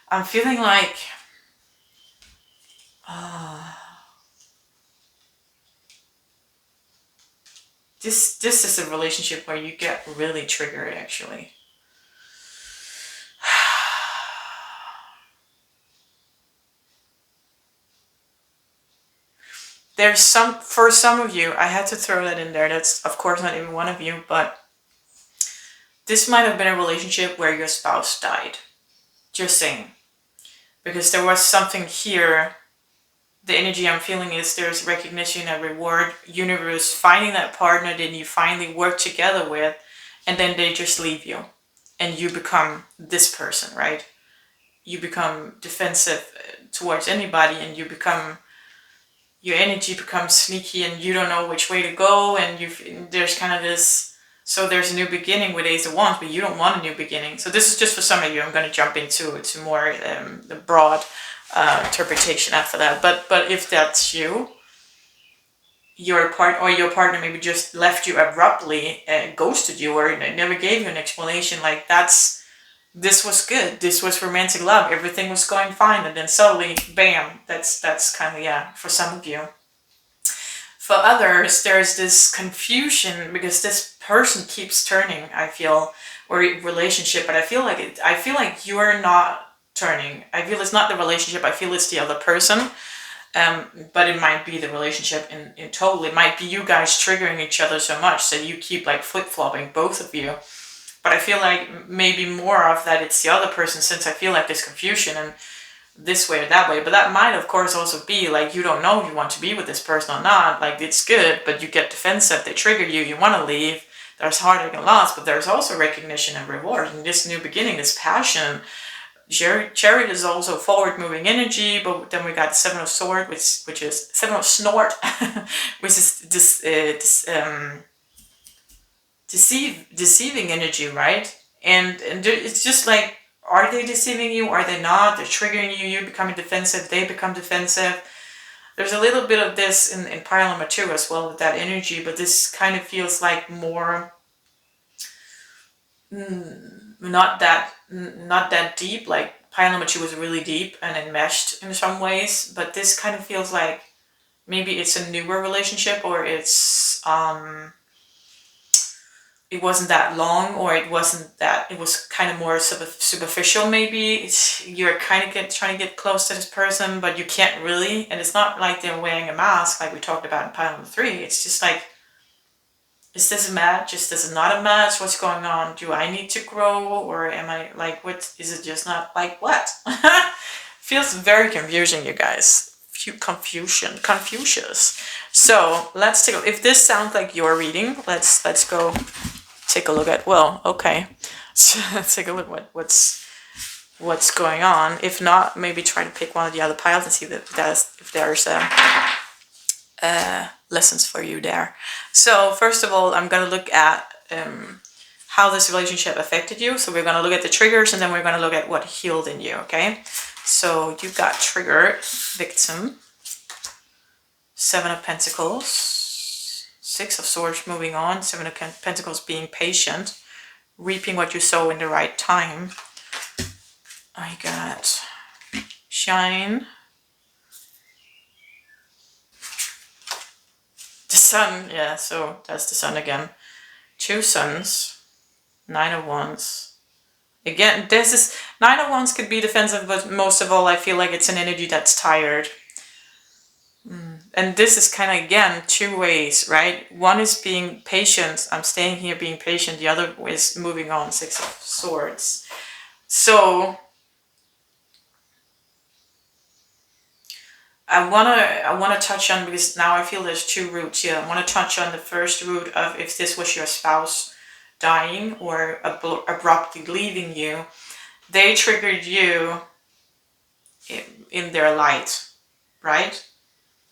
I'm feeling like this is a relationship where you get really triggered, actually. For some of you, I had to throw that in there. That's, of course, not every one of you, but this might have been a relationship where your spouse died. Just saying. because there was something here. The energy I'm feeling is there's recognition and reward, universe finding that partner that you finally work together with, and then they just leave you and you become this person, right? You become defensive towards anybody, and your energy becomes sneaky, and you don't know which way to go, and there's kind of this. So there's a new beginning with Ace of Wands, but you don't want a new beginning. So this is just for some of you. I'm going to jump into more the broad interpretation after that. But if that's you, your partner maybe just left you abruptly, ghosted you, or never gave you an explanation. Like this was good. This was romantic love. Everything was going fine, and then suddenly, bam. That's kind of for some of you. For others, there's this confusion because this person keeps turning. I feel, or relationship, but I feel like you're not turning. I feel it's not the relationship. I feel it's the other person. But it might be the relationship in total. It might be you guys triggering each other so much that you keep like flip-flopping, both of you. But I feel like maybe more of that it's the other person, since I feel like there's confusion and this way or that way. But that might of course also be like you don't know if you want to be with this person or not. Like it's good, but you get defensive, they trigger you, you want to leave. There's heartache and loss, but there's also recognition and reward. And this new beginning, this passion. Chariot is also forward-moving energy, but then we got Seven of Swords, which is Seven of Snort, which is deceiving energy, right? And it's just like, are they deceiving you? Are they not? They're triggering you. You're becoming defensive. They become defensive. There's a little bit of this in Pile number 2 as well with that energy, but this kind of feels like more. Not that deep. Like pile number 2 was really deep and enmeshed in some ways, but this kind of feels like maybe it's a newer relationship, or it's it wasn't that long, or it was kind of more superficial. Maybe you're kind of trying to get close to this person, but you can't really, and it's not like they're wearing a mask like we talked about in pile number 3. It's just like, is this a match? Is this not a match? What's going on? Do I need to grow? Or am I like, what? Is it just not like what? Feels very confusing, you guys. Confucius. So let's take a, if this sounds like your reading, let's go take a look at, well, okay. So let's take a look at what's going on. If not, maybe try to pick one of the other piles and see if there's lessons for you there. So first of all, I'm going to look at how this relationship affected you. So we're going to look at the triggers, and then we're going to look at what healed in you, okay? So you got triggered, victim, 7 of Pentacles, 6 of Swords, moving on, 7 of Pentacles, being patient, reaping what you sow in the right time. I got shine, the sun, yeah, so that's the sun again. 2 suns, 9 of Wands. Again, this is 9 of Wands could be defensive, but most of all, I feel like it's an energy that's tired. And this is kind of, again, 2 ways, right? One is being patient. I'm staying here being patient. The other is moving on, 6 of Swords. So I wanna touch on, because now I feel there's 2 roots here. I want to touch on the first root of if this was your spouse dying or abruptly leaving you. They triggered you in their light, right?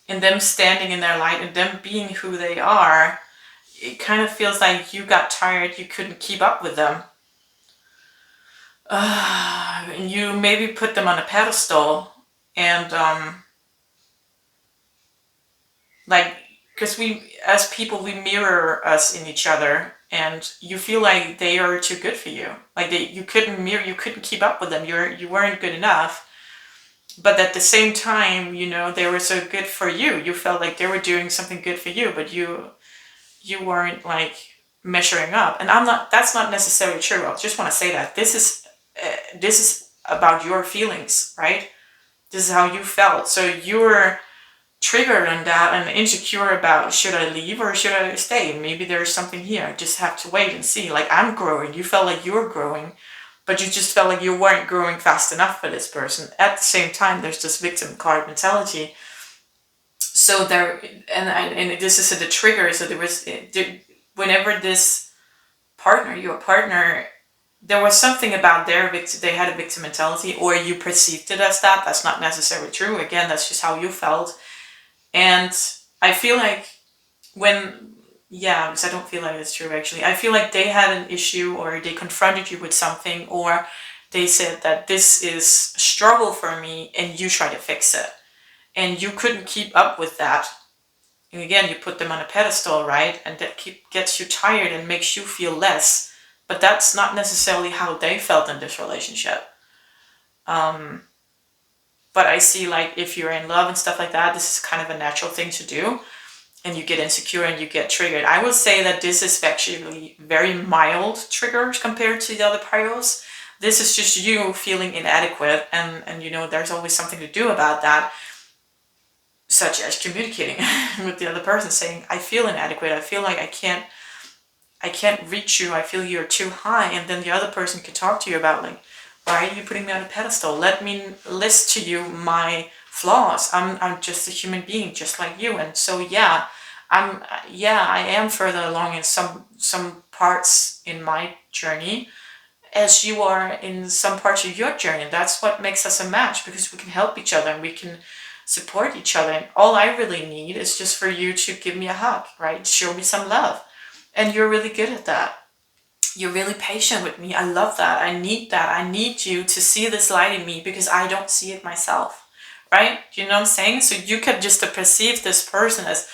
In them standing in their light and them being who they are, it kind of feels like you got tired, you couldn't keep up with them. And you maybe put them on a pedestal, and like, because we, as people, we mirror us in each other, and you feel like they are too good for you. Like you couldn't keep up with them. You weren't good enough. But at the same time, you know, they were so good for you. You felt like they were doing something good for you, but you weren't like measuring up. And that's not necessarily true. I just want to say that this is about your feelings, right? This is how you felt. So you're triggered on that and insecure about, should I leave or should I stay? Maybe there's something here. I just have to wait and see. Like, I'm growing. You felt like you're growing. but you just felt like you weren't growing fast enough for this person. At the same time, there's this victim card mentality. So there, and this is the trigger. So there was, whenever this your partner, there was something about their victim, they had a victim mentality, or you perceived it as that. That's not necessarily true. Again, that's just how you felt. And I feel like because I don't feel like it's true actually. I feel like they had an issue, or they confronted you with something, or they said that this is a struggle for me, and you try to fix it. And you couldn't keep up with that. And again, you put them on a pedestal, right? And that gets you tired and makes you feel less. But that's not necessarily how they felt in this relationship. But I see, like, if you're in love and stuff like that, this is kind of a natural thing to do. And you get insecure and you get triggered. I would say that this is actually very mild triggers compared to the other piles. This is just you feeling inadequate, and there's always something to do about that, such as communicating with the other person, saying, I feel inadequate, I feel like I can't reach you, I feel you're too high. And then the other person can talk to you about, like, why are you putting me on a pedestal? Let me list to you my flaws. I'm just a human being just like you. And so I am further along in some parts in my journey as you are in some parts of your journey. That's what makes us a match, because we can help each other and we can support each other. And all I really need is just for you to give me a hug, right? Show me some love. And you're really good at that. You're really patient with me. I love that. I need that. I need you to see this light in me because I don't see it myself, right? You know what I'm saying? So you could just perceive this person as,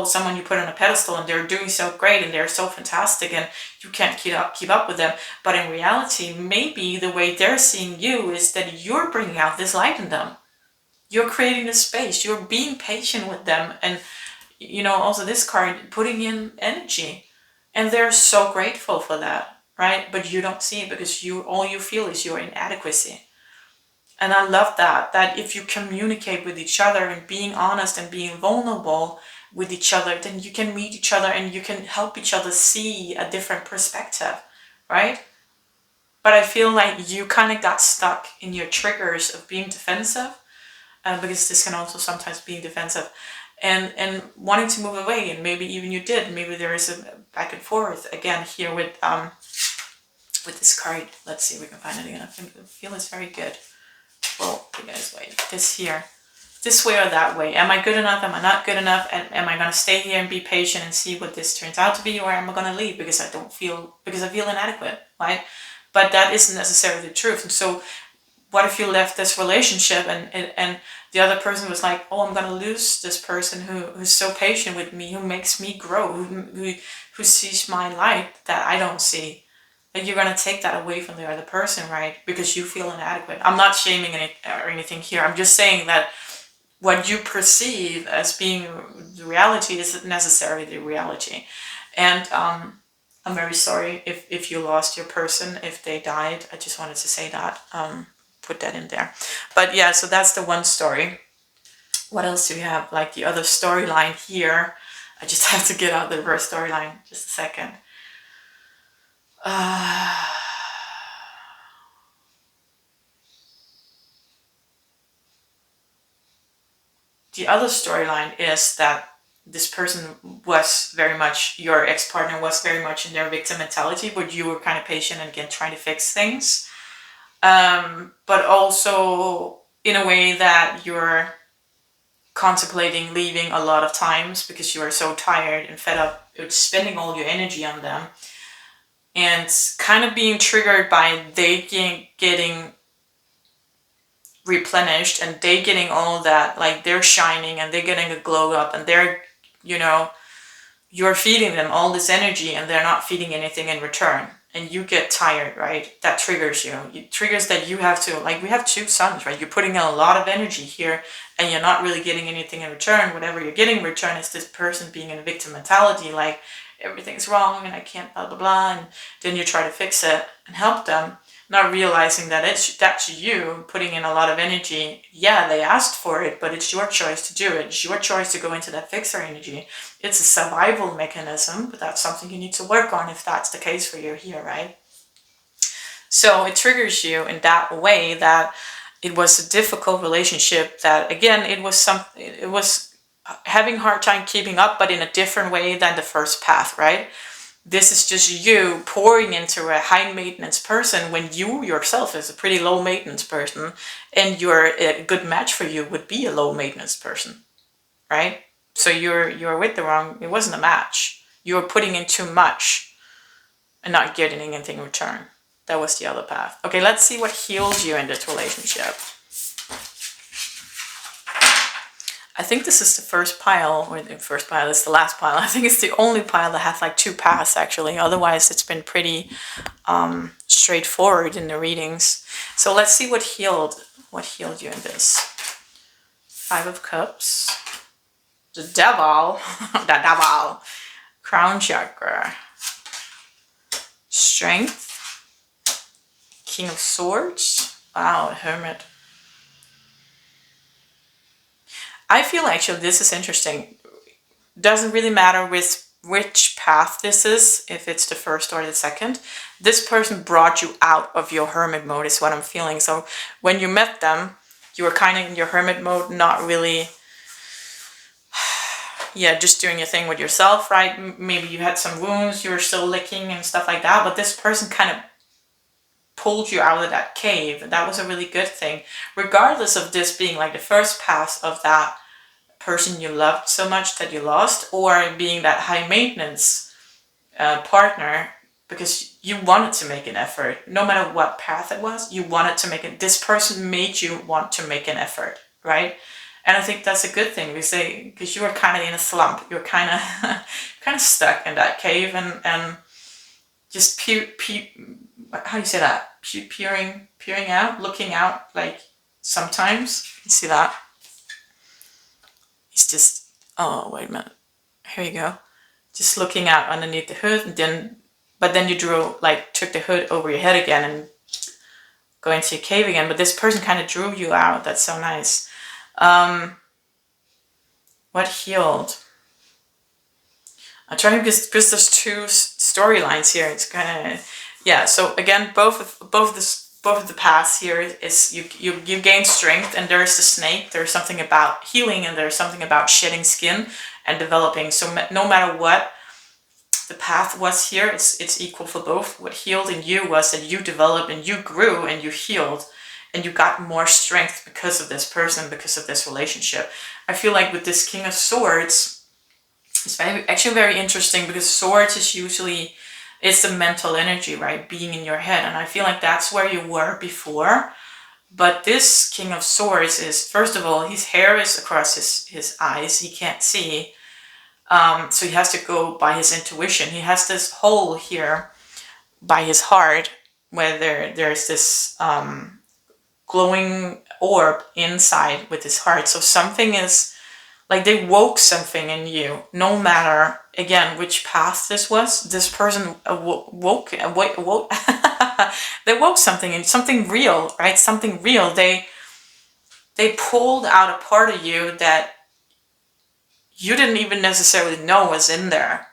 someone you put on a pedestal and they're doing so great and they're so fantastic and you can't keep up with them. But in reality, maybe the way they're seeing you is that you're bringing out this light in them. You're creating the space. You're being patient with them. And, also this card, putting in energy. And they're so grateful for that, right? But you don't see it because all you feel is your inadequacy. And I love that if you communicate with each other and being honest and being vulnerable with each other, then you can meet each other and you can help each other see a different perspective, right? But I feel like you kind of got stuck in your triggers of being defensive, because this can also sometimes be defensive, and wanting to move away. And maybe even you did. Maybe there is a back and forth again here with this card. Let's see if we can find it again. I feel it's very good. Well, you guys wait. This here. This way or that way. Am I good enough? Am I not good enough? And am I going to stay here and be patient and see what this turns out to be? Or am I going to leave because I feel inadequate, right? But that isn't necessarily the truth. And so what if you left this relationship and the other person was like, I'm going to lose this person who's so patient with me, who makes me grow, who sees my light that I don't see. And you're going to take that away from the other person, right? Because you feel inadequate. I'm not shaming or anything here. I'm just saying that what you perceive as being the reality isn't necessarily the reality. And I'm very sorry if you lost your person, if they died. I just wanted to say that, put that in there. But yeah, so that's the one story. What else do we have? Like the other storyline here. I just have to get out the reverse storyline. Just a second. The other storyline is that this person was very much, your ex-partner was very much in their victim mentality, but you were kind of patient and again trying to fix things. But also in a way that you're contemplating leaving a lot of times because you are so tired and fed up with spending all your energy on them. And kind of being triggered by they getting replenished and they getting all that, like they're shining and they're getting a glow up and they're, you're feeding them all this energy and they're not feeding anything in return. And you get tired, right? That triggers you. It triggers that you have to, like we have two suns, right? You're putting in a lot of energy here and you're not really getting anything in return. Whatever you're getting in return is this person being in a victim mentality, like everything's wrong and I can't blah, blah, blah. And then you try to fix it and help them, not realizing that that's you putting in a lot of energy. Yeah, they asked for it, but it's your choice to do it. It's your choice to go into that fixer energy. It's a survival mechanism, but that's something you need to work on if that's the case for you here, right? So it triggers you in that way that it was a difficult relationship, that again, it was having a hard time keeping up, but in a different way than the first path, right? This is just you pouring into a high maintenance person when you yourself is a pretty low maintenance person, and a good match for you would be a low maintenance person, right? So you're with the wrong, it wasn't a match. You were putting in too much and not getting anything in return. That was the other path. Okay, let's see what healed you in this relationship. I think this is the first pile, or the first pile is the last pile. I think it's the only pile that has like 2 paths actually. Otherwise, it's been pretty straightforward in the readings. So let's see what healed you in this. 5 of Cups, the Devil, the Devil, Crown Chakra, Strength, King of Swords. Wow, Hermit. I feel actually this is interesting. Doesn't really matter with which path this is, if it's the first or the second. This person brought you out of your hermit mode is what I'm feeling. So when you met them, you were kind of in your hermit mode, not really, yeah, just doing your thing with yourself, right? Maybe you had some wounds, you were still licking and stuff like that, but this person kind of pulled you out of that cave. That was a really good thing, regardless of this being like the first pass of that person you loved so much that you lost, or being that high maintenance partner, because you wanted to make an effort. No matter what path it was, you wanted to make it. This person made you want to make an effort, right? And I think that's a good thing. We say, because you were kind of in a slump, you're kind of stuck in that cave, and just how do you say that? Peering out, looking out, like sometimes. You see that? It's just, oh, wait a minute. Here you go. Just looking out underneath the hood, and then you took the hood over your head again and go into your cave again. But this person kind of drew you out. That's so nice. What healed? I'm trying because there's 2 storylines here. It's kind of, yeah. So again, both of the paths here is you gain strength, and there's the snake. There's something about healing, and there's something about shedding skin and developing. So no matter what the path was here, it's equal for both. What healed in you was that you developed and you grew and you healed and you got more strength because of this person, because of this relationship. I feel like with this King of Swords, it's actually very interesting, because swords is usually, it's the mental energy, right? Being in your head. And I feel like that's where you were before. But this King of Swords is, first of all, his hair is across his eyes. He can't see. So he has to go by his intuition. He has this hole here by his heart where there's this glowing orb inside with his heart. So something is, like, they woke something in you, no matter, again, which path this was. This person woke they woke something, and something real, right? Something real. They pulled out a part of you that you didn't even necessarily know was in there,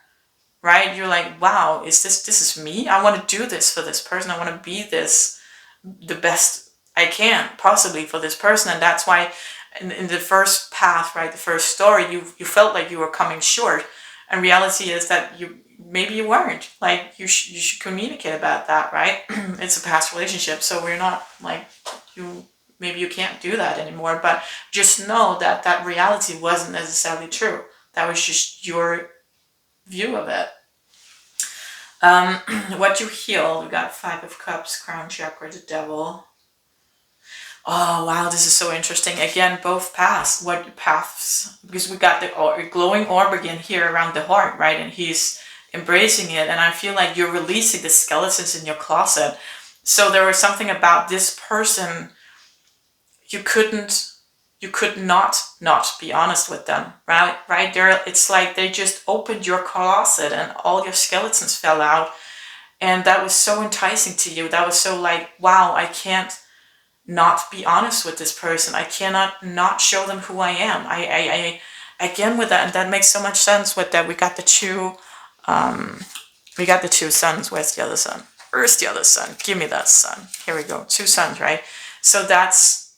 right? You're like, wow, this is me? I want to do this for this person. I want to be the best I can possibly for this person. And that's why in the first path, right, the first story, you felt like you were coming short, and reality is that maybe you weren't. Like, you should communicate about that, right? It's a past relationship, so we're not like, maybe you can't do that anymore, but just know that reality wasn't necessarily true. That was just your view of it. What you healed, we got 5 of Cups, Crown Chakra, the Devil. Oh, wow, this is so interesting. Again, both paths. What paths? Because we got the glowing orb again here around the heart, right? And he's embracing it. And I feel like you're releasing the skeletons in your closet. So there was something about this person, you could not be honest with them, right? Right there, it's like they just opened your closet and all your skeletons fell out. And that was so enticing to you. That was so like, wow, I can't not be honest with this person. I cannot not show them who I am. I again, with that, and that makes so much sense with that. We got the 2 suns. Where's the other sun? Where's the other sun? Give me that sun. Here we go. 2 suns, right? So that's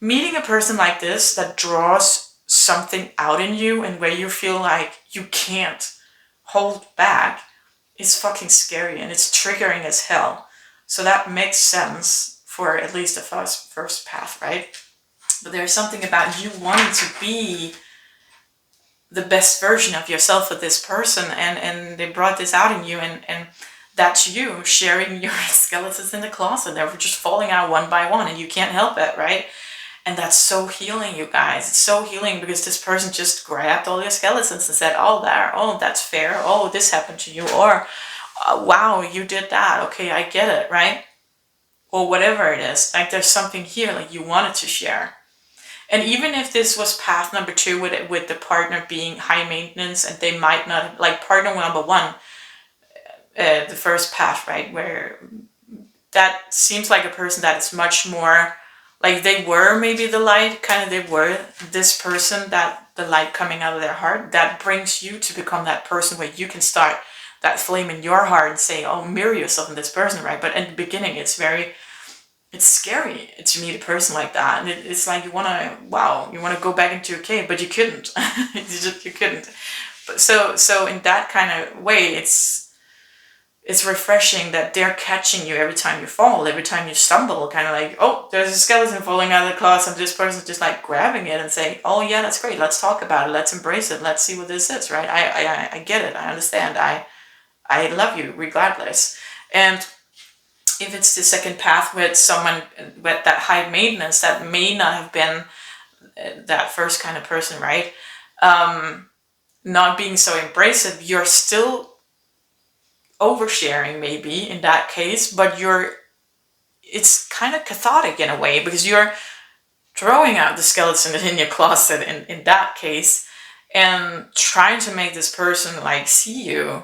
meeting a person like this that draws something out in you and where you feel like you can't hold back is fucking scary and it's triggering as hell. So that makes sense for at least the first path, right? But there's something about you wanting to be the best version of yourself with this person, and they brought this out in you, and that's you sharing your skeletons in the closet. They're just falling out one by one and you can't help it, right? And that's so healing, you guys. It's so healing because this person just grabbed all your skeletons and said, oh, there, oh, that's fair. Oh, this happened to you. Or, wow, you did that. Okay, I get it, right? Or whatever it is. Like there's something here like you wanted to share. And even if this was path number 2 with the partner being high maintenance and they might not, like partner number 1, the first path, right? Where that seems like a person that is much more, like they were maybe the light, kind of they were this person that the light coming out of their heart, that brings you to become that person where you can start that flame in your heart and say, oh, mirror yourself in this person, right? But in the beginning, it's scary to meet a person like that. And it's like you want to go back into a cave, but you couldn't. you couldn't. But so in that kind of way, it's refreshing that they're catching you every time you fall, every time you stumble, kind of like, oh, there's a skeleton falling out of the closet, and this person's just like grabbing it and saying, oh yeah, that's great, let's talk about it, let's embrace it, let's see what this is, right? I get it, I understand, I love you regardless. And if it's the second path with someone with that high maintenance that may not have been that first kind of person, right? Not being so embracive, you're still oversharing maybe in that case, but it's kind of cathartic in a way because you're throwing out the skeleton in your closet in that case and trying to make this person like see you.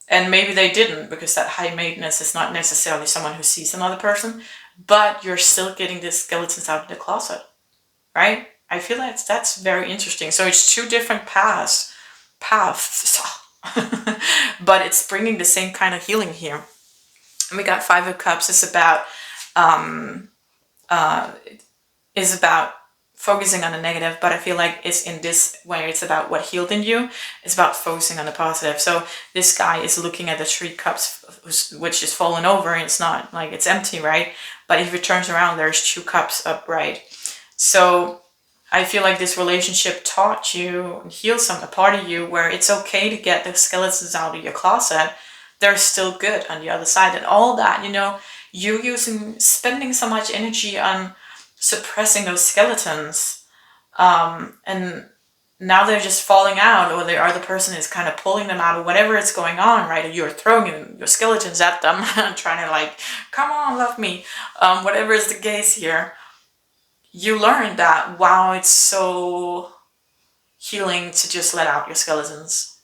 And maybe they didn't, because that high maintenance is not necessarily someone who sees another person, but you're still getting the skeletons out of the closet, right? I feel like that's very interesting. So it's 2 different paths, but it's bringing the same kind of healing here. And we got 5 of Cups. It's about focusing on the negative, but I feel like it's in this way, it's about what healed in you. It's about focusing on the positive. So this guy is looking at the 3 cups, which is fallen over, and it's not like it's empty, right? But if it turns around, there's 2 cups upright. So I feel like this relationship taught you, healed a part of you where it's okay to get the skeletons out of your closet. They're still good on the other side. And all that, you spending so much energy on suppressing those skeletons, and now they're just falling out, or the other person is kind of pulling them out, or whatever is going on, right? You're throwing your skeletons at them, trying to like, come on, love me. Whatever is the case here, you learn that, wow, it's so healing to just let out your skeletons,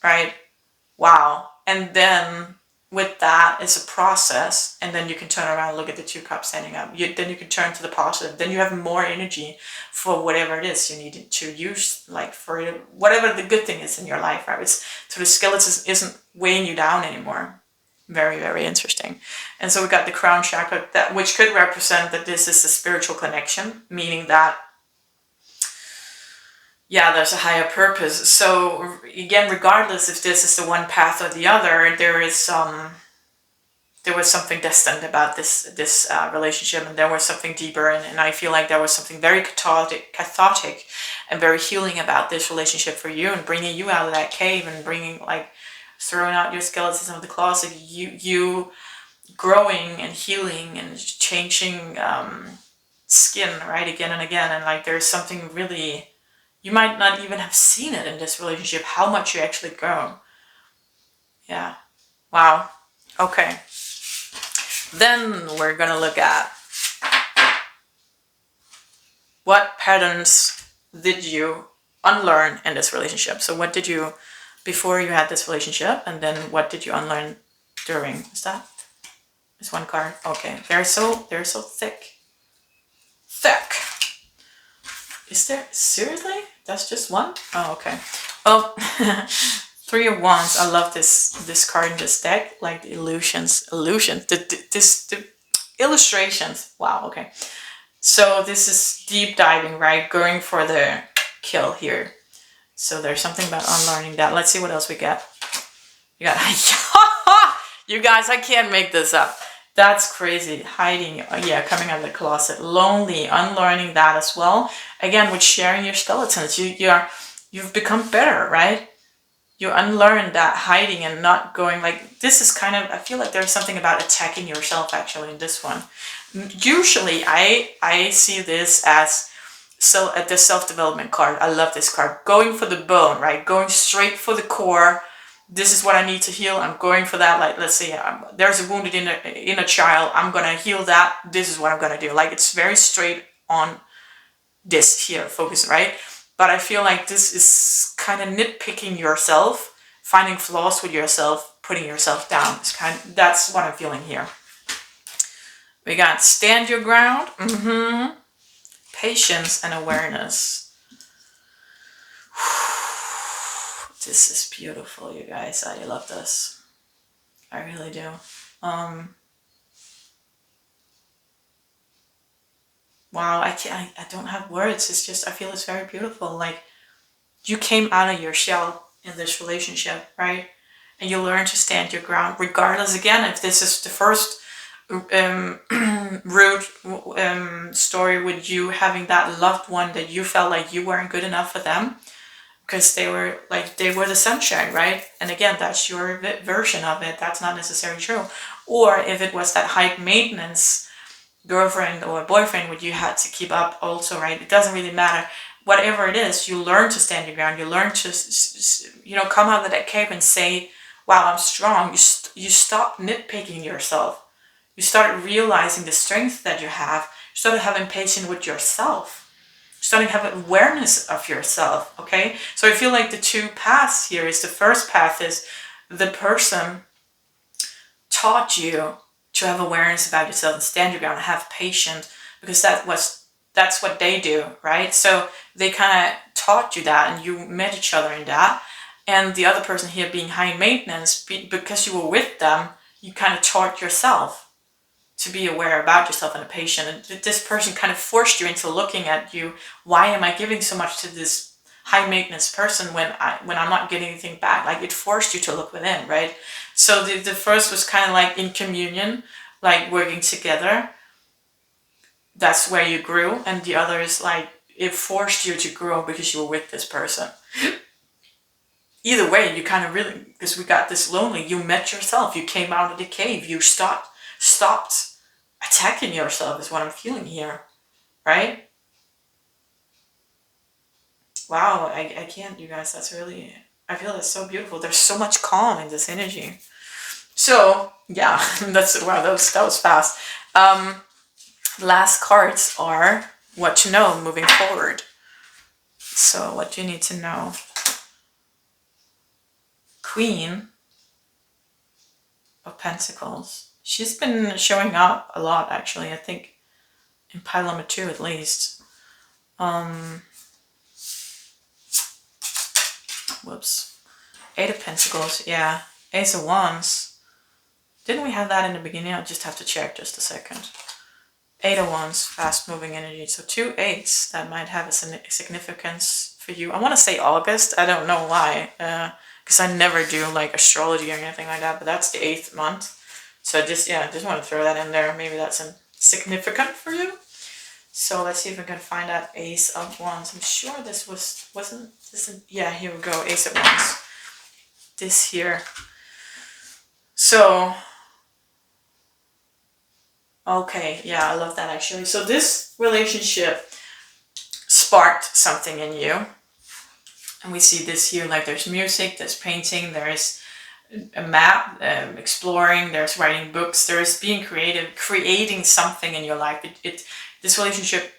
right? Wow. And then with that, it's a process, and then you can turn around and look at the 2 cups standing up. Then you can turn to the positive. Then you have more energy for whatever it is you need to use, like for whatever the good thing is in your life, right? So the skeleton isn't weighing you down anymore. Very, very interesting. And so we got the crown chakra, which could represent that this is a spiritual connection, meaning that, yeah, there's a higher purpose. So again, regardless if this is the one path or the other, there was something destined about this relationship, and there was something deeper, and I feel like there was something very cathartic and very healing about this relationship for you, and bringing you out of that cave and throwing out your skeletons of the closet, you growing and healing and changing skin, right, again and again. And like there's something really, you might not even have seen it in this relationship, how much you actually grow. Yeah. Wow. Okay. Then we're gonna look at what patterns did you unlearn in this relationship. So what did you, before you had this relationship, and then what did you unlearn during? Is that? Is one card? Okay. They're so thick. Thick. Is there, seriously? That's just one? Oh, okay. Well, Three of Wands. I love this card in this deck, like the the illustrations. Wow. Okay. So this is deep diving, right? Going for the kill here. So there's something about unlearning that. Let's see what else we got. You got, you guys, I can't make this up. That's crazy. Hiding, yeah, coming out of the closet. Lonely, unlearning that as well. Again, with sharing your skeletons, you've become better, right? You unlearn that hiding and not going like, this is kind of, I feel like there's something about attacking yourself actually in this one. Usually I see this as at the self-development card. I love this card. Going for the bone, right? Going straight for the core. This is what I need to heal. I'm going for that. Like, let's say there's a wounded inner child. I'm going to heal that. This is what I'm going to do. Like, it's very straight on this here, focus, right? But I feel like this is kind of nitpicking yourself, finding flaws with yourself, putting yourself down. That's what I'm feeling here. We got stand your ground, patience and awareness. This is beautiful, you guys. I love this. I really do. Wow, I don't have words. It's just, I feel it's very beautiful. Like, you came out of your shell in this relationship, right? And you learn to stand your ground, regardless, again, if this is the first root story with you having that loved one that you felt like you weren't good enough for them because they were the sunshine, right? And again, that's your version of it. That's not necessarily true. Or if it was that high maintenance girlfriend or boyfriend which you had to keep up also, right? It doesn't really matter. Whatever it is, you learn to stand your ground. You learn to, come out of that cave and say, wow, I'm strong. You stop nitpicking yourself. You start realizing the strength that you have. You start having patience with yourself. You start having awareness of yourself, okay? So I feel like the two paths here is, the first path is the person taught you to have awareness about yourself and stand your ground and have patience, because that's what they do, right? So they kind of taught you that and you met each other in that. And the other person here being high maintenance, because you were with them, you kind of taught yourself to be aware about yourself and a patient. And this person kind of forced you into looking at you. Why am I giving so much to this high maintenance person when I'm not getting anything back? Like, it forced you to look within, right? So the first was kind of like in communion, like working together. That's where you grew. And the other is like, it forced you to grow because you were with this person. Either way, you kind of really, because we got this lonely, you met yourself. You came out of the cave. You stopped attacking yourself is what I'm feeling here, right? Wow, I can't, you guys. That's really, I feel that's so beautiful. There's so much calm in this energy. So yeah, that was fast. Last cards are what to know moving forward. So what do you need to know? Queen of Pentacles. She's been showing up a lot, actually. I think in pile number 2 at least. Whoops. 8 of Pentacles, yeah. Ace of Wands. Didn't we have that in the beginning? I'll just have to check just a second. 8 of Wands, fast moving energy. So 2 8s, that might have a significance for you. I want to say August. I don't know why. Because I never do like astrology or anything like that. But that's the 8th month. So just want to throw that in there. Maybe that's significant for you. So let's see if we can find out Ace of Wands. I'm sure this wasn't this. Yeah, here we go. Ace of Wands. This here. So, okay, yeah, I love that actually. So this relationship sparked something in you. And we see this here, like there's music, there's painting, there's a map, exploring, there's writing books, there's being creative, creating something in your life. This relationship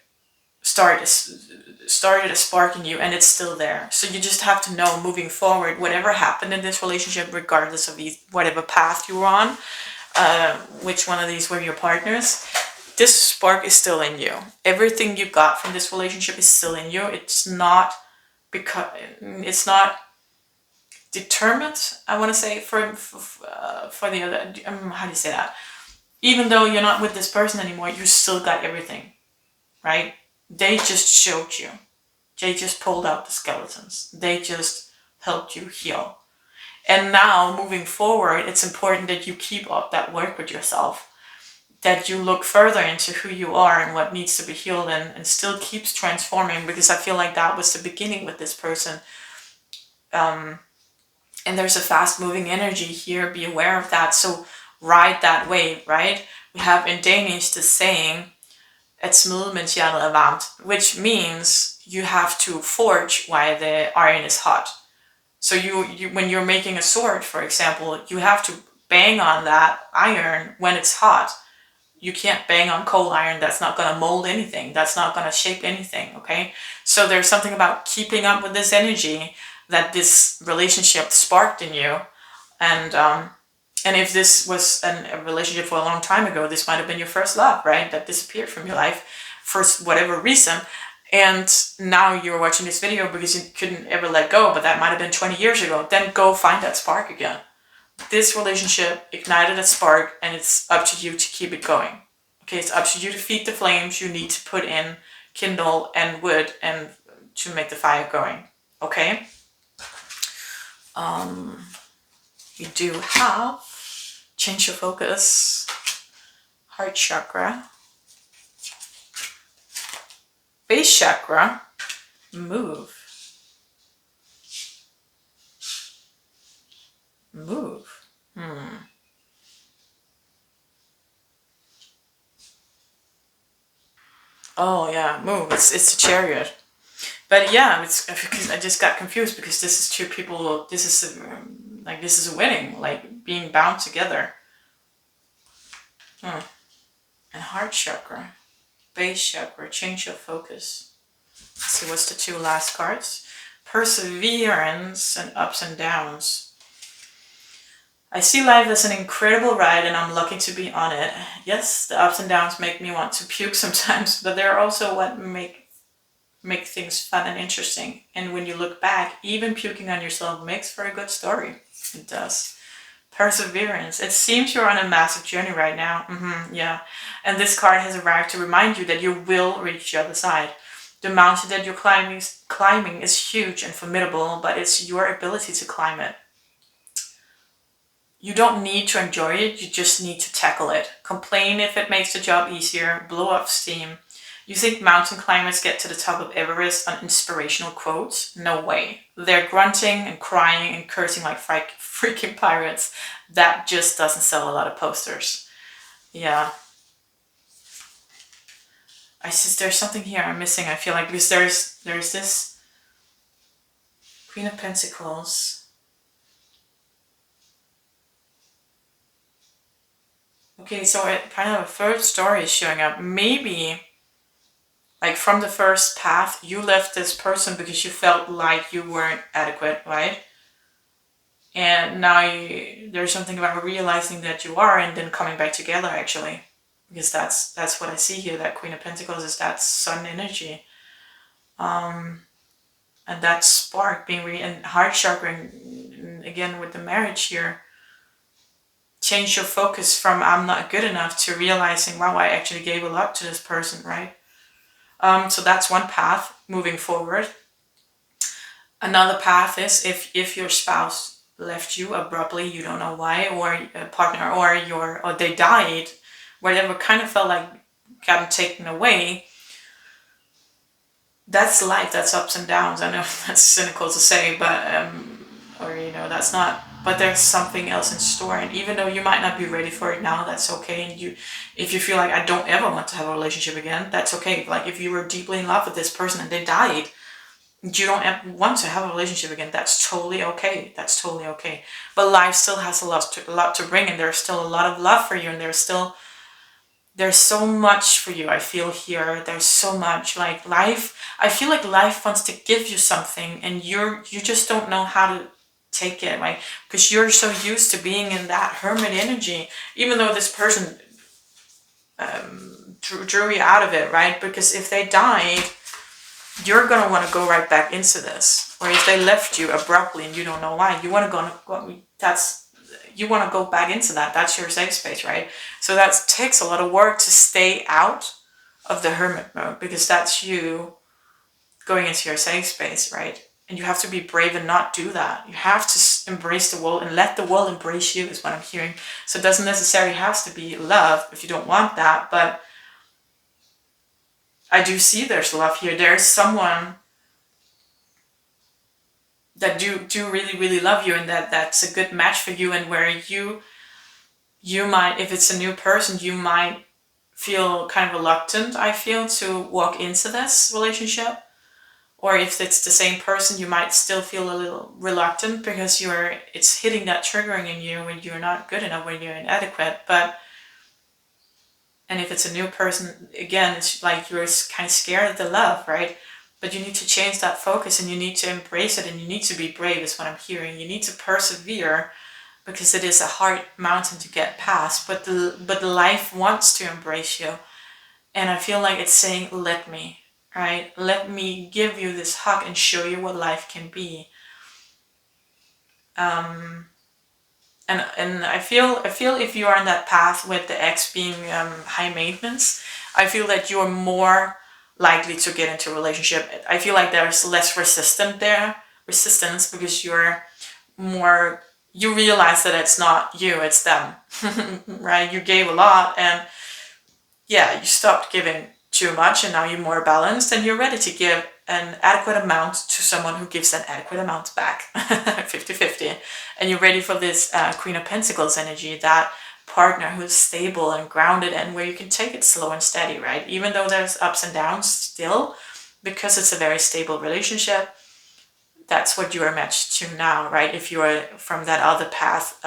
started a spark in you, and it's still there. So you just have to know moving forward, whatever happened in this relationship, regardless of whatever path you were on, which one of these were your partners, this spark is still in you. Everything you got from this relationship is still in you. It's not determined, I want to say, for the other, how do you say that? Even though you're not with this person anymore, you still got everything, right? They just showed you. They just pulled out the skeletons. They just helped you heal. And now, moving forward, it's important that you keep up that work with yourself, that you look further into who you are and what needs to be healed, and still keeps transforming, because I feel like that was the beginning with this person. And there's a fast moving energy here. Be aware of that. So ride that wave, right? We have in Danish the saying, "Et smide mens jernet er varmt," which means you have to forge while the iron is hot. So you when you're making a sword, for example, you have to bang on that iron when it's hot. You can't bang on cold iron. That's not going to mold anything. That's not going to shape anything, okay? So there's something about keeping up with this energy that this relationship sparked in you. And if this was a relationship for a long time ago, this might have been your first love, right? That disappeared from your life for whatever reason. And now you're watching this video because you couldn't ever let go, but that might have been 20 years ago. Then go find that spark again. This relationship ignited a spark, and it's up to you to keep it going. Okay, it's up to you to feed the flames. You need to put in kindle and wood and to make the fire going. Okay? We do have change your focus, heart chakra, base chakra, move. Oh yeah, move. It's a chariot. But yeah, it's because I just got confused, because this is two people. This is a wedding, like being bound together. And heart chakra, base chakra, change your focus. Let's see, what's the two last cards? Perseverance and ups and downs. I see life as an incredible ride, and I'm lucky to be on it. Yes, the ups and downs make me want to puke sometimes, but they're also what make things fun and interesting. And when you look back, even puking on yourself makes for a good story. It does. Perseverance. It seems you're on a massive journey right now. Yeah. And this card has arrived to remind you that you will reach the other side. The mountain that you're climbing is huge and formidable, but it's your ability to climb it. You don't need to enjoy it, you just need to tackle it. Complain if it makes the job easier, blow off steam. You think mountain climbers get to the top of Everest on inspirational quotes? No way. They're grunting and crying and cursing like freaking pirates. That just doesn't sell a lot of posters. Yeah. There's something here I'm missing, I feel like, because there's this Queen of Pentacles. Okay, so it kind of a third story is showing up. Maybe, like from the first path, you left this person because you felt like you weren't adequate, right? And now there's something about realizing that you are, and then coming back together, actually. Because that's what I see here. That Queen of Pentacles is that sun energy. And that spark being and heart chakra, and again with the marriage here. Change your focus from I'm not good enough to realizing, wow, I actually gave a lot to this person, right? So that's one path moving forward. Another path is if your spouse left you abruptly, you don't know why, or a partner, or they died, whatever kind of felt like gotten taken away. That's life. That's ups and downs. I know that's cynical to say, but that's not. But there's something else in store, and even though you might not be ready for it now, that's okay. And if you feel like I don't ever want to have a relationship again, that's okay. Like if you were deeply in love with this person and they died, you don't want to have a relationship again. That's totally okay. That's totally okay. But life still has a lot to bring, and there's still a lot of love for you, and there's so much for you. I feel here. There's so much, like life. I feel like life wants to give you something, and you just don't know how to take it, right? Because you're so used to being in that hermit energy, even though this person drew you out of it, right? Because if they died, you're gonna want to go right back into this. Or if they left you abruptly and you don't know why, you want to you want to go back into that. That's your safe space, right? So that takes a lot of work to stay out of the hermit mode, because that's you going into your safe space, right? And you have to be brave and not do that. You have to embrace the world and let the world embrace you, is what I'm hearing. So it doesn't necessarily have to be love if you don't want that, but I do see there's love here. There's someone that do really, really love you, and that's a good match for you, and where you might, if it's a new person, you might feel kind of reluctant, I feel, to walk into this relationship. Or if it's the same person, you might still feel a little reluctant because it's hitting that triggering in you when you're not good enough, when you're inadequate. And if it's a new person, again, it's like you're kind of scared of the love, right? But you need to change that focus, and you need to embrace it, and you need to be brave, is what I'm hearing. You need to persevere, because it is a hard mountain to get past, but the life wants to embrace you. And I feel like it's saying, let me, right? Let me give you this hug and show you what life can be. And I feel if you are on that path with the ex being high maintenance, I feel that you're more likely to get into a relationship. I feel like there's less resistance, because you realize that it's not you, it's them, right? You gave a lot, and yeah, you stopped giving too much, and now you're more balanced, and you're ready to give an adequate amount to someone who gives an adequate amount back, 50-50. And you're ready for this Queen of Pentacles energy, that partner who's stable and grounded, and where you can take it slow and steady, right? Even though there's ups and downs still, because it's a very stable relationship, that's what you are matched to now, right? If you are from that other path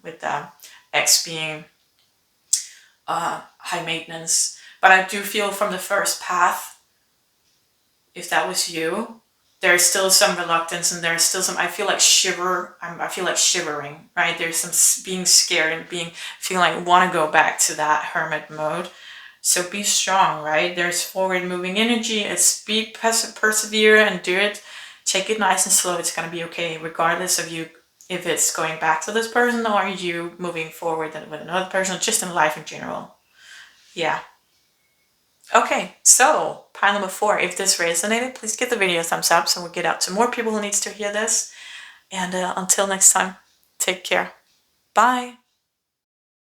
with the ex being high maintenance. But I do feel from the first path, if that was you, there's still some reluctance, and there's still some, I feel like shivering, right? There's some being scared and feeling like want to go back to that hermit mode. So be strong, right? There's forward moving energy. It's persevere and do it. Take it nice and slow. It's going to be okay, regardless of you, if it's going back to this person or you moving forward with another person, just in life in general. Yeah. Okay, so pile number 4. If this resonated, please give the video a thumbs up so we get out to more people who needs to hear this. And until next time, take care. Bye.